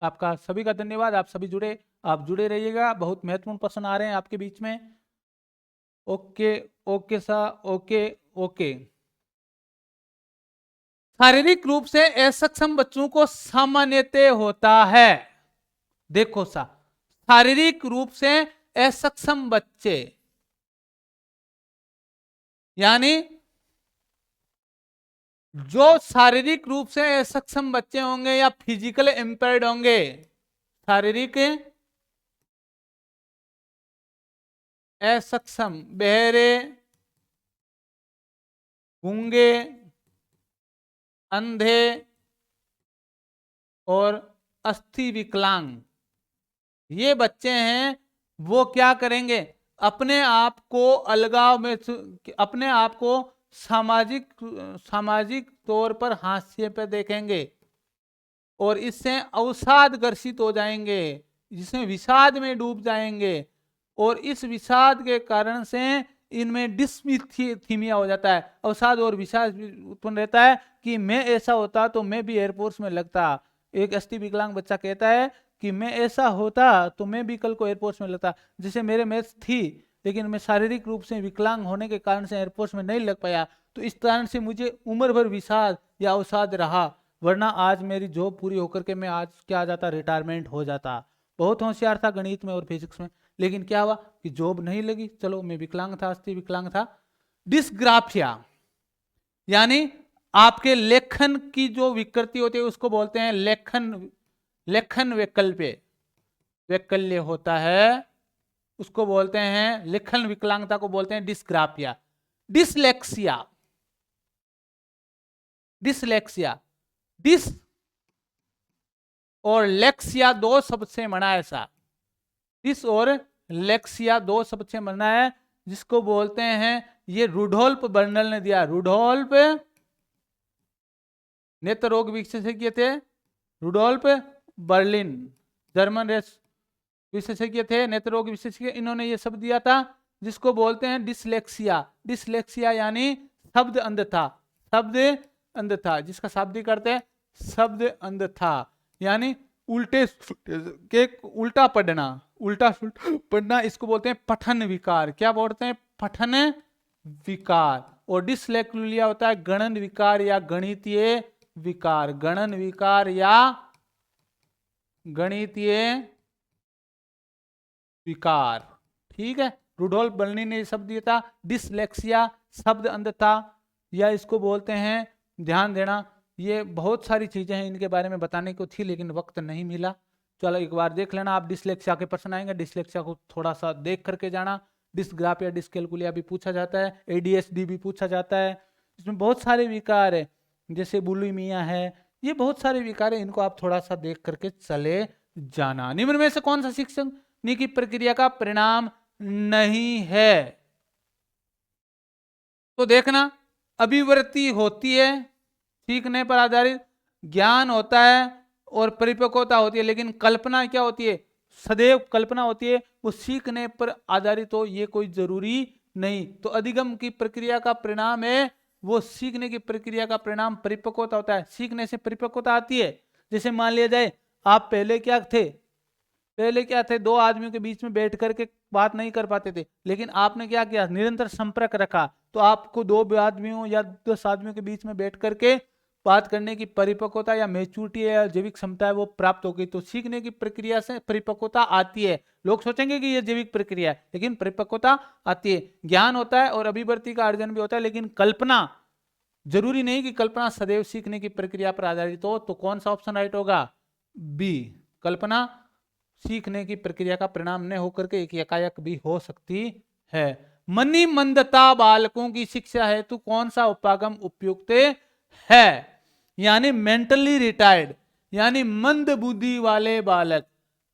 आपका सभी का धन्यवाद, आप सभी जुड़े, आप जुड़े रहिएगा, बहुत महत्वपूर्ण प्रश्न आ रहे हैं आपके बीच में। ओके ओके सा, ओके ओके। शारीरिक रूप से असक्षम बच्चों को सामान्यतः होता है, देखो सा, शारीरिक रूप से असक्षम बच्चे, यानी जो शारीरिक रूप से असक्षम बच्चे होंगे या फिजिकल इम्पेयर्ड होंगे, शारीरिक असक्षम, बहरे, गूंगे, अंधे और अस्थि विकलांग, ये बच्चे हैं, वो क्या करेंगे, अपने आप को अलगाव में, अपने आप को सामाजिक सामाजिक तौर पर हाशिए पे देखेंगे और इससे अवसाद ग्रसित हो जाएंगे, जिसमें विषाद में डूब जाएंगे और इस विषाद के कारण से इनमें डिस्मीथीमिया हो जाता है, अवसाद और विषाद उत्पन्न रहता है कि मैं ऐसा होता तो मैं भी एयरफोर्स में लगता। एक अस्थि विकलांग बच्चा कहता है कि मैं ऐसा होता तो मैं भी कल को एयरफोर्स में लगता, जैसे मेरे मैथ्स थी लेकिन मैं शारीरिक रूप से विकलांग होने के कारण से एयरफोर्स में नहीं लग पाया, तो इस कारण से मुझे उम्र भर विषाद या अवसाद रहा, वरना आज मेरी जॉब पूरी होकर के मैं आज क्या आ जाता, रिटायरमेंट हो जाता। बहुत होशियार था गणित में और फिजिक्स में, लेकिन क्या हुआ कि जॉब नहीं लगी, चलो मैं विकलांग था, अस्थि विकलांग था। डिस्ग्राफिया यानी आपके लेखन की जो विकृति होती है उसको बोलते हैं लेखन वैकल्प्य, वैकल्य होता है उसको बोलते हैं, लेखन विकलांगता को बोलते हैं डिस्ग्राफिया। डिसलेक्सिया, डिसलेक्सिया, डिस और लेक्सिया दो शब्द से बना है, ऐसा डिस और लेक्सिया दो शब्द से बना है, जिसको बोलते हैं, ये रुडोल्फ बर्नल ने दिया, रुडोल्फ नेत्र रोग विशेषज्ञ थे, रुडोल्फ बर्लिन जर्मन विशेषज्ञ थे, नेत्र रोग विशेषज्ञ, इन्होंने ये शब्द दिया था जिसको बोलते हैं डिसलेक्सिया। डिसलेक्सिया यानी शब्द अंधता, शब्द अंधता, जिसका शाब्दिक अर्थ है शब्द अंधता, यानी उल्टे के उल्टा पढ़ना, उल्टा पढ़ना, इसको बोलते हैं पठन विकार। क्या बोलते हैं, पठन विकार। और डिसलेक्सिया होता है गणन विकार या गणितीय विकार, गणन विकार या गणितीय विकार, ठीक है। रुडोल्फ बर्लिन ने शब्द दिया था डिसलेक्सिया, शब्द अंधता, या इसको बोलते हैं, ध्यान देना, ये बहुत सारी चीजें हैं इनके बारे में बताने को थी लेकिन वक्त नहीं मिला। चलो एक बार देख लेना, आप डिसलेक्सिया के प्रश्न आएंगे, डिसलेक्सिया को थोड़ा सा देख करके जाना। डिस्ग्राफिया, डिस्कैलकुलिया भी पूछा जाता है, एडीएसडी भी पूछा जाता है, इसमें बहुत सारे विकार है, जैसे बुलिमिया है, ये बहुत सारे विकार है, इनको आप थोड़ा सा देख करके चले जाना। निम्न में से कौन सा शिक्षण की प्रक्रिया का परिणाम नहीं है, तो देखना, अभिवृत्ति होती है, सीखने पर आधारित ज्ञान होता है और परिपक्वता होती है, लेकिन कल्पना क्या होती है, सदैव कल्पना होती है, वो सीखने पर आधारित हो ये कोई जरूरी नहीं। तो अधिगम की प्रक्रिया का परिणाम है, वो सीखने की प्रक्रिया का परिणाम परिपक्वता होता है, सीखने से परिपक्वता आती है। जैसे मान लिया जाए आप पहले क्या थे, पहले क्या थे, दो आदमियों के बीच में बैठ करके बात नहीं कर पाते थे, लेकिन आपने क्या किया, निरंतर संपर्क रखा, तो आपको दो आदमियों या 10 आदमियों के बीच में बैठ करके बात करने की परिपक्वता या मैच्योरिटी या जैविक क्षमता है वो प्राप्त हो गई। तो सीखने की प्रक्रिया से परिपक्वता आती है। लोग सोचेंगे कि ये जैविक प्रक्रिया है, लेकिन परिपक्वता आती है। ज्ञान होता है और अभिवृत्ति का अर्जन भी होता है, लेकिन कल्पना, जरूरी नहीं कि कल्पना सदैव सीखने की प्रक्रिया पर आधारित हो। तो कौन सा ऑप्शन राइट होगा, बी, कल्पना सीखने की प्रक्रिया का परिणाम न होकर के एक एकाएक भी हो सकती है। मनी मंदता बालकों की शिक्षा हेतु कौन सा उपागम उपयुक्त है, यानी मेंटली रिटायर्ड, यानी मंद बुद्धि वाले बालक,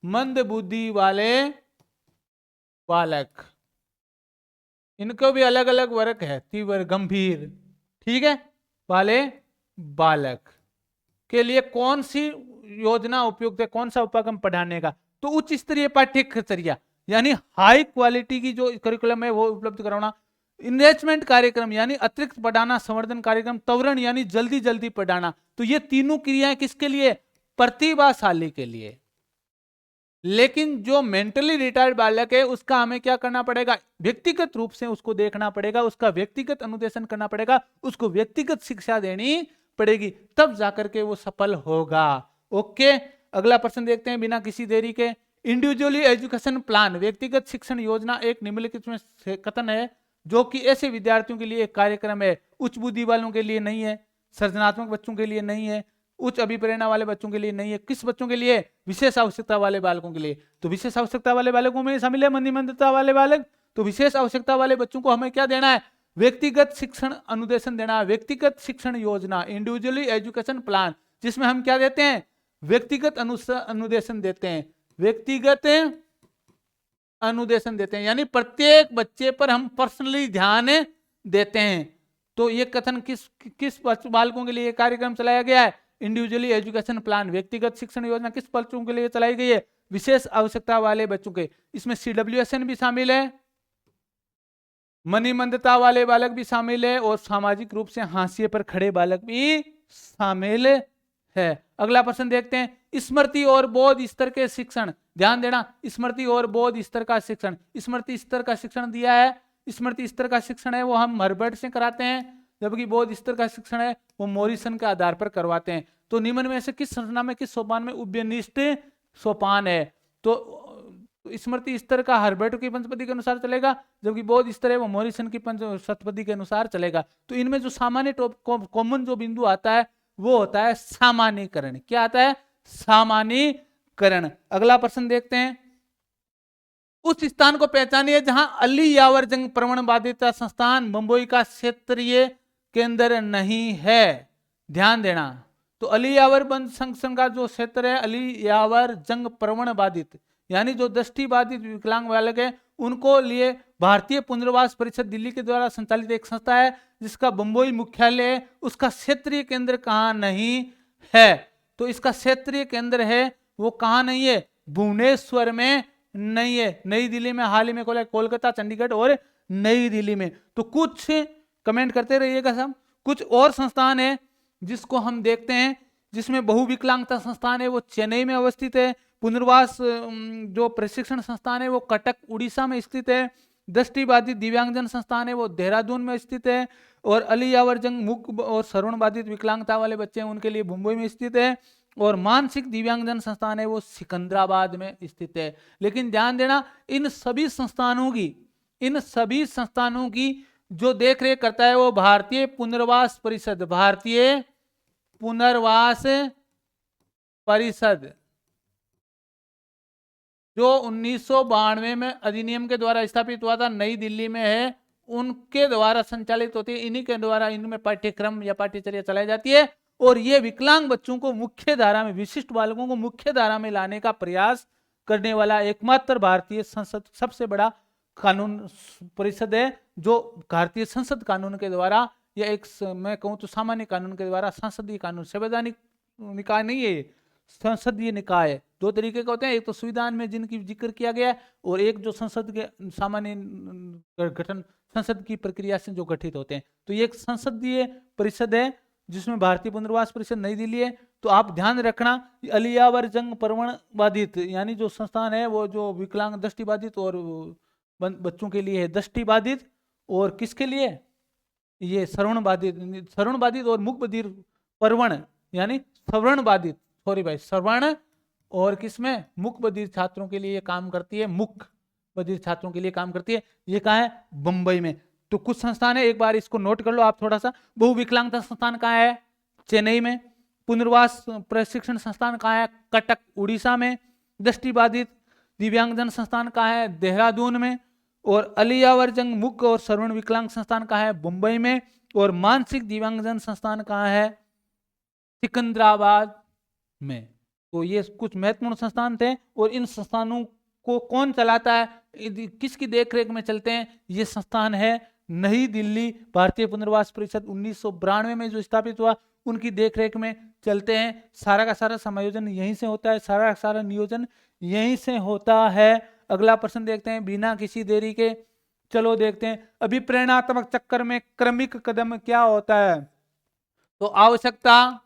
मंद बुद्धि वाले बालक, इनको भी अलग अलग वर्ग है, तीव्र, गंभीर, ठीक है, वाले बालक के लिए कौन सी योजना उपयुक्त है, कौन सा उपागम पढ़ाने का, तो उच्च स्तरीय पाठ्यक्रम यानी हाई क्वालिटी की जो करिकुलम है वो उपलब्ध कराना, इन्वेस्टमेंट कार्यक्रम यानी अतिरिक्त पढ़ाना, संवर्धन कार्यक्रम, त्वरण यानी जल्दी जल्दी पढ़ाना। तो ये तीनों क्रियाएं किसके लिए, प्रतिभाशाली के लिए। लेकिन जो मेंटली रिटायर्ड बालक है उसका हमें क्या करना पड़ेगा, व्यक्तिगत रूप से उसको देखना पड़ेगा, उसका व्यक्तिगत अनुदेशन करना पड़ेगा, उसको व्यक्तिगत शिक्षा देनी पड़ेगी, तब जाकर के वो सफल होगा। ओके, अगला प्रश्न देखते हैं बिना किसी देरी के। इंडिविजुअली एजुकेशन प्लान, व्यक्तिगत शिक्षण योजना एक निम्नलिखित में से कथन है जो कि ऐसे विद्यार्थियों के लिए एक कार्यक्रम है, उच्च बुद्धि वालों के लिए नहीं है। सृजनात्मक बच्चों के लिए नहीं है, उच्च अभिप्रेरणा वाले बच्चों के लिए नहीं है। किस बच्चों के लिए? विशेष आवश्यकता वाले बालकों के लिए। तो विशेष आवश्यकता वाले बालकों में शामिल है मध्यमंदता वाले बालक। तो विशेष आवश्यकता वाले बच्चों को हमें क्या देना है? व्यक्तिगत शिक्षण अनुदेशन देना है, व्यक्तिगत शिक्षण योजना, इंडिविजुअली एजुकेशन प्लान, जिसमें हम क्या देते हैं? व्यक्तिगत अनुदेशन देते हैं, व्यक्तिगत अनुदेशन देते हैं, यानी प्रत्येक बच्चे पर हम पर्सनली ध्यान देते हैं। तो ये कथन किस बालकों के लिए कार्यक्रम चलाया गया है? इंडिविजुअली एजुकेशन प्लान, व्यक्तिगत शिक्षण योजना किस बच्चों के लिए चलाई गई है? विशेष आवश्यकता वाले बच्चों के। इसमें CWSN भी शामिल है, मनिमंदता वाले बालक भी शामिल है, और सामाजिक रूप से हाशिए पर खड़े बालक भी शामिल है। अगला प्रश्न देखते हैं, स्मृति और बोध स्तर के शिक्षण। ध्यान देना, स्मृति और बोध स्तर का शिक्षण। स्मृति स्तर का शिक्षण दिया है, स्मृति स्तर का शिक्षण है वो हम हर्बर्ट से कराते हैं, जबकि बोध स्तर का शिक्षण है वो मॉरिसन के आधार पर करवाते हैं। तो निम्न में से किस संरचना में, किस सोपान में उभयनिष्ठ सोपान है? तो स्मृति स्तर का हर्बर्ट की पंचपदी के अनुसार चलेगा, जबकि बोध स्तर है वो मॉरिसन की शतपदी के अनुसार चलेगा। तो इनमें जो सामान्य कॉमन जो बिंदु आता है वो होता है सामान्यीकरण। क्या आता है? सामान्यीकरण। अगला प्रश्न देखते हैं, उस स्थान को पहचानिए जहां अली यावर जंग प्रवणवादिता संस्थान बंबई का क्षेत्रीय केंद्र नहीं है। ध्यान देना, तो अली यावर संघ का जो क्षेत्र है, अली यावर जंग प्रवणवादित, यानी जो दृष्टिबाधित विकलांग बालक है उनको लिए भारतीय पुनर्वास परिषद दिल्ली के द्वारा संचालित एक संस्था है, जिसका बंबई मुख्यालय है। उसका क्षेत्रीय केंद्र कहाँ नहीं है? तो इसका क्षेत्रीय केंद्र है वो कहाँ नहीं है? भुवनेश्वर में नहीं है, नई दिल्ली में हाल ही में खोला, कोलकाता, चंडीगढ़ और नई दिल्ली में। तो कुछ कमेंट करते रहिएगा सब। कुछ और संस्थान है जिसको हम देखते हैं, जिसमें बहुविकलांगता संस्थान है वो चेन्नई में अवस्थित है, पुनर्वास जो प्रशिक्षण संस्थान है वो कटक उड़ीसा में स्थित है, दृष्टिबाधित दिव्यांगजन संस्थान है वो देहरादून में स्थित है, और अली यावर जंग मूक और श्रवण बाधित विकलांगता वाले बच्चे हैं उनके लिए मुंबई में स्थित है, और मानसिक दिव्यांगजन संस्थान है वो सिकंदराबाद में स्थित है। लेकिन ध्यान देना, इन सभी संस्थानों की जो देखरेख करता है वो भारतीय पुनर्वास परिषद, भारतीय पुनर्वास परिषद, जो 1992 में अधिनियम के द्वारा स्थापित हुआ था, नई दिल्ली में है, उनके द्वारा संचालित होती है। इन्हीं के द्वारा इनमें पाठ्यक्रम या पाठ्यचर्या चलाई जाती है, और ये विकलांग बच्चों को मुख्य धारा में, विशिष्ट बालकों को मुख्य धारा में लाने का प्रयास करने वाला एकमात्र भारतीय संसद, सबसे बड़ा कानून परिषद है, जो भारतीय संसद कानून के द्वारा, या एक मैं कहूँ तो सामान्य कानून के द्वारा, संसदीय कानून, संवैधानिक निकाय नहीं है, संसदीय निकाय है। दो तरीके का होते हैं, एक तो संविधान में जिनकी जिक्र किया गया है, और एक जो संसद के सामान्य गठन, संसद की प्रक्रिया से जो गठित होते हैं। तो ये एक संसदीय परिषद है जिसमें भारतीय पुनर्वास परिषद नई दिल्ली है। तो आप ध्यान रखना, अली यावर जंग प्रवणवादित यानी जो संस्थान है वो जो विकलांग दृष्टिबाधित और बच्चों के लिए है, दृष्टिबाधित और किसके लिए? ये श्रवणबाधित और मूक बधिर परवण यानी श्रवणबाधित, सॉरी भाई, श्रवण और किसमें? मूक बधिर छात्रों के लिए काम करती है, मूक बधिर छात्रों के लिए काम करती है। ये कहाँ है? बंबई में। तो कुछ संस्थान है, एक बार इसको नोट कर लो आप थोड़ा सा। बहुविकलांगता संस्थान कहाँ है? चेन्नई में। पुनर्वास प्रशिक्षण संस्थान कहाँ है? कटक उड़ीसा में। दृष्टिबाधित दिव्यांगजन संस्थान कहाँ है? देहरादून में। और अली यावर जंग मूक और श्रवण विकलांग संस्थान कहाँ है? मुंबई में। और मानसिक दिव्यांगजन संस्थान कहाँ है? सिकंदराबाद में। तो ये कुछ महत्वपूर्ण संस्थान थे, और इन संस्थानों को कौन चलाता है, किसकी देखरेख में चलते हैं? ये संस्थान है नई दिल्ली भारतीय पुनर्वास परिषद 1992 में जो स्थापित हुआ, उनकी देखरेख में चलते हैं। सारा का सारा समायोजन यहीं से होता है, सारा का सारा नियोजन यहीं से होता है। अगला प्रश्न देखते हैं बिना किसी देरी के। चलो देखते हैं, अभिप्रेरणात्मक चक्कर में क्रमिक कदम क्या होता है? तो आवश्यकता,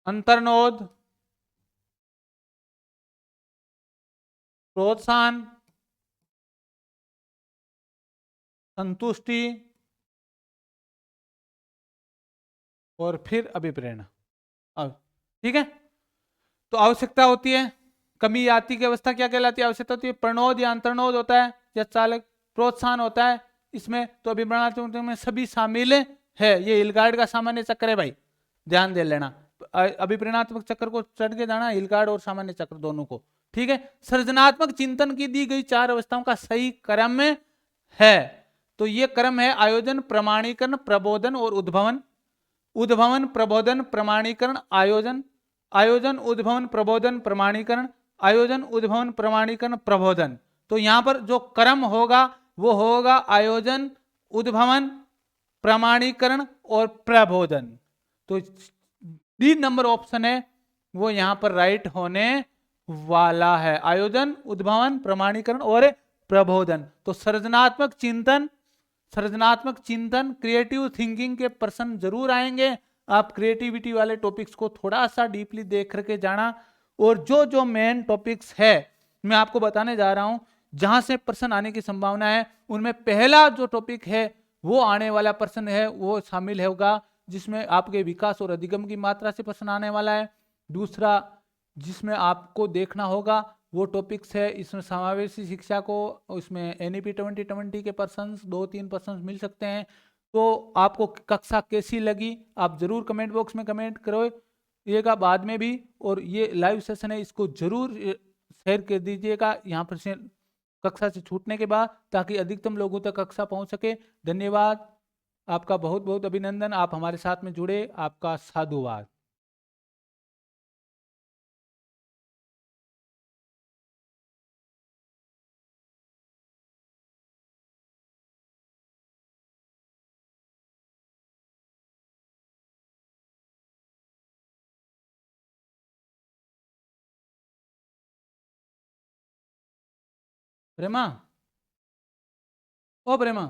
अंतर्नोद, प्रोत्साहन, संतुष्टि और फिर अभिप्रेरणा। अब ठीक है, तो आवश्यकता होती है, कमी आती की अवस्था क्या कहलाती है? आवश्यकता होती है। प्रणोद या अंतर्नोद होता है या चालक, प्रोत्साहन होता है इसमें तो अभिप्रेरणात्मक चक्र में सभी शामिल है। ये हिलगार्ड का सामान्य चक्र है भाई, ध्यान दे लेना। अभिप्रेरणात्मक चक्र को चढ़ के जाना, हिलगार्ड और सामान्य चक्र दोनों को, ठीक है। सृजनात्मक चिंतन की दी गई 4 अवस्थाओं का सही क्रम है। तो ये क्रम है आयोजन, प्रमाणीकरण, प्रबोधन और उद्भवन। उद्भवन, प्रबोधन, प्रमाणीकरण, आयोजन। आयोजन, उद्भवन, प्रबोधन, प्रमाणीकरण। आयोजन, उद्भवन, प्रमाणीकरण, प्रबोधन। तो यहां पर जो क्रम होगा वो होगा आयोजन, उद्भवन, प्रमाणीकरण और प्रबोधन। तो 3 नंबर ऑप्शन है वो यहां पर राइट होने वाला है, आयोजन, उद्भवन, प्रमाणीकरण और प्रबोधन। तो सृजनात्मक चिंतन, सृजनात्मक चिंतन, क्रिएटिव थिंकिंग के प्रश्न जरूर आएंगे। आप क्रिएटिविटी वाले टॉपिक्स को थोड़ा सा डीपली देख करके जाना। और जो जो मेन टॉपिक्स है मैं आपको बताने जा रहा हूं जहां से प्रश्न आने की संभावना है, उनमें पहला जो टॉपिक है वो आने वाला प्रश्न है वो शामिल होगा जिसमें आपके विकास और अधिगम की मात्रा से प्रश्न आने वाला है। दूसरा जिसमें आपको देखना होगा वो टॉपिक्स है, इसमें समावेशी शिक्षा को, उसमें एनईपी 2020 के पर्सन्स 2-3 पर्सन्स मिल सकते हैं। तो आपको कक्षा कैसी लगी आप जरूर कमेंट बॉक्स में कमेंट करोइएगा बाद में भी। और ये लाइव सेशन है, इसको जरूर शेयर कर दीजिएगा यहाँ पर से कक्षा से छूटने के बाद, ताकि अधिकतम लोगों तक कक्षा पहुंच सके। धन्यवाद, आपका बहुत बहुत अभिनंदन, आप हमारे साथ में जुड़े, आपका साधुवाद। प्रेमा, ओ प्रेमा।